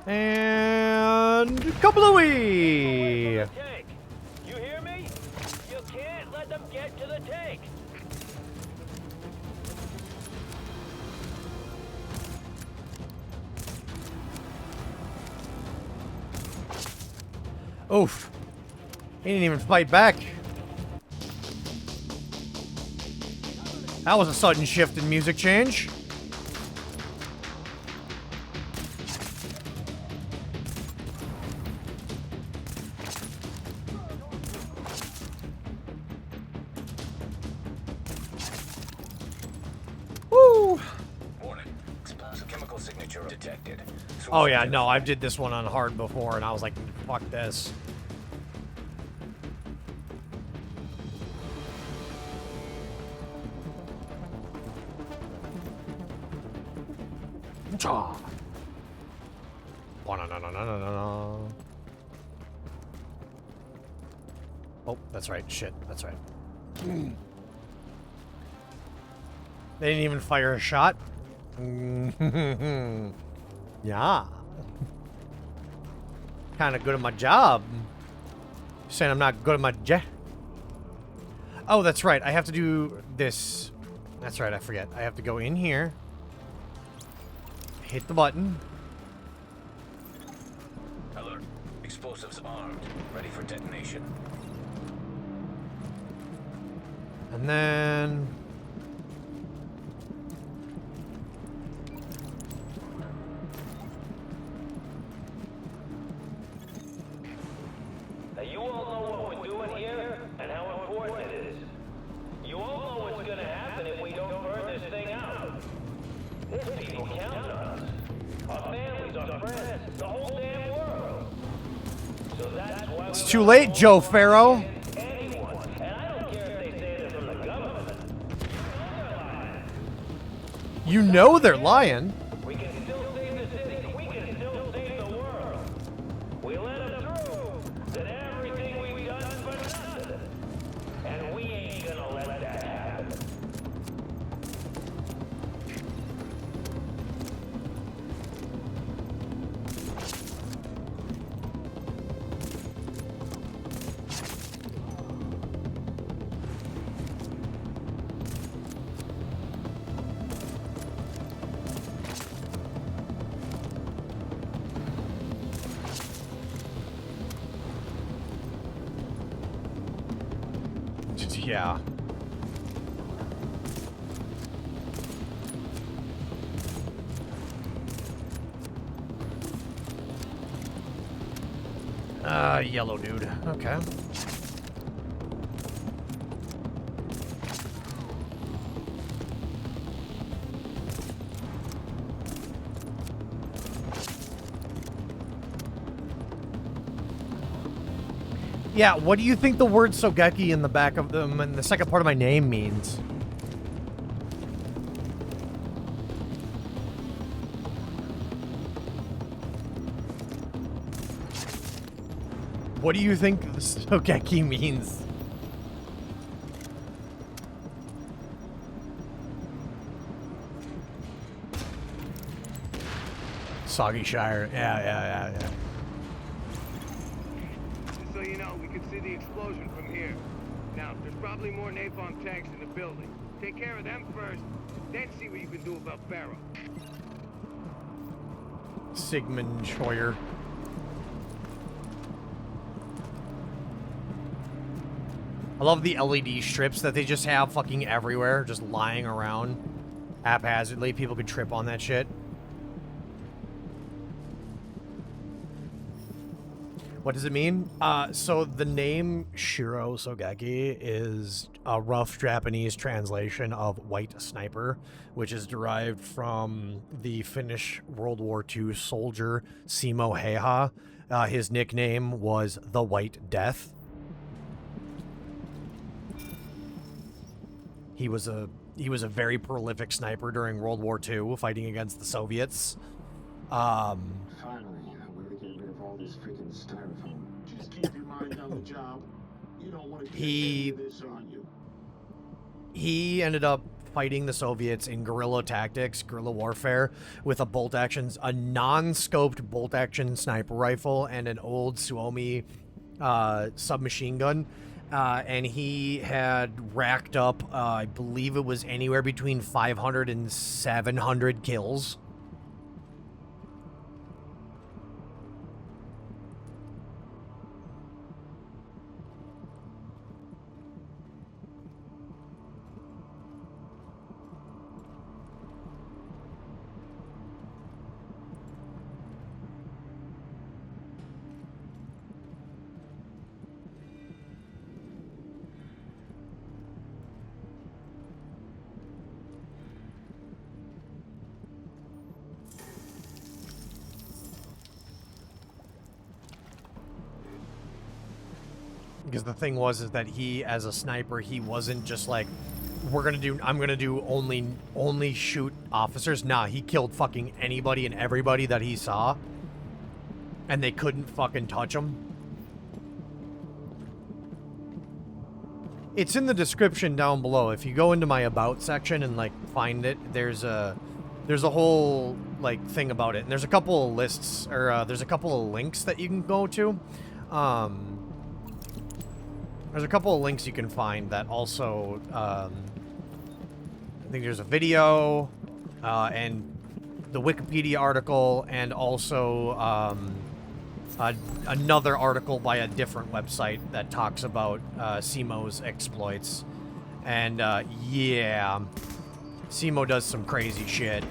A: And kablooey!
P: Tank. You hear me? You can't let them get to the tank.
A: Oof. He didn't even fight back. That was a sudden shift in music change. Woo!
B: Warning. Explosive chemical signature detected.
A: Oh yeah, no, I did this one on hard before and I was like, fuck this. Cha. Ba-na-na-na-na-na-na. Oh, that's right. Shit, that's right. They didn't even fire a shot. Yeah. Kind of good at my job. Saying I'm not good at my job. Oh, that's right. I have to do this. That's right. I forget. I have to go in here. Hit the button.
B: Alert. Explosives armed. Ready for detonation.
A: And then...
P: Now you all know what we're doing here and how important it is. You all know what's gonna happen if we don't burn this thing out. These people count on us. Our families, our friends, the whole damn world. So that's why
A: It's too late, Joe Farrow.
P: anyone, and I don't care if they say they're from the government.
A: You know they're lying.
P: We can still save the city. We can still save the world. We let them through. Then everything we've done for nothing. And we ain't gonna let that happen.
A: Yeah. Yellow dude. Okay. Yeah, what do you think the word Sogeki in the back of them in the second part of my name means? What do you think Sogeki means? Soggy Shire. Yeah.
S: Just so you know, we can see the explosion from here. Now, there's probably more napalm tanks in the building. Take care of them first, then see what you can do about Barrow.
A: Sigmund Scheuer. I love the LED strips that they just have fucking everywhere, just lying around haphazardly. People could trip on that shit. What does it mean? So the name Shiro Sogeki is a rough Japanese translation of White Sniper, which is derived from the Finnish World War II soldier Simo Heiha. His nickname was the White Death. He was a very prolific sniper during World War II, fighting against the Soviets.
F: Finally, we're gonna get rid of all this freaking styrofoam. Just keep your mind on the job. You don't want to get any of this on you.
A: He ended up fighting the Soviets in guerrilla tactics, guerrilla warfare, with a non-scoped bolt-action sniper rifle and an old Suomi submachine gun. And he had racked up, I believe it was anywhere between 500 and 700 kills. Because the thing was is that he, as a sniper, he wasn't just like, I'm gonna do only shoot officers. Nah, he killed fucking anybody and everybody that he saw. And they couldn't fucking touch him. It's in the description down below. If you go into my about section and like find it, there's a whole like thing about it. And there's a couple of lists, or there's a couple of links that you can go to. There's a couple of links you can find that also, I think there's a video, and the Wikipedia article, and also another article by a different website that talks about Simo's exploits. And yeah, Simo does some crazy shit.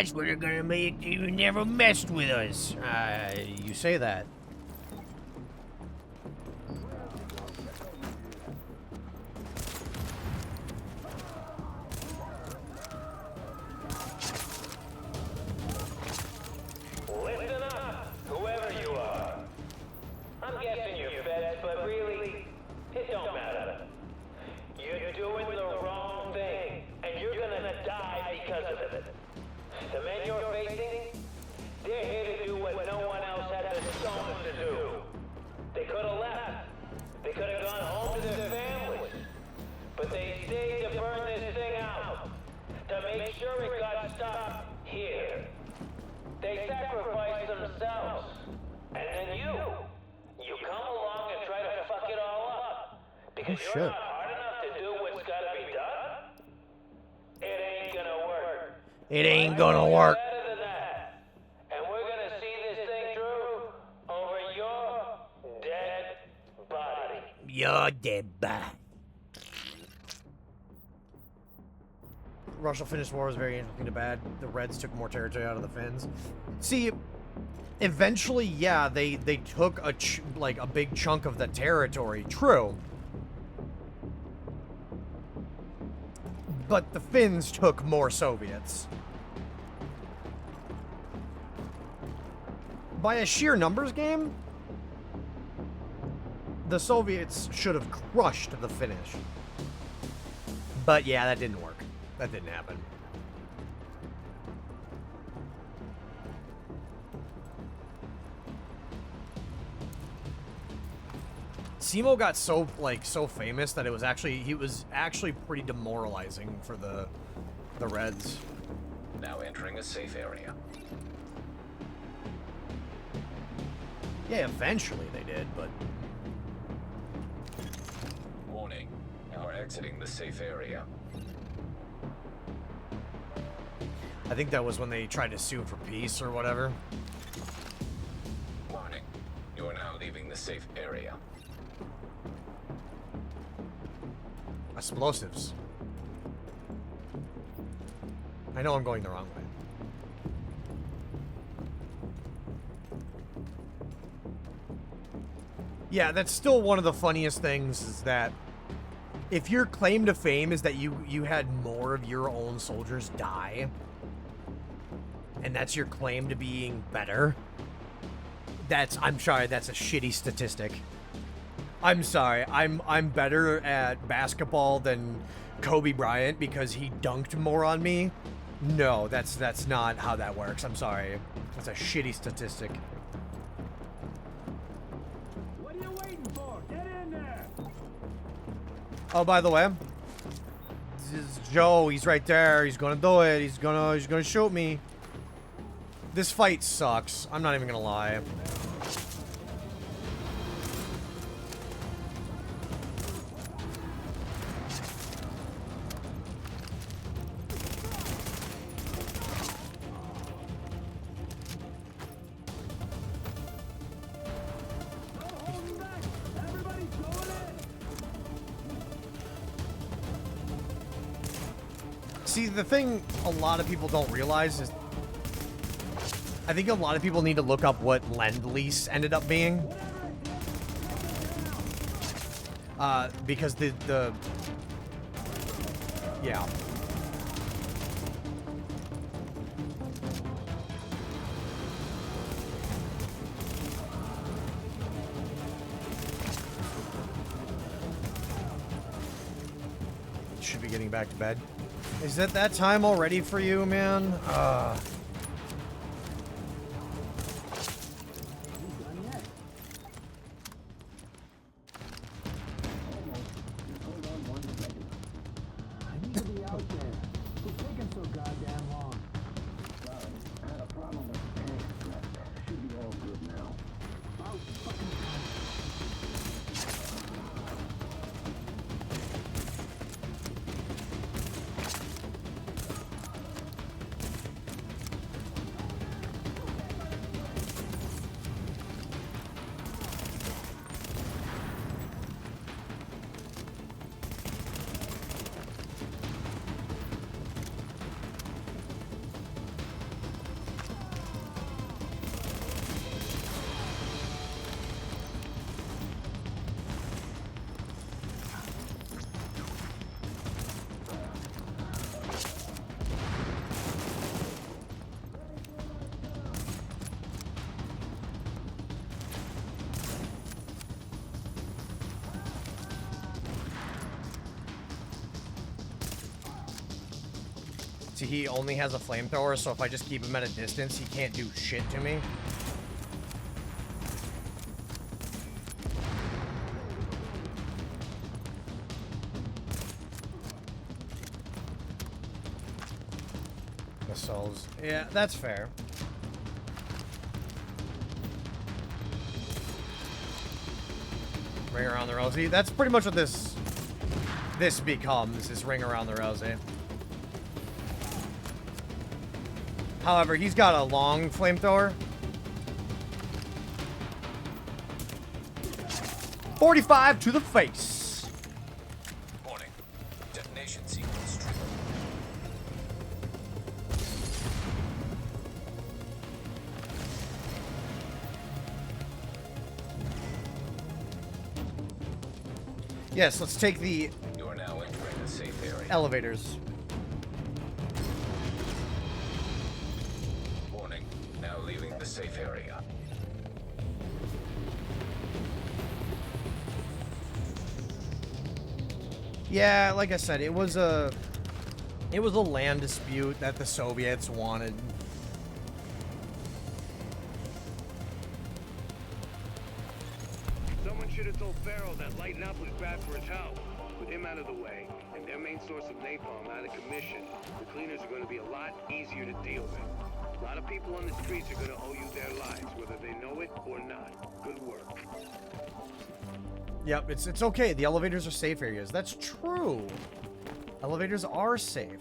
A: That's where they're gonna make you never messed with us. You say that.
O: Because
A: Oh,
O: you're
A: shit.
O: not hard enough to do what's gotta be done? It ain't gonna work.
A: It ain't gonna work.
O: Better than that. And we're gonna see this thing through over your dead body.
A: You're dead bad. Russell finished war was very interesting to bad. The Reds took more territory out of the Finns. See, eventually, yeah, they took a a big chunk of the territory. True. But the Finns took more Soviets. By a sheer numbers game, the Soviets should have crushed the Finnish. But yeah, that didn't work. That didn't happen. Simo got so famous that he was actually pretty demoralizing for the Reds.
B: Now entering a safe area.
A: Yeah, eventually they did, but
B: Warning. You are exiting the safe area.
A: I think that was when they tried to sue for peace or whatever.
B: Warning. You are now leaving the safe area.
A: Explosives. I know I'm going the wrong way. Yeah, that's still one of the funniest things is that if your claim to fame is that you had more of your own soldiers die, and that's your claim to being better, I'm sorry, that's a shitty statistic. I'm sorry, I'm better at basketball than Kobe Bryant because he dunked more on me. No, that's not how that works. I'm sorry. That's a shitty statistic.
M: What are you waiting for? Get in there!
A: Oh, by the way, this is Joe. He's right there. He's gonna do it. He's gonna shoot me. This fight sucks. I'm not even gonna lie. See, the thing a lot of people don't realize is I think a lot of people need to look up what Lend-Lease ended up being. Because yeah. Should be getting back to bed. Is it that time already for you, man? See, he only has a flamethrower, so if I just keep him at a distance, he can't do shit to me. Missiles. Yeah, that's fair. Ring around the Rosie. That's pretty much what this becomes, is ring around the Rosie. However, he's got a long flamethrower. 45 to the face.
B: Warning. Detonation sequence triggered.
A: Yes, let's take the
B: You are now entering a safe area.
A: elevators.
B: Warning. Now leaving the safe area.
A: Yeah, like I said, it was a land dispute that the Soviets wanted.
S: Someone should have told Farrell that lighting up was bad for his health. With him out of the way, and their main source of napalm out of commission, the cleaners are going to be a lot easier to deal with. A lot of people on the streets are going to owe you their lives, whether they know it or not. Good work.
A: Yep, it's okay. The elevators are safe areas. That's true. Elevators are safe.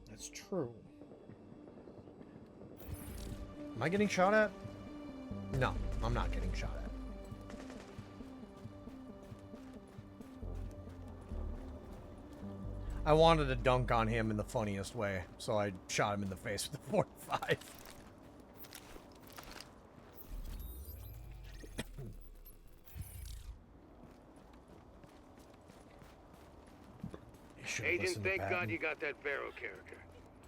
A: That's true. Am I getting shot at? No, I'm not getting shot at. I wanted to dunk on him in the funniest way, so I shot him in the face with the 45.
S: Agent, thank God you got that Farrell character.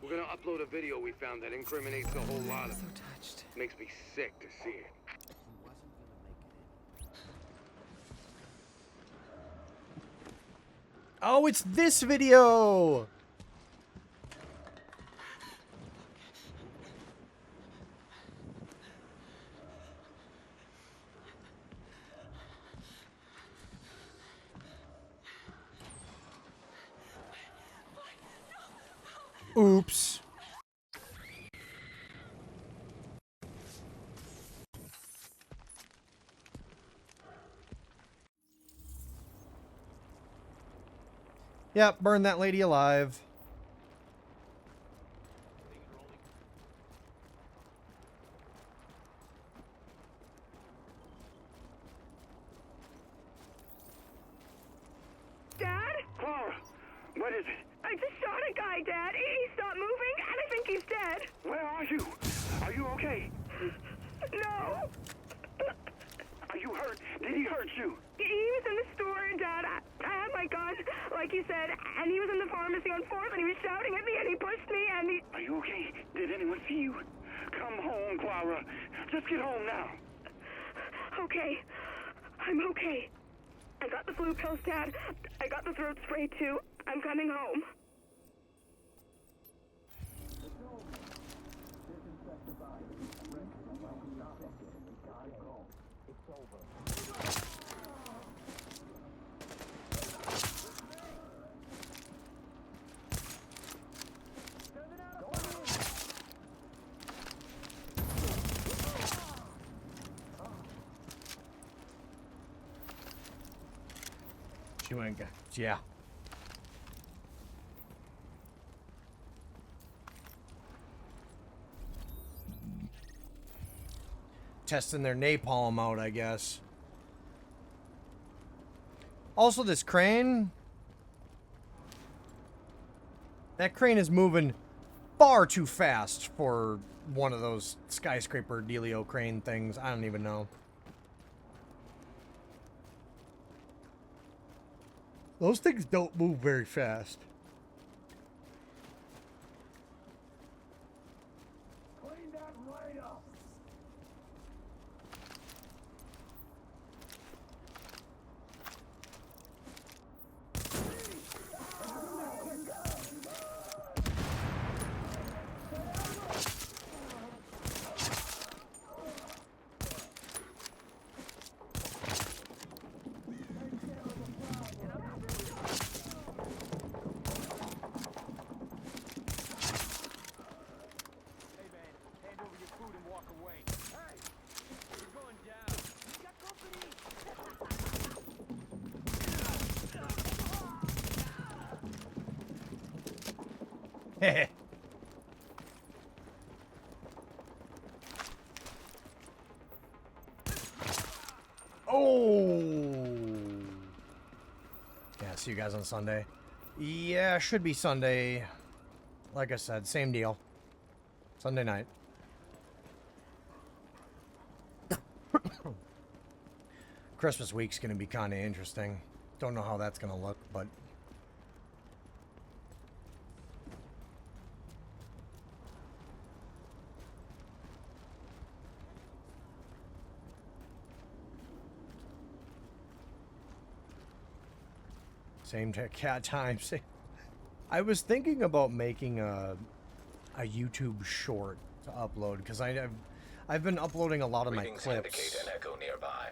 S: We're gonna upload a video we found that incriminates a whole lot of them. Makes me sick to see it.
A: Oh, it's this video! Oops. Yep, burn that lady alive.
P: Dad? Clara, what is it? I just shot a guy, Dad. He stopped moving, and I think he's dead. Where are you? Are you okay? No. Are you hurt? Did he hurt you? He was in the store, Dad. I had my gun, like you said, and he was in the pharmacy on 4th, and he was shouting at me, and he pushed me, and he... Are you okay? Did anyone see you? Come home, Clara. Just get home now. Okay. I'm okay. I got the flu pills, Dad. I got the throat spray, too. I'm coming home.
A: She went, yeah. Testing their napalm out, I guess. Also, this crane. That crane is moving far too fast for one of those skyscraper dealio crane things. I don't even know. Those things don't move very fast.
M: Clean that right up.
A: Oh! Yeah, see you guys on Sunday. Yeah, should be Sunday. Like I said, same deal. Sunday night. Christmas week's gonna be kind of interesting. Don't know how that's gonna look, but... Same cat time. I was thinking about making a YouTube short to upload because I've been uploading a lot of my
B: Readings
A: clips.
B: indicate an echo nearby.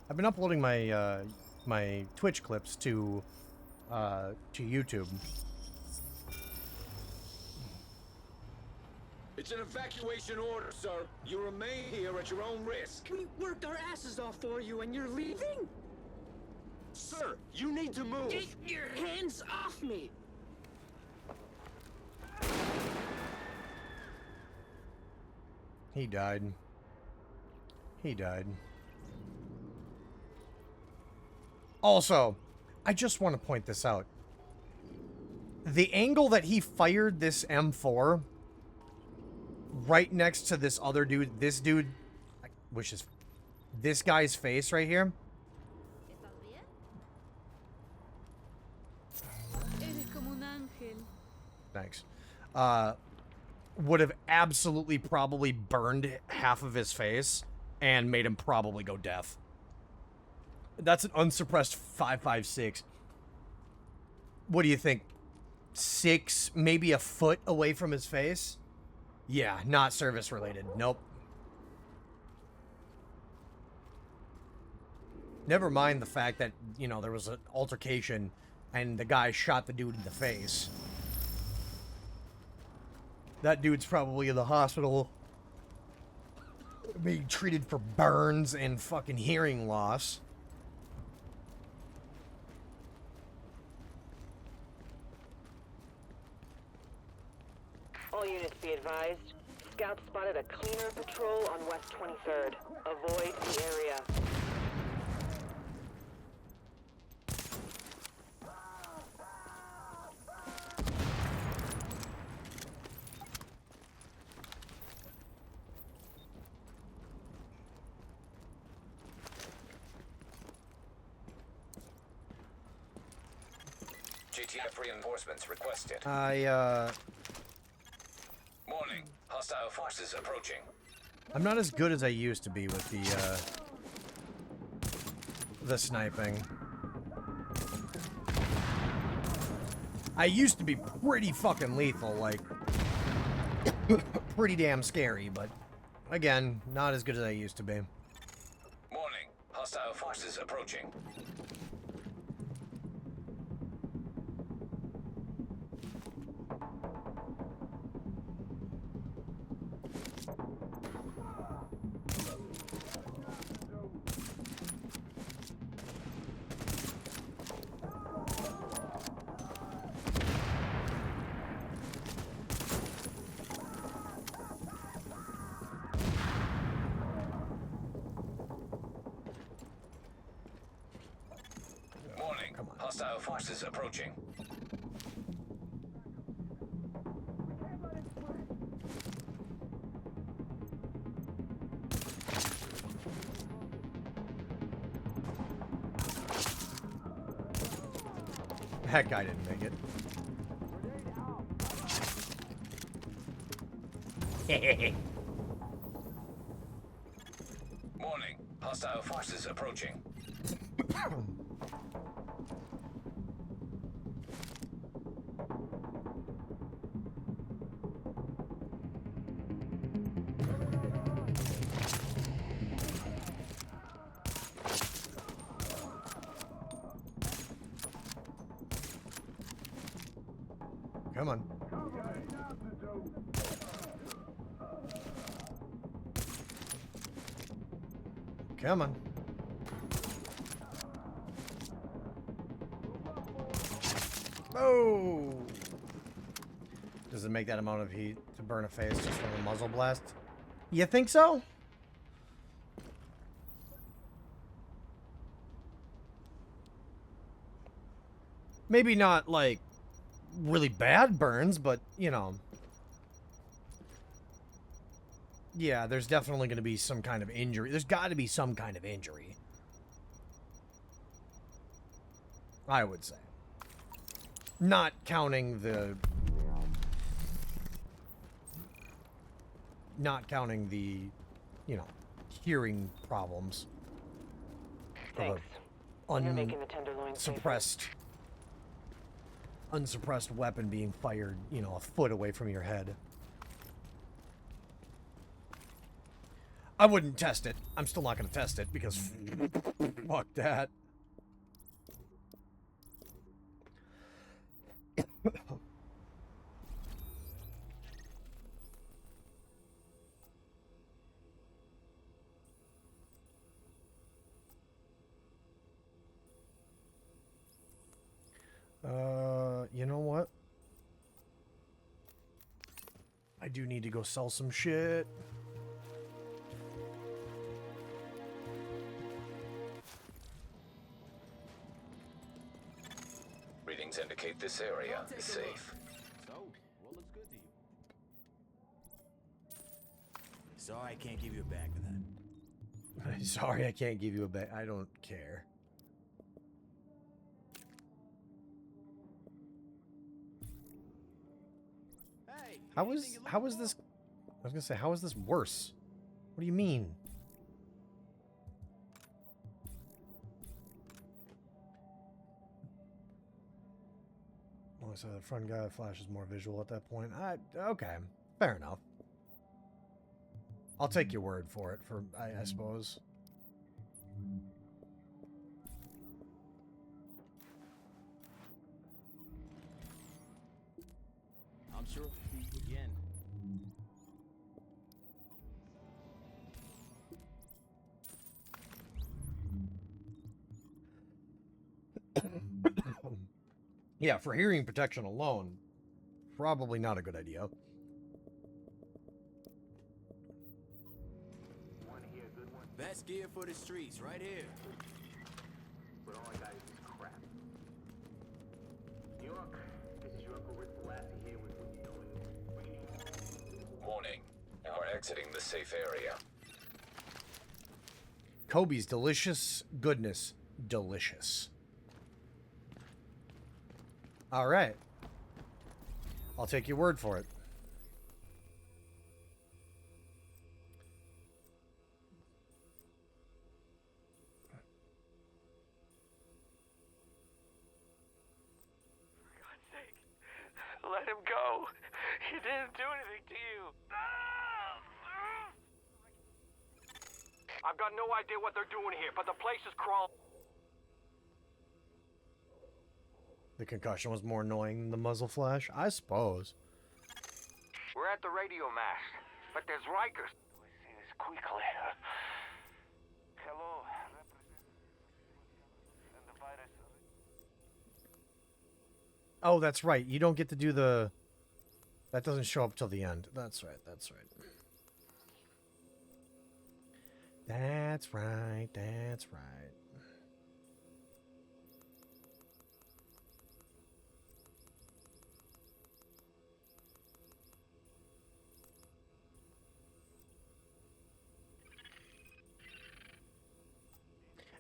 A: I've been uploading my my Twitch clips to YouTube.
M: It's an evacuation order, sir. You remain here at your own risk.
K: We worked our asses off for you and you're leaving?
M: Sir, you need to move.
K: Get your hands off me!
A: He died. He died. Also, I just want to point this out. The angle that he fired this M4 right next to this other dude, which is this guy's face right here. Thanks. Would have absolutely probably burned half of his face and made him probably go deaf. That's an unsuppressed 5.56. What do you think? 6, maybe a foot away from his face? Yeah, not service related. Nope. Never mind the fact that, you know, there was an altercation and the guy shot the dude in the face. That dude's probably in the hospital being treated for burns and fucking hearing loss.
I: All units be advised. Scouts spotted a cleaner patrol on West 23rd. Avoid the area.
B: JTF reinforcements requested. Warning. Hostile forces approaching.
A: I'm not as good as I used to be with the sniping. I used to be pretty fucking lethal, like, pretty damn scary, but again, not as good as I used to be.
B: Warning. Hostile forces approaching. Warning. Hostile forces approaching.
A: That guy didn't make it.
B: Warning. Hostile forces approaching.
A: Come on. Come on. Oh! it make that amount of heat to burn a face just from a muzzle blast? You think so? Maybe not, like, really bad burns, but, you know. Yeah, there's definitely going to be some kind of injury. There's got to be some kind of injury. I would say. Not counting the... Not counting the, you know, hearing problems.
K: Thanks. You're making the tenderloin
A: Suppressed... Unsuppressed weapon being fired, you know, a foot away from your head. I wouldn't test it. I'm still not going to test it because fuck that. You know what? I do need to go sell some shit.
B: Readings indicate this area is safe.
M: So, what looks good to you? Sorry, I can't give you a bag for that.
A: Sorry, I can't give you a bag. I don't care. How is this? I was gonna say, how is this worse? What do you mean? Well, so the front guy flash is more visual at that point. Okay, fair enough. I'll take your word for it. I suppose.
M: I'm sure again.
A: Yeah, for hearing protection alone, probably not a good idea.
M: Best gear for the streets, right here.
R: But all I got is this crap. New York, this is your Uncle Rick Lassie here with what you know.
B: Warning. You are exiting the safe area.
A: Kobe's delicious goodness. Delicious. Alright. I'll take your word for it.
O: For God's sake, let him go. He didn't do anything to you.
G: I've got no idea what they're doing here, but the place is crawling.
A: The concussion was more annoying than the muzzle flash? I suppose.
G: We're at the radio mast, but there's Rikers. See this quickly. Hello.
A: Oh, that's right. You don't get to do the... That doesn't show up till the end. That's right, that's right. That's right, that's right.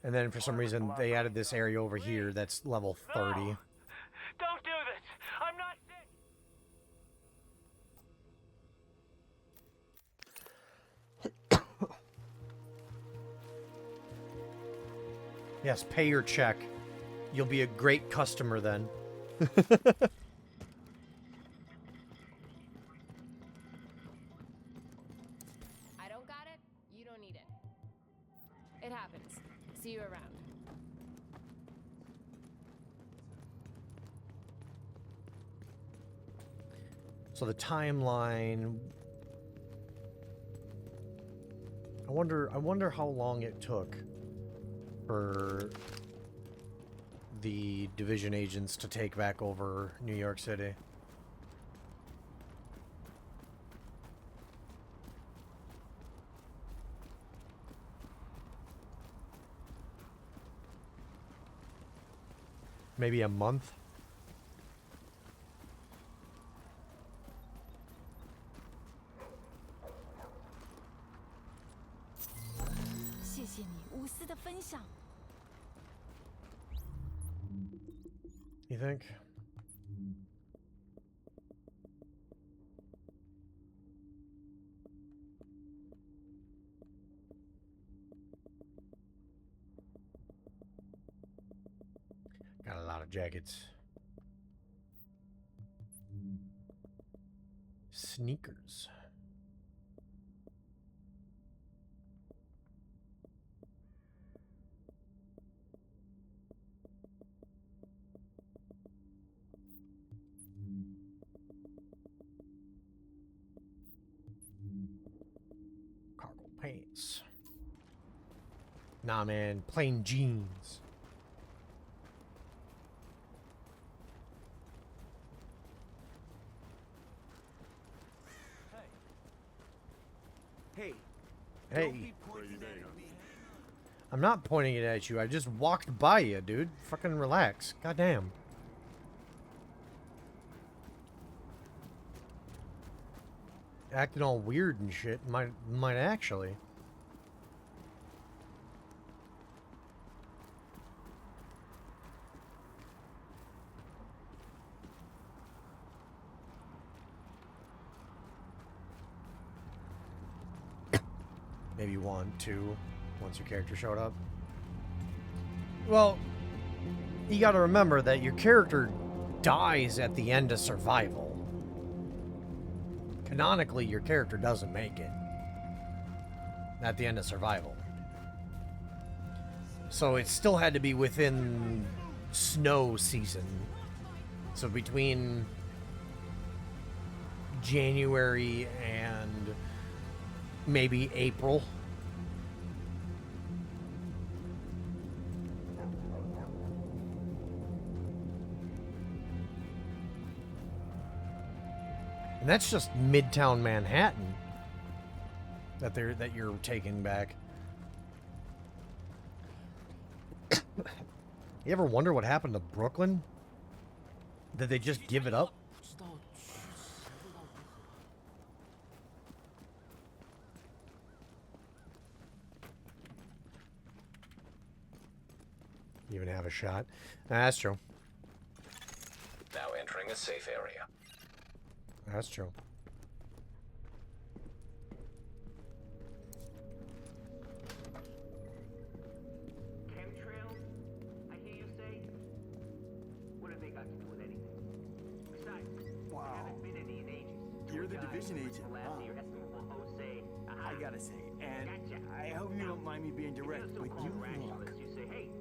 A: And then for some reason they added this area over here that's level 30.
O: Don't do this. I'm not sick.
A: Yes, pay your check. You'll be a great customer then.
U: I don't got it, you don't need it. It happens. See you around.
A: So the timeline... I wonder how long it took for the division agents to take back over New York City. Maybe a month. You think? Got a lot of jackets. Sneakers. Cargo pants. Nah, man, plain jeans.
N: Hey.
A: Hey. I'm not pointing it at you. I just walked by you, dude. Fucking relax. Goddamn. Acting all weird and shit. Might actually. Maybe 1, 2, once your character showed up. Well, you gotta remember that your character dies at the end of survival. Canonically, your character doesn't make it at the end of survival. So it still had to be within snow season. So between January and maybe April. And that's just Midtown Manhattan that you're taking back. You ever wonder what happened to Brooklyn? Did they just give it up? Even have a shot. That's true.
B: Now entering a safe area.
A: That's true.
P: Chemtrails? I hear you say? What have they got to do with anything? Besides,
N: Wow.
P: I haven't been in these ages.
N: You're the division agent, huh? I gotta say, and I hope you don't mind me being direct, but you look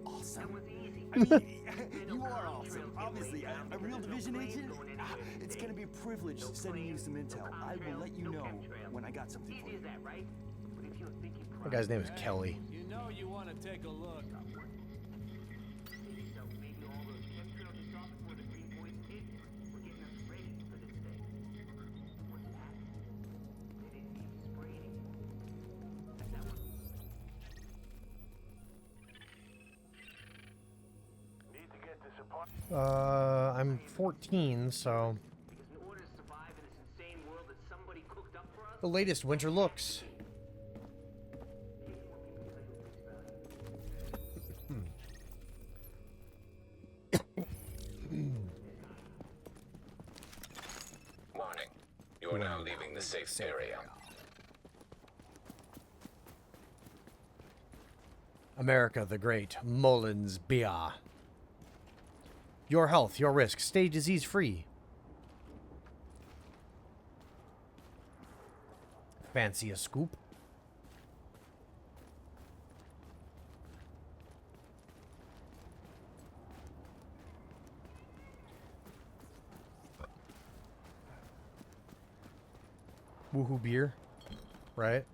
N: awesome. I mean, you are awesome. Obviously, a real division agent. It's gonna be a privilege sending you some intel. I will let you know when I got something for you.
A: That guy's name is Kelly.
M: You know you want to take a look.
A: I'm 14, so the latest winter looks.
B: Warning. You are now leaving the safe area.
A: America the Great, Mullins Bia. Your health, your risk. Stay disease-free. Fancy a scoop? Woohoo beer, right?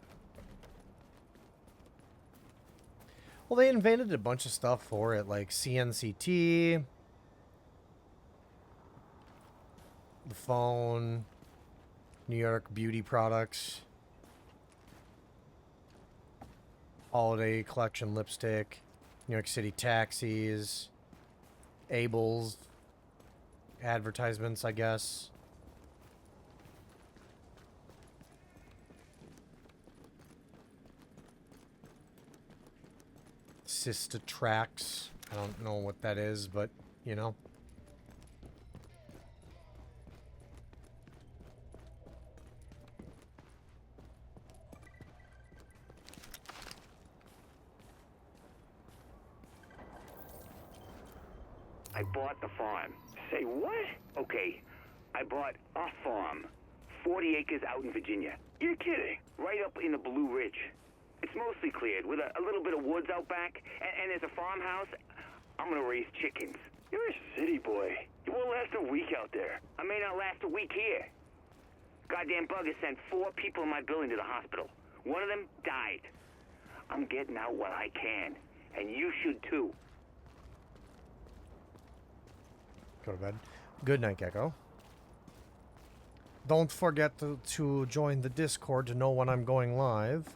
A: Well, they invented a bunch of stuff for it, like CNCT, the phone, New York beauty products, holiday collection lipstick, New York City taxis, Abel's advertisements, I guess. Sister Tracks. I don't know what that is, but, you know.
C: I bought the farm. Say what? Okay, I bought a farm. 40 acres out in Virginia. You're kidding. Right up in the Blue Ridge. It's mostly cleared with a little bit of woods out back, and there's a farmhouse. I'm gonna raise chickens. You're a city boy. You won't last a week out there. I may not last a week here. Goddamn bug has sent 4 people in my building to the hospital. One of them died. I'm getting out while I can, and you should too.
A: Go to bed. Good night, Gecko. Don't forget to join the Discord to know when I'm going live.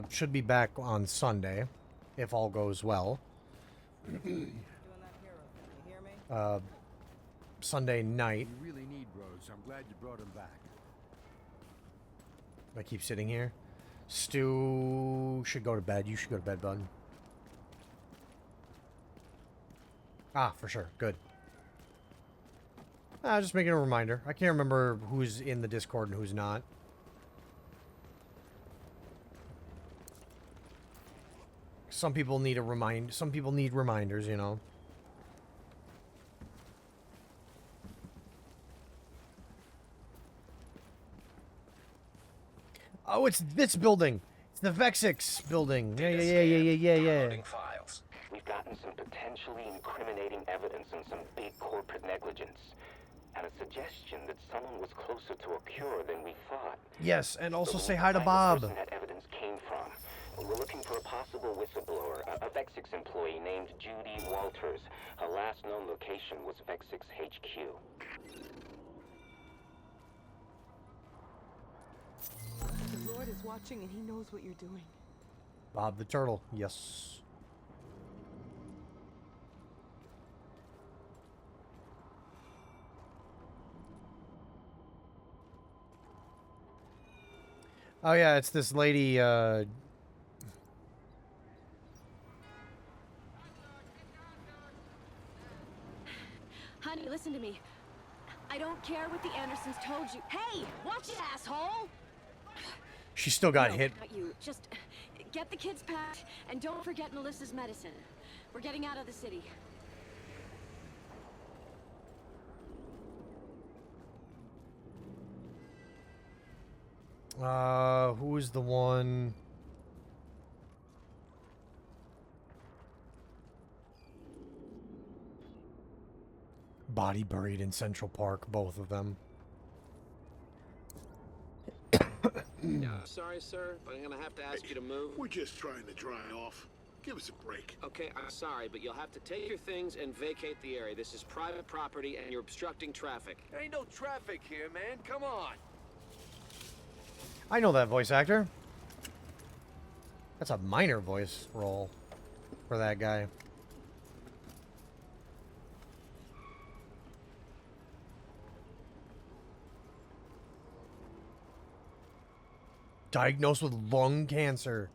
A: Should be back on Sunday, if all goes well. Sunday night.
J: We really need Rhodes. I'm glad you brought him back.
A: I keep sitting here. Stu should go to bed. You should go to bed, bud. Ah, for sure. Good. Just making a reminder. I can't remember who's in the Discord and who's not. Some people need some people need reminders, you know. Oh, it's this building. It's the Vexix building. Yeah.
C: Files. We've gotten some potentially incriminating evidence and some big corporate negligence. And a suggestion that someone was closer to a cure than we thought.
A: Yes, and also
C: So
A: say
C: we'll
A: hi to
C: find the
A: Bob.
C: person that evidence came from. We're looking for a possible whistleblower, a Vexix employee named Judy Walters. Her last known location was Vexix HQ.
K: The Lord is watching and he knows what you're doing.
A: Bob the Turtle. Yes. Oh yeah, it's this lady,
L: Honey, listen to me. I don't care what the Andersons told you. Hey, watch it, asshole!
A: she still got
L: No,
A: hit.
L: not you. Just get the kids packed and don't forget Melissa's medicine. We're getting out of the city.
A: Who is the one? Body buried in Central Park, both of them.
T: Sorry, sir, but I'm gonna have to ask you to move.
F: We're just trying to dry off. Give us a break.
T: Okay, I'm sorry, but you'll have to take your things and vacate the area. This is private property and you're obstructing traffic.
S: There ain't no traffic here, man. Come on.
A: I know that voice actor. That's a minor voice role for that guy. Diagnosed with lung cancer.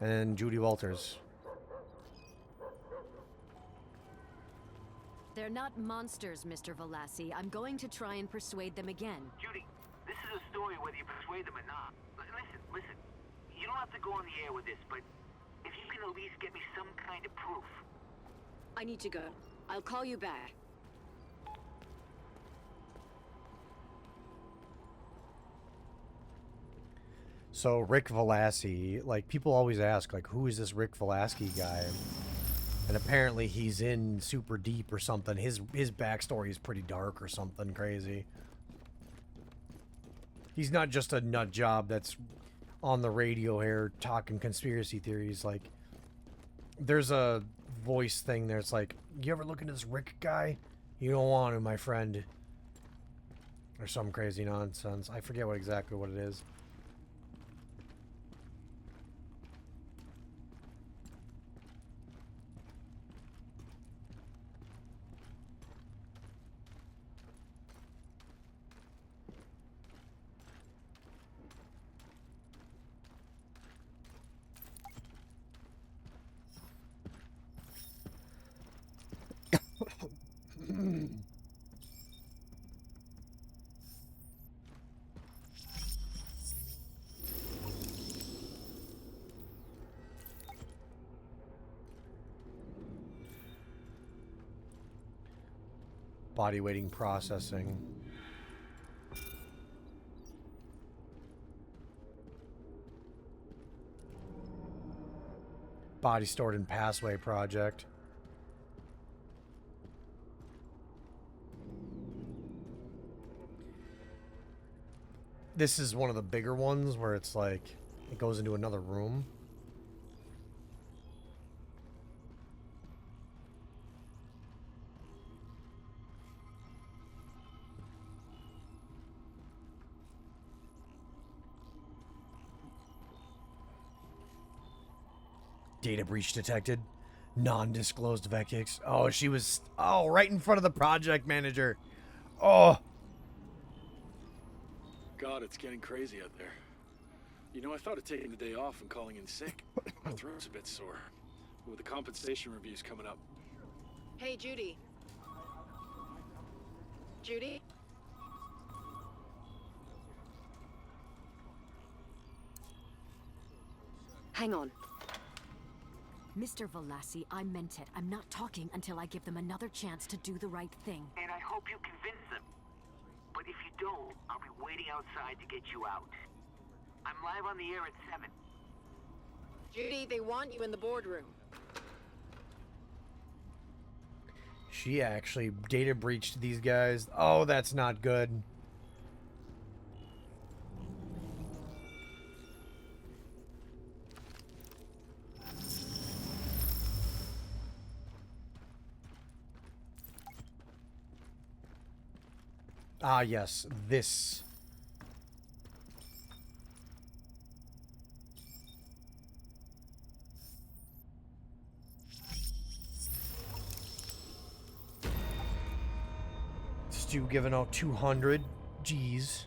A: And then Judy Walters.
L: They're not monsters, Mr. Velassi. I'm going to try and persuade them again.
G: Judy, this is a story whether you persuade them or not. Listen. You don't have to go on the air with this, but if you can at least get me some kind of proof.
L: I need to go. I'll call you back.
A: So Rick Velassi, like people always ask, like, who is this Rick Velassi guy? And apparently he's in Super Deep or something. His backstory is pretty dark or something crazy. He's not just a nut job that's on the radio here talking conspiracy theories. Like, there's a voice thing there. It's like, you ever look into this Rick guy? You don't want to, my friend. Or some crazy nonsense. I forget exactly what it is. Body weighting processing. Body stored in passway project. This is one of the bigger ones where it's like it goes into another room. Data breach detected. Non-disclosed VECX. Oh, she was... Oh, right in front of the project manager. Oh.
E: God, it's getting crazy out there. You know, I thought of taking the day off and calling in sick. My throat's a bit sore. With the compensation reviews coming up.
K: Hey, Judy. Judy?
V: Hang on. Mr. Velassi, I meant it. I'm not talking until I give them another chance to do the right thing.
G: And I hope you convince them. But if you don't, I'll be waiting outside to get you out. I'm live on the air at 7.
K: Judy, they want you in the boardroom.
A: She actually data breached these guys. Oh, that's not good. Ah, yes, this. Stu giving out 200. Jeez.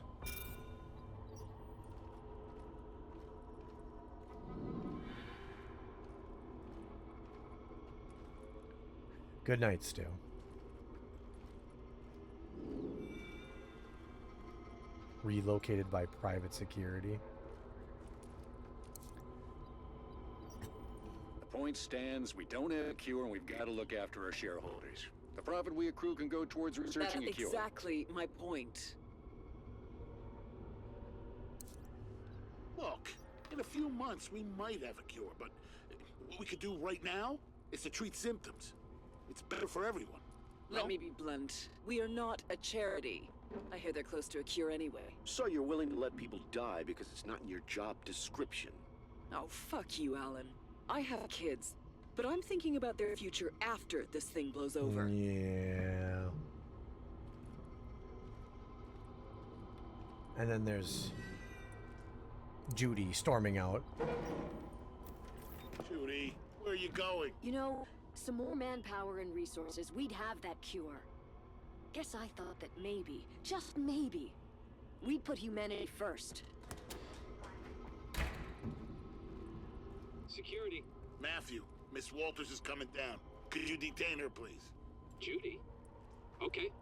A: Good night, Stu. Relocated by private security.
J: The point stands, we don't have a cure and we've got to look after our shareholders. The profit we accrue can go towards researching a
K: That's
J: cure.
K: exactly my point.
F: Look, in a few months we might have a cure, but what we could do right now is to treat symptoms. It's better for everyone.
K: Let me be blunt. We are not a charity. I hear they're close to a cure anyway.
W: So you're willing to let people die because it's not in your job description?
K: Oh, fuck you, Alan. I have kids, but I'm thinking about their future after this thing blows over.
A: Yeah. And then there's Judy storming out.
F: Judy, where are you going?
V: You know, some more manpower and resources, we'd have that cure. Guess I thought that maybe, just maybe, we'd put humanity first.
G: Security.
F: Matthew, Miss Walters is coming down. Could you detain her, please?
G: Judy? Okay.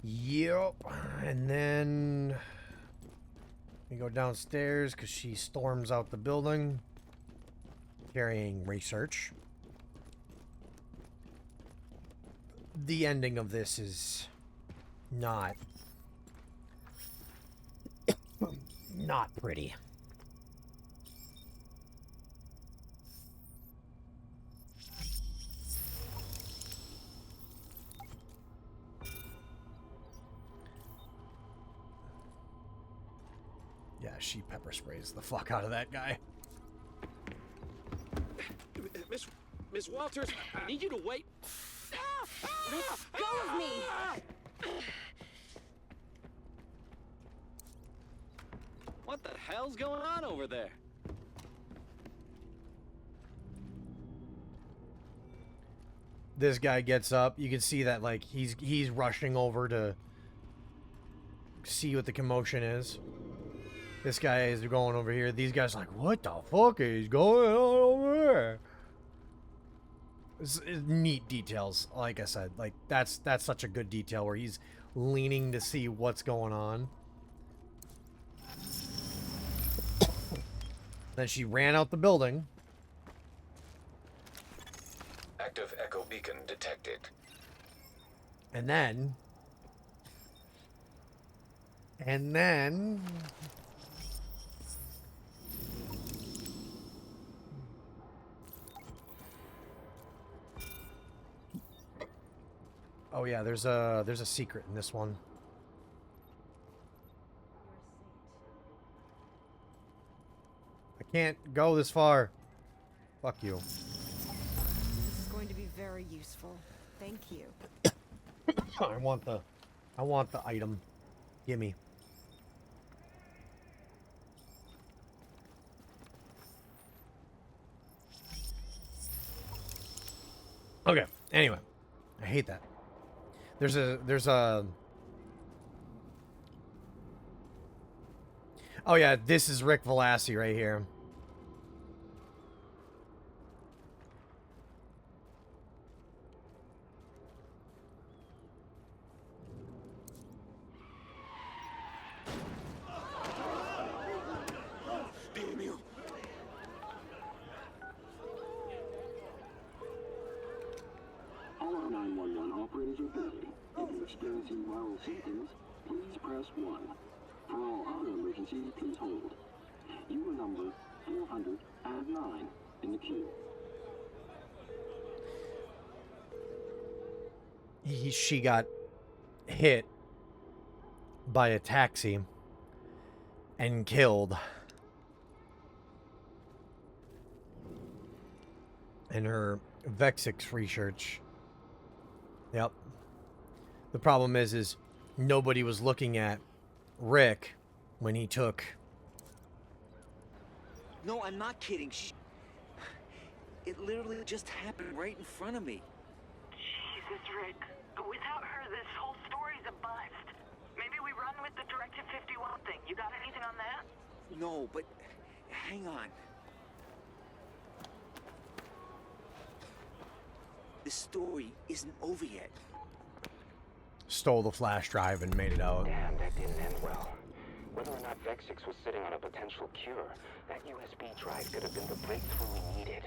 A: Yep. And then we go downstairs because she storms out the building carrying research. The ending of this is not pretty. Yeah, she pepper sprays the fuck out of that guy.
T: Miss Walters, I need you to wait.
V: Let go of me!
N: What the hell's going on over there?
A: This guy gets up. You can see that like he's rushing over to see what the commotion is. This guy is going over here. These guys are like, what the fuck is going on over there? It's neat details. Like I said, like that's such a good detail where he's leaning to see what's going on. Then she ran out the building.
B: active echo beacon detected.
A: And then... Oh yeah, there's a secret in this one. I can't go this far. Fuck you.
K: This is going to be very useful. Thank you.
A: I want the item. Gimme. Okay. Anyway, I hate that. There's a. Oh yeah, this is Rick Velassi right here.
W: All our 911 operators are busy. If you're experiencing viral symptoms, please press 1. For all other emergencies, please hold. You are number 409 in the queue.
A: She got hit by a taxi and killed. In her Vexix research. Yep. The problem is nobody was looking at Rick when he took...
D: No, I'm not kidding. It literally just happened right in front of me.
G: Jesus, Rick. Without her, this whole story's a bust. Maybe we run with the Directive 51 thing. You got anything on that?
D: No, but hang on. The story isn't over yet.
A: Stole the flash drive and made it out.
H: Damn, that didn't end well. Whether or not Vexix was sitting on a potential cure, that USB drive could have been the breakthrough we needed.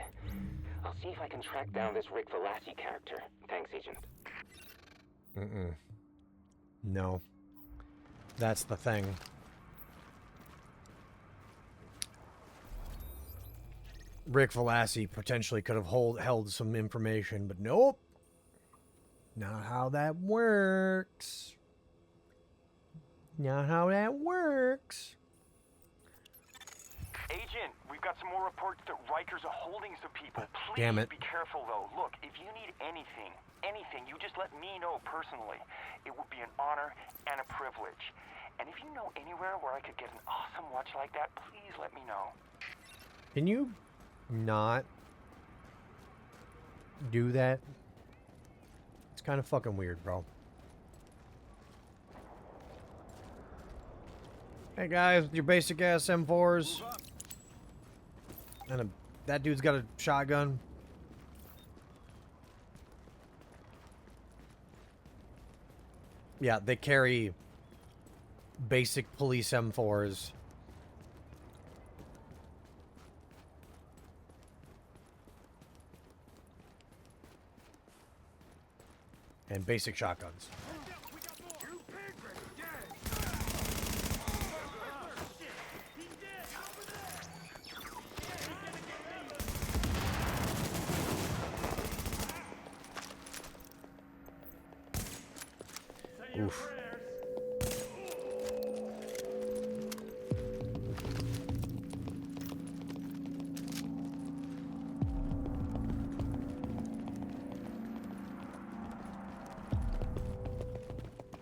H: I'll see if I can track down this Rick Velassi character. Thanks, Agent.
A: No. That's the thing. Rick Velassi potentially could have held some information, but nope. Not how that works. Not how that works.
O: Agent, we've got some more reports that Rikers are holding some people. Please
A: Damn it.
O: be careful, though. Look, if you need anything, you just let me know personally. It would be an honor and a privilege. And if you know anywhere where I could get an awesome watch like that, please let me know.
A: Can you not do that? It's kind of fucking weird, bro. Hey guys, with your basic ass M4s. And that dude's got a shotgun. Yeah, they carry basic police M4s. And basic shotguns. Oof.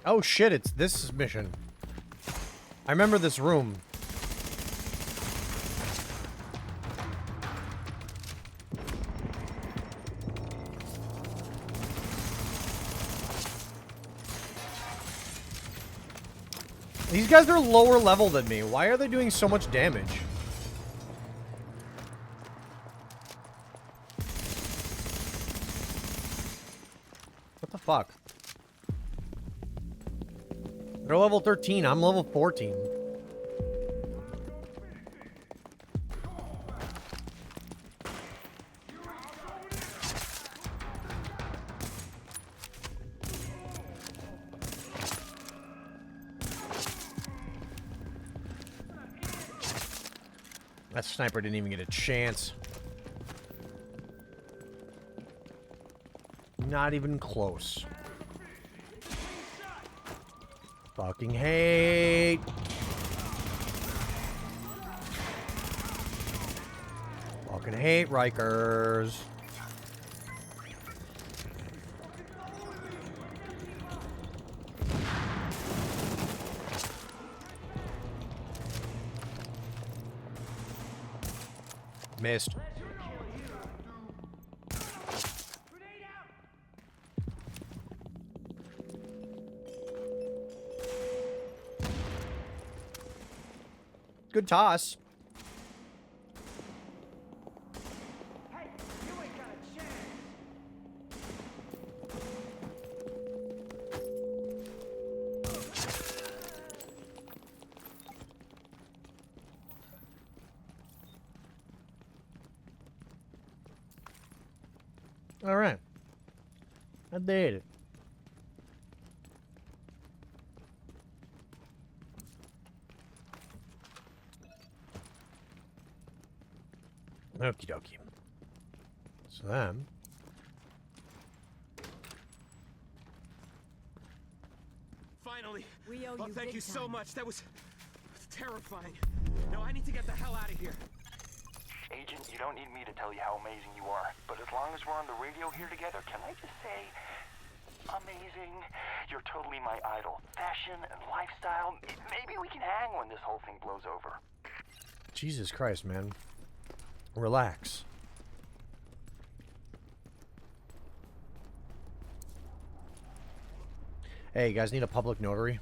A: Oh shit, it's this mission. I remember this room. These guys are lower level than me. Why are they doing so much damage? What the fuck? They're level 13. I'm level 14. That sniper didn't even get a chance. Not even close. Fucking hate. Fucking hate Rikers. Missed. Good toss. All right. I did it. Okie dokie. So then.
I: Finally.
K: We owe
I: Oh,
K: you
I: thank
K: big
I: you so
K: time.
I: much. That was terrifying. No, I need to get the hell out of here.
O: Agent, you don't need me to tell you how amazing you are, but as long as we're on the radio here together, can I just say, amazing? You're totally my idol. Fashion and lifestyle. Maybe we can hang when this whole thing blows over.
A: Jesus Christ, man. Relax. Hey, you guys need a public notary?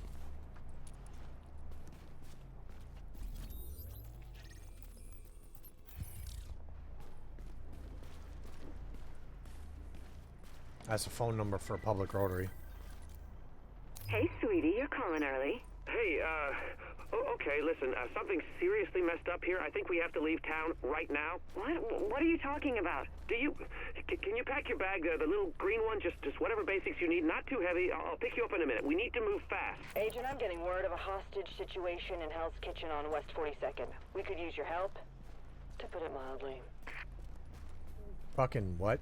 A: That's a phone number for a public rotary.
Q: Hey, sweetie, you're calling early.
C: Hey, okay, listen, something's seriously messed up here. I think we have to leave town right now.
Q: What are you talking about?
C: Can you pack your bag, the little green one, just whatever basics you need, not too heavy. I'll pick you up in a minute. We need to move fast.
Q: Agent, I'm getting word of a hostage situation in Hell's Kitchen on West 42nd. We could use your help, to put it mildly.
A: Fucking what?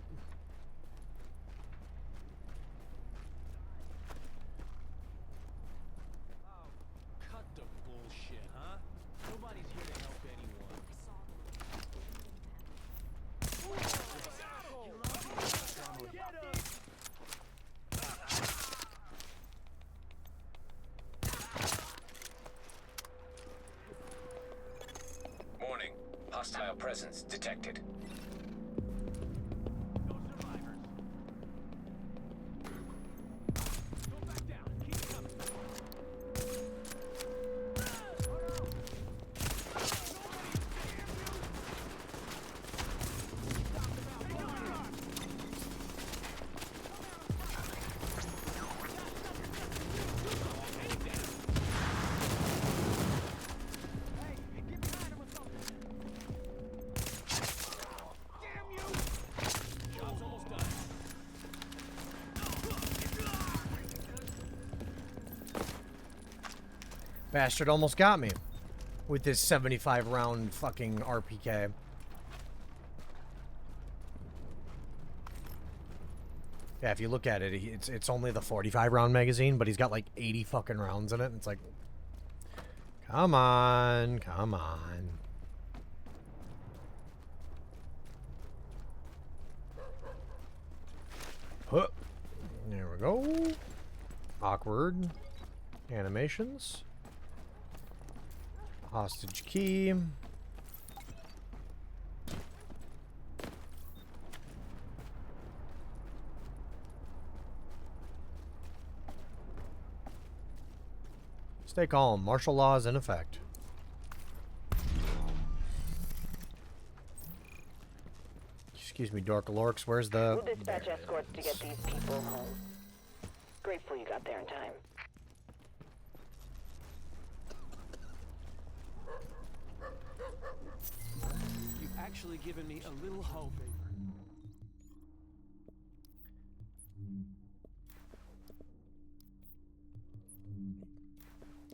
N: Cut the bullshit, huh? Nobody's here to help anyone.
B: Warning. Hostile presence detected.
A: Bastard almost got me with this 75 round fucking RPK. Yeah, if you look at it, it's only the 45 round magazine, but he's got like 80 fucking rounds in it. And it's like, come on, come on. Huh. There we go. Awkward animations. Hostage key. Stay calm. Martial law is in effect. Excuse me, Dorkalorks. Where's the...
Q: We'll dispatch escorts to get these people home. Grateful you got there in time.
N: You've actually given me a little hope.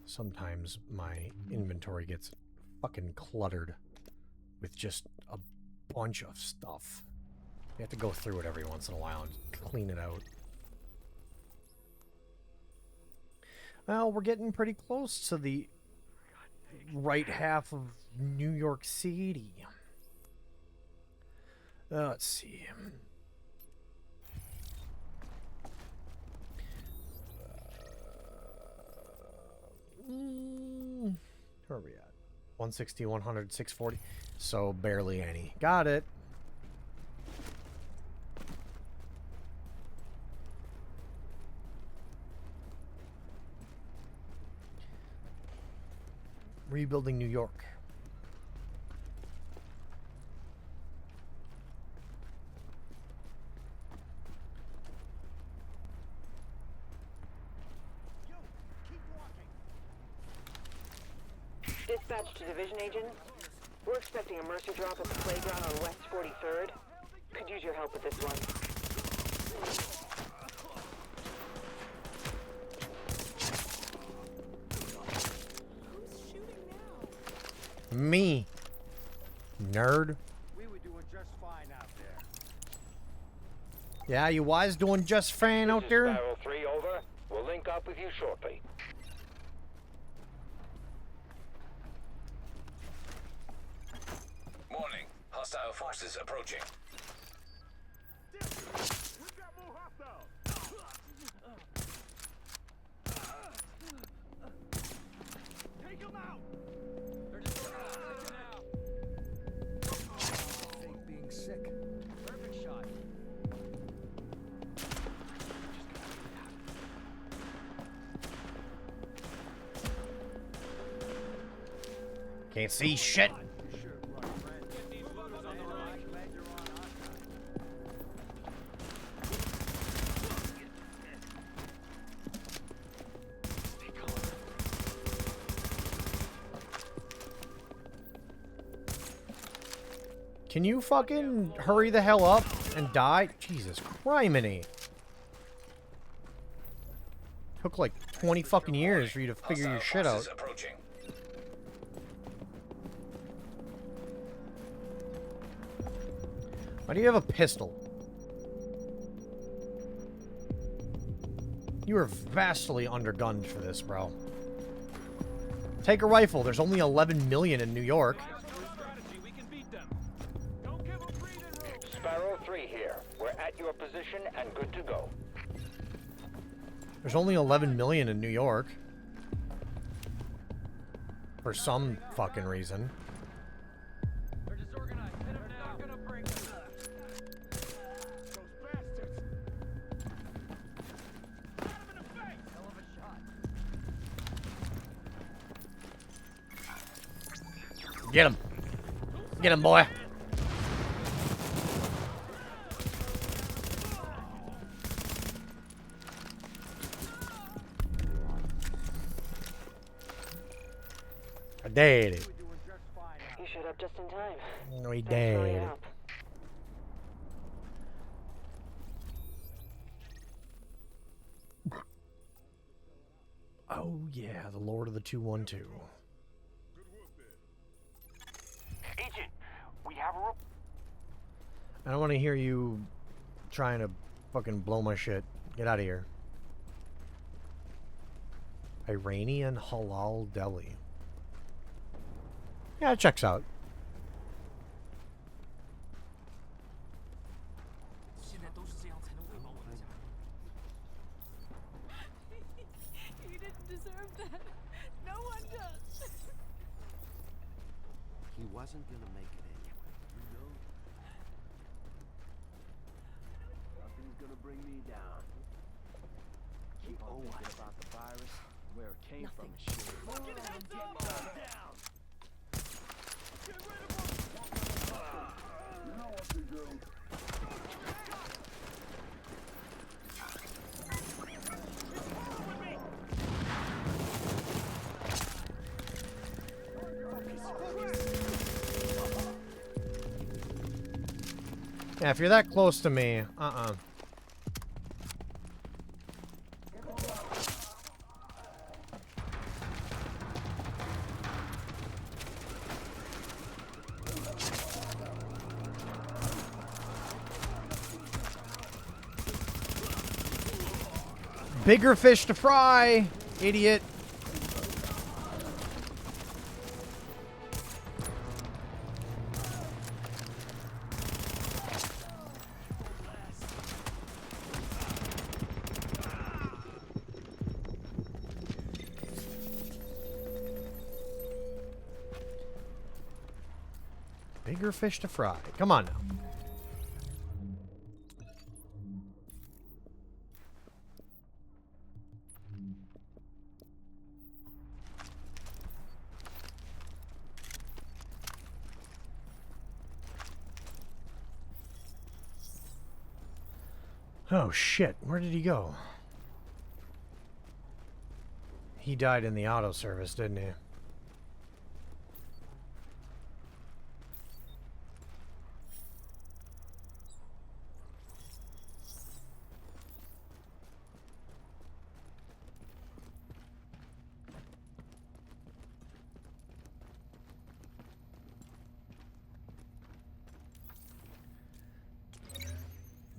A: Sometimes my inventory gets fucking cluttered with just a bunch of stuff. You have to go through it every once in a while and clean it out. Well, we're getting pretty close to the right half of New York City. Let's see. Where are we at? 160, 100, 640. So barely any. Got it. Rebuilding New York.
Q: Dispatch to division agents. We're expecting a mercy drop at the playground on West 43rd. Could use your help with this one.
A: Me. Nerd.
M: We were doing just fine out there.
A: Yeah, you was doing just fine out there?
H: Sparrow 3, over. We'll link up with you shortly.
B: Warning. Hostile forces approaching.
M: Take him out! Being sick. Perfect shot.
A: Can't see shit. Can you fucking hurry the hell up and die? Jesus criminy. Took like 20 fucking years for you to figure your shit out. Why do you have a pistol? You are vastly undergunned for this, bro. Take a rifle. There's only 11 million in New York.
H: Sparrow 3 here. We're at your position and good to go.
A: There's only 11 million in New York. For some fucking reason. Get him. Get him, boy. I did it.
Q: You showed up just in time.
A: No, he
Q: Thanks for hurrying
A: did.
Q: up.
A: Oh yeah, the Lord of the 212.
O: Agent, we have a
A: I don't want to hear you trying to fucking blow my shit. Get out of here. Iranian Halal Deli. Yeah, it checks out.
K: You didn't deserve that. No one does.
M: He wasn't gonna make it anyway, you know? Nothing's gonna bring me down. Keep on thinking about the virus, where it came from and shit. Get heads up! Down! Get rid of him! You know what to do.
A: Yeah, if you're that close to me, Bigger fish to fry, idiot. Bigger fish to fry. Come on now. Oh shit, where did he go? He died in the auto service, didn't he?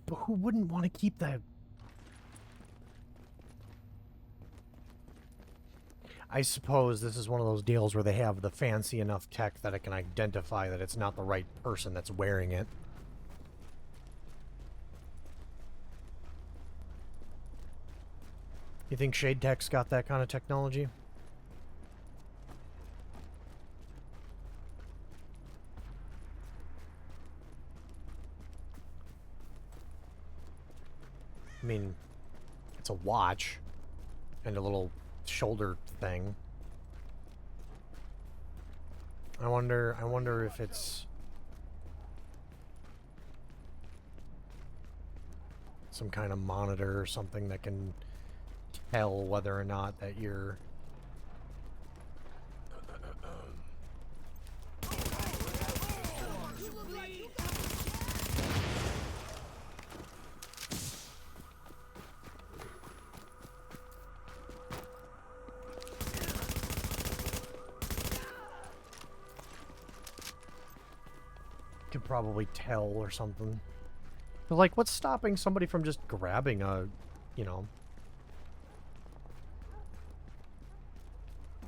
A: But who wouldn't want to keep that? I suppose this is one of those deals where they have the fancy enough tech that it can identify that it's not the right person that's wearing it. You think Shade Tech's got that kind of technology? I mean, it's a watch and a little shoulder thing. I wonder if it's some kind of monitor or something that can tell whether or not that you're could probably tell or something. But like, what's stopping somebody from just grabbing a, you know,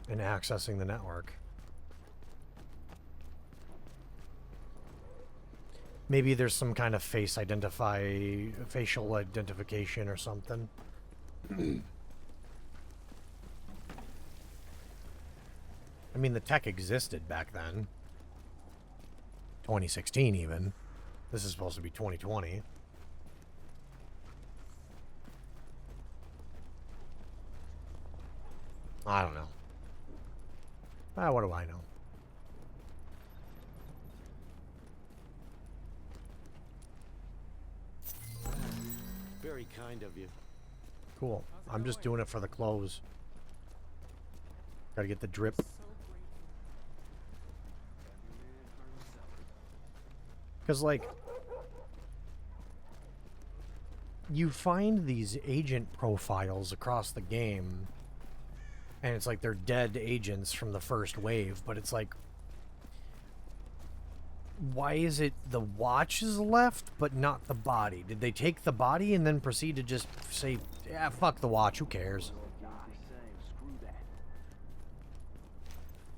A: and accessing the network? Maybe there's some kind of facial identification or something. I mean, the tech existed back then. 2016 even. This is supposed to be 2020. I don't know. What do I know?
M: Very kind of you.
A: Cool. I'm just doing it for the clothes. Gotta get the drip. Because, like, you find these agent profiles across the game, and it's like they're dead agents from the first wave, but it's like, why is it the watch is left, but not the body? Did they take the body and then proceed to just say, yeah, fuck the watch, who cares?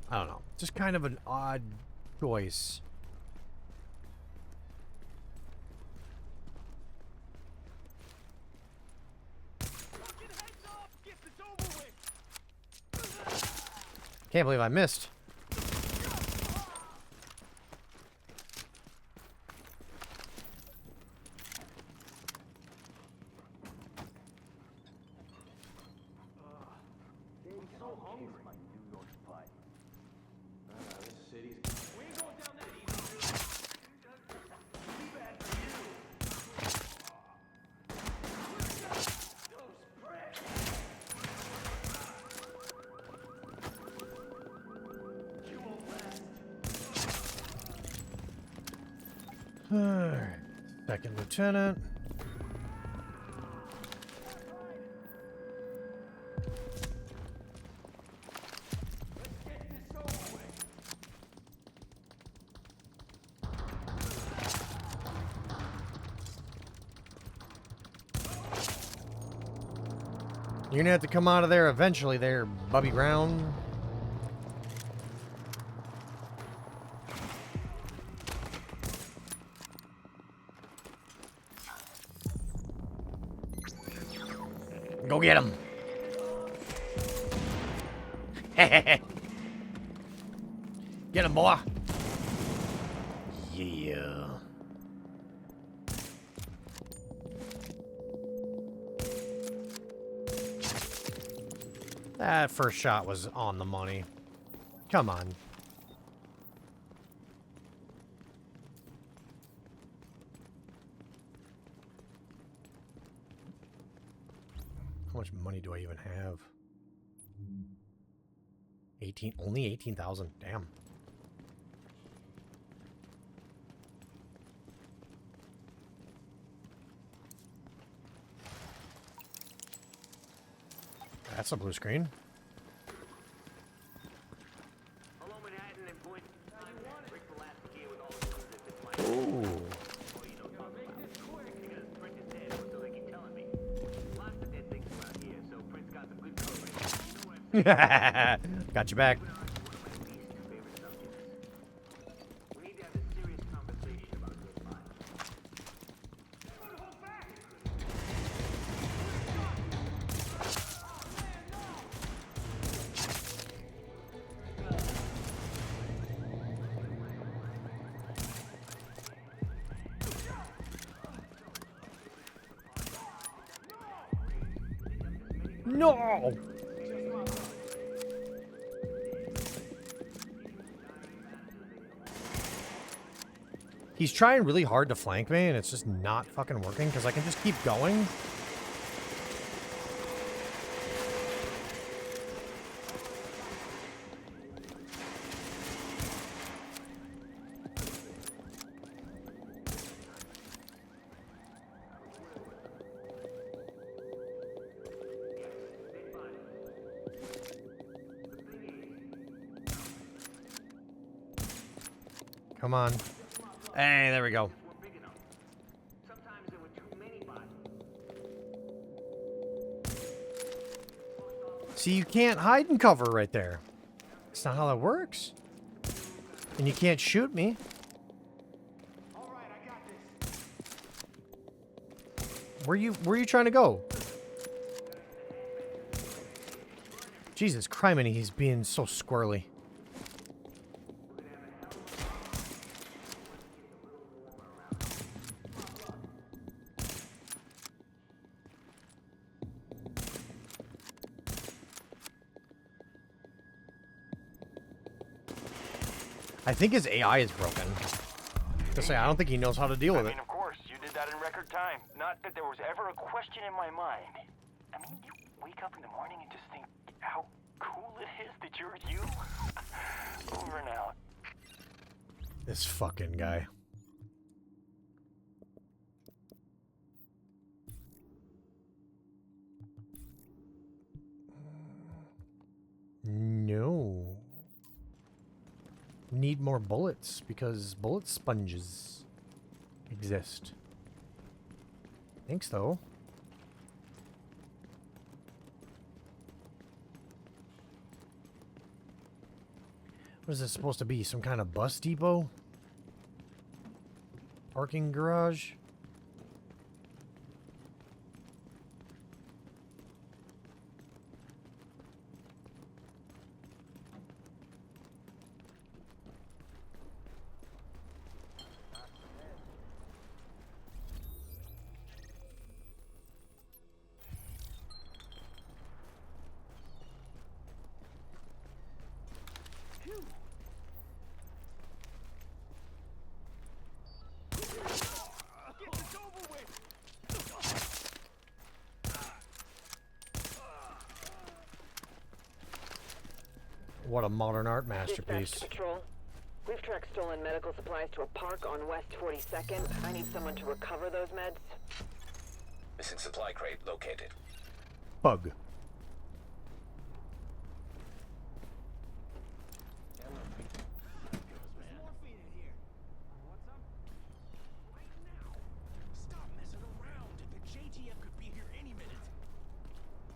A: I don't know. Just kind of an odd choice. Can't believe I missed. Second lieutenant. You're gonna have to come out of there eventually there, Bubby Brown. Go get him. Get him, boy. Yeah. That first shot was on the money. Come on. How much money do I even have? 18, only 18,000. Damn. That's a blue screen. Ooh. Got you back. No! He's trying really hard to flank me, and it's just not fucking working, because I can just keep going. Come on. Hey, there we go. See, you can't hide and cover right there. That's not how that works. And you can't shoot me. Where you trying to go? Jesus criminy, he's being so squirrely. I think his AI is broken. To say, I don't think he knows how to deal with it.
O: I mean, of course, you did that in record time. Not that there was ever a question in my mind. I mean, you wake up in the morning and just think how cool it is that you're you. Over and out.
A: This fucking guy. No. Need more bullets because bullet sponges exist. Thanks, though. What is this supposed to be? Some kind of bus depot? Parking garage? What a modern art masterpiece.
Q: Dispatch Patrol. We've tracked stolen medical supplies to a park on West 42nd. I need someone to recover those meds.
B: Missing supply crate located.
A: Bug.
I: Stop messing around. The JTF could be here any minute.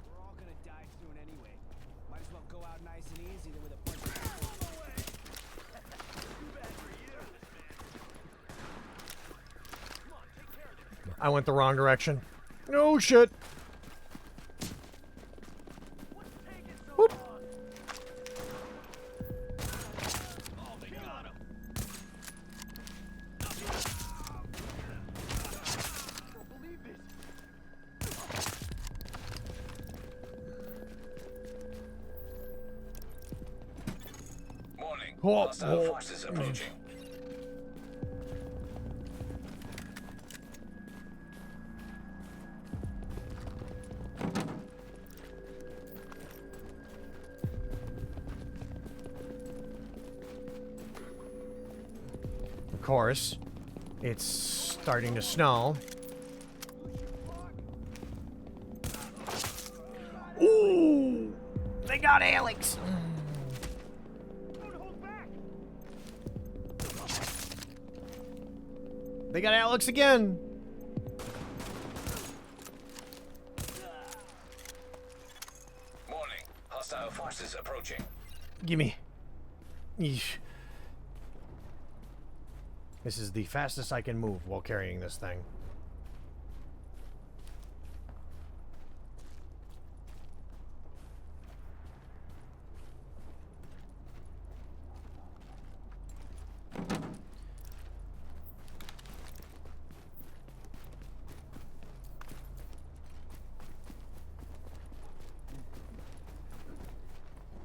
I: We're all gonna out nice and easy than with a bunch of
A: I went the wrong direction. Oh shit. Whoop.
B: Warning.
A: Oh,
B: Hostile
A: oh.
B: forces approaching.
A: Of course, it's starting to snow. Ooh! They got Alex! They got Alex again!
B: Warning. Hostile forces approaching.
A: Gimme. Yeesh. This is the fastest I can move while carrying this thing.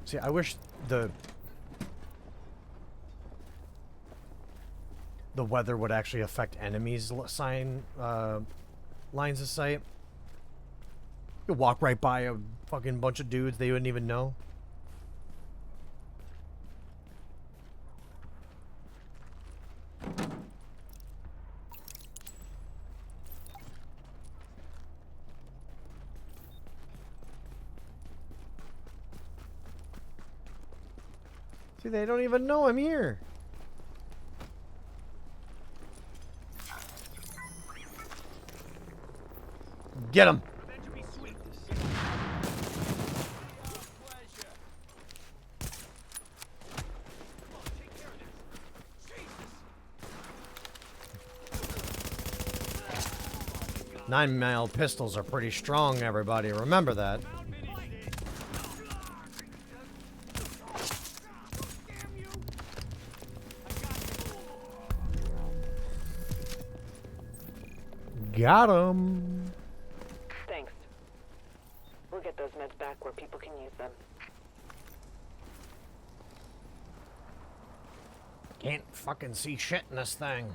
A: See, I wish the weather would actually affect enemies' lines of sight. You could walk right by a fucking bunch of dudes they wouldn't even know. See, they don't even know I'm here. Get him. Nine-mile pistols are pretty strong, everybody. Remember that. Got him.
Q: Thanks. We'll get those meds back where people can use them.
A: Can't fucking see shit in this thing.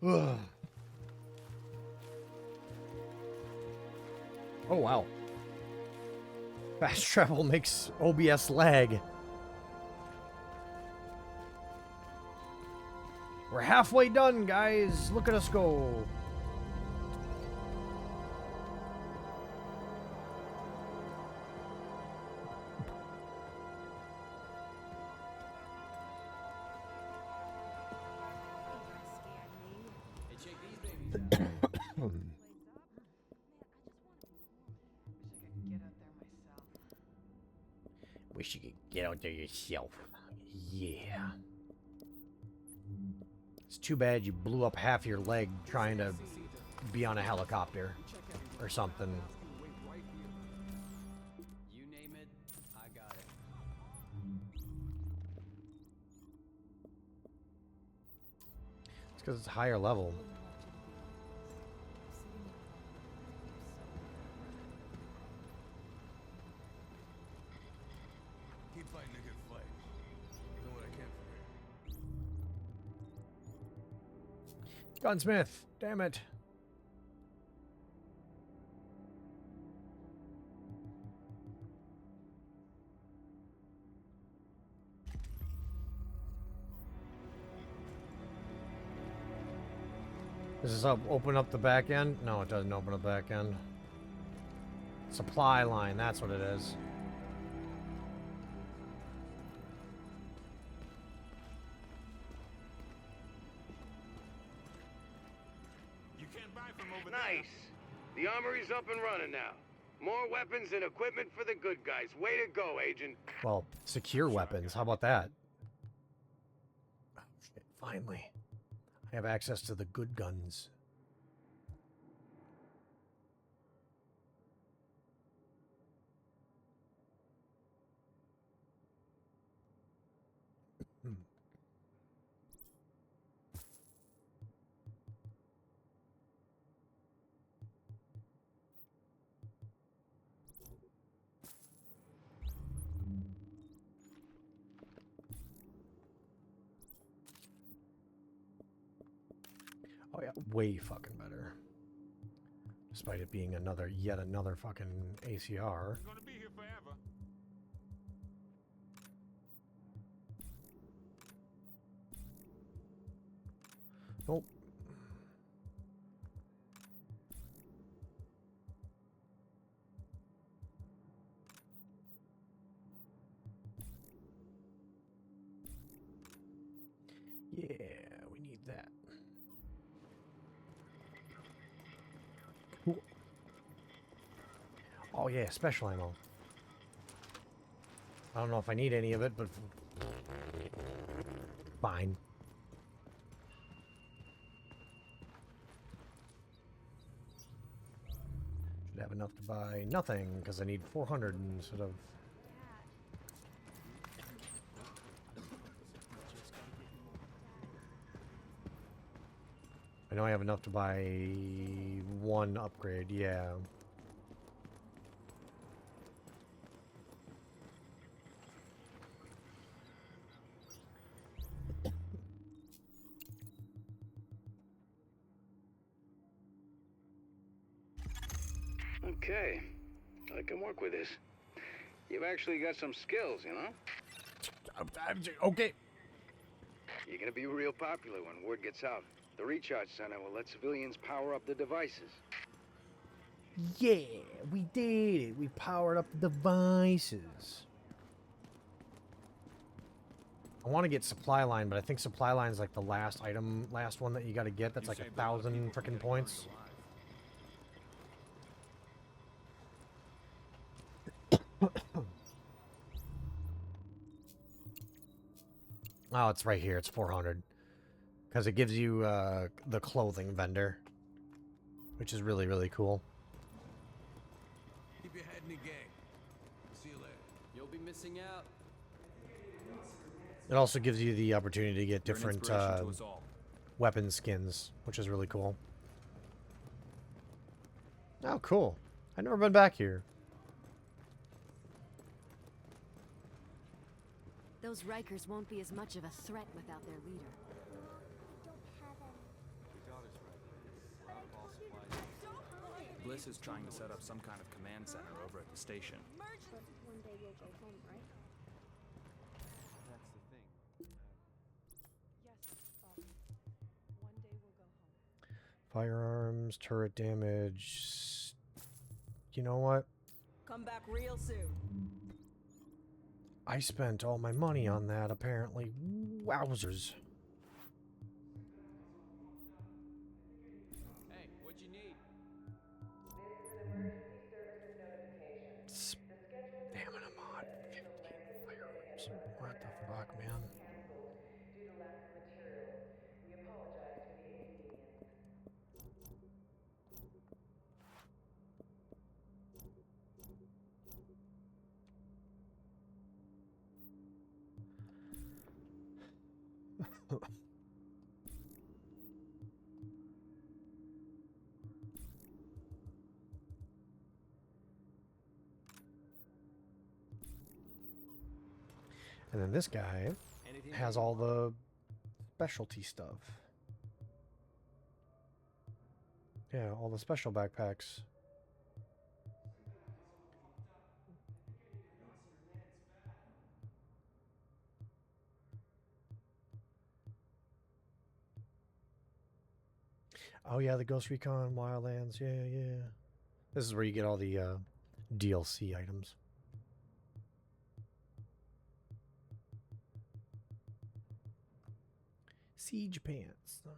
A: Ugh. Oh wow. Fast travel makes OBS lag. We're halfway done, guys. Look at us go. Wish you could get out there yourself. Yeah. It's too bad you blew up half your leg trying to be on a helicopter or something.
N: You name it, I got it.
A: It's because it's higher level.
P: Keep fighting a good fight. Doing what I can for you.
A: Gunsmith, damn it. Does this open up the back end? No, it doesn't open up the back end. Supply line, that's what it is.
S: Nice. The armory's up and running now. More weapons and equipment for the good guys. Way to go, Agent.
A: Well, secure weapons. How about that? Oh, shit. Finally. I have access to the good guns. Oh yeah, way fucking better. Despite it being yet another fucking ACR.
P: Gonna be here forever.
A: Nope. Yeah, we need that. Cool. Oh yeah, special ammo. I don't know if I need any of it, but fine. Should have enough to buy nothing, because I need 400 instead of... I know I have enough to buy one upgrade, yeah.
S: Okay. I can work with this. You've actually got some skills, you know?
A: Okay.
S: You're gonna be real popular when word gets out. The recharge center will let civilians power up the devices.
A: Yeah, we did it. We powered up the devices. I want to get supply line, but I think supply line is like the last one that you got to get. That's like 1,000 freaking points. Oh, it's right here. It's 400. Because it gives you the clothing vendor. Which is really, really cool.
P: Keep your head in the game. See you later.
N: You'll be missing out.
A: It also gives you the opportunity to get different weapon skins, which is really cool. Oh, cool. I've never been back here.
V: Those Rikers won't be as much of a threat without their leader.
L: Bliss is trying to set up some kind of command center over at the station.
R: One day we'll go home, right?
M: That's the thing.
R: Yes, one day we'll go home.
A: Firearms, turret damage. You know what?
K: Come back real soon.
A: I spent all my money on that, apparently. Wowzers.
N: Hey, what'd you need?
A: Damn it, I'm on 15 firearms. What the fuck, man? And then this guy has all the specialty stuff. Yeah, all the special backpacks. Oh yeah, the Ghost Recon Wildlands. Yeah, yeah. This is where you get all the DLC items. Siege pants.
Q: This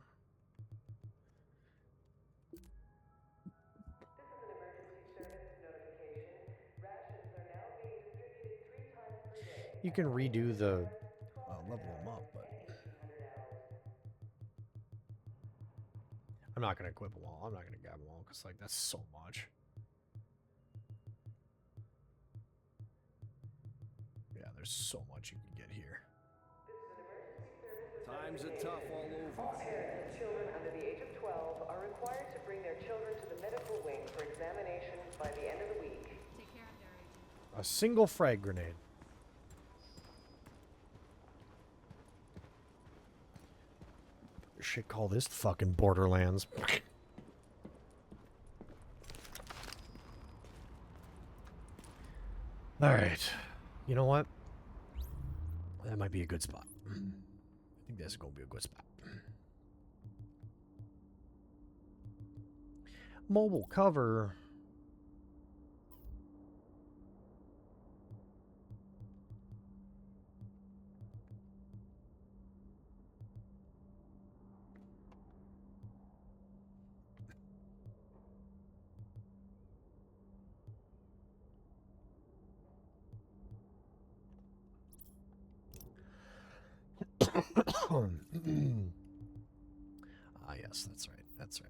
A: You can redo the level them up, but I'm not gonna equip them all. I'm not gonna grab them all because like that's so much. Yeah, there's so much you can get here.
I: Times are tough all over.
E: All parents of children under the age of 12 are required to bring their children to the medical wing for examination by the end of the week.
A: A single frag grenade. Should call this fucking Borderlands. Alright. You know what? That might be a good spot. I think this is going to be a good spot. Mobile cover. Ah, yes, that's right. That's right.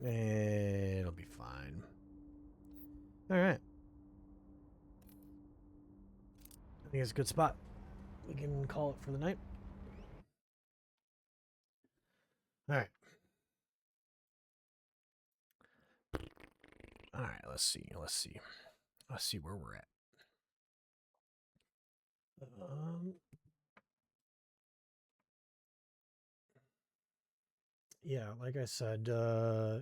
A: It'll be fine. All right. I think it's a good spot. We can call it for the night. All right. All right, let's see where we're at. Yeah, like I said,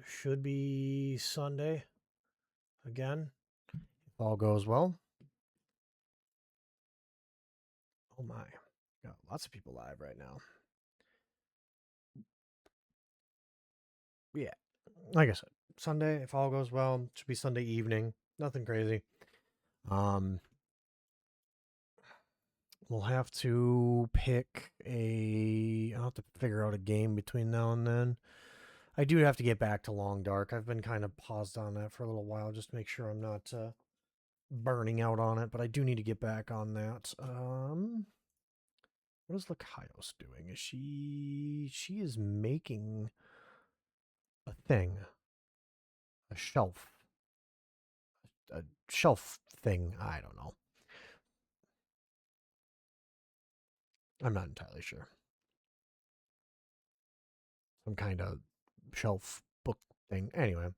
A: should be Sunday again, if all goes well. Oh my, got lots of people live right now. Yeah, like I said, Sunday, if all goes well, should be Sunday evening. Nothing crazy. We'll have to pick I'll have to figure out a game between now and then. I do have to get back to Long Dark. I've been kind of paused on that for a little while just to make sure I'm not burning out on it, but I do need to get back on that. What is Lakaios doing? Is she is making a thing. A shelf thing. I don't know. I'm not entirely sure. Some kind of shelf book thing. Anyway,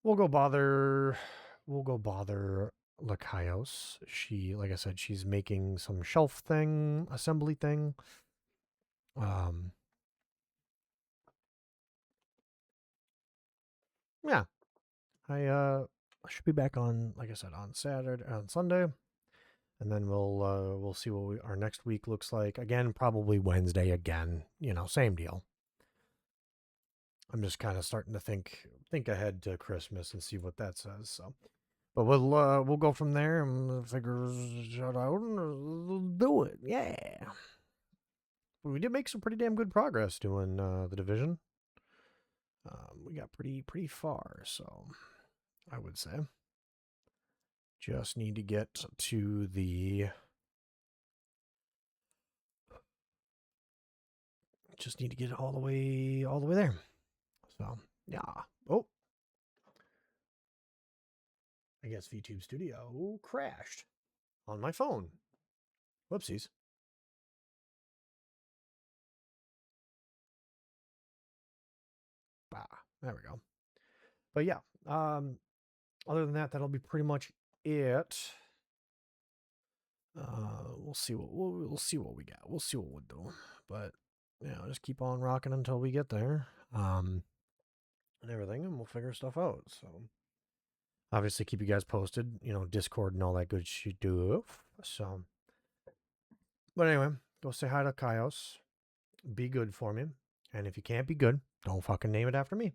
A: we'll go bother Lakaios. She, like I said, she's making some shelf thing, assembly thing. Yeah. I should be back on, like I said, on Sunday. And then we'll see what our next week looks like. Again, probably Wednesday again. You know, same deal. I'm just kind of starting to think ahead to Christmas and see what that says. So, but we'll go from there and figure it out and we'll do it. Yeah. We did make some pretty damn good progress doing the Division. We got pretty far, so I would say. Just need to get to the... Just need to get all the way there. So, yeah. Oh. I guess VTube Studio crashed on my phone. Whoopsies. Bah, there we go. But yeah, other than that, that'll be pretty much it. We'll see what we'll see what we got. We'll see what we'll do. But yeah, just keep on rocking until we get there. And everything, and we'll figure stuff out. So obviously keep you guys posted, you know, Discord and all that good shit. So, but anyway, go say hi to Kaios. Be good for me. And if you can't be good, don't fucking name it after me.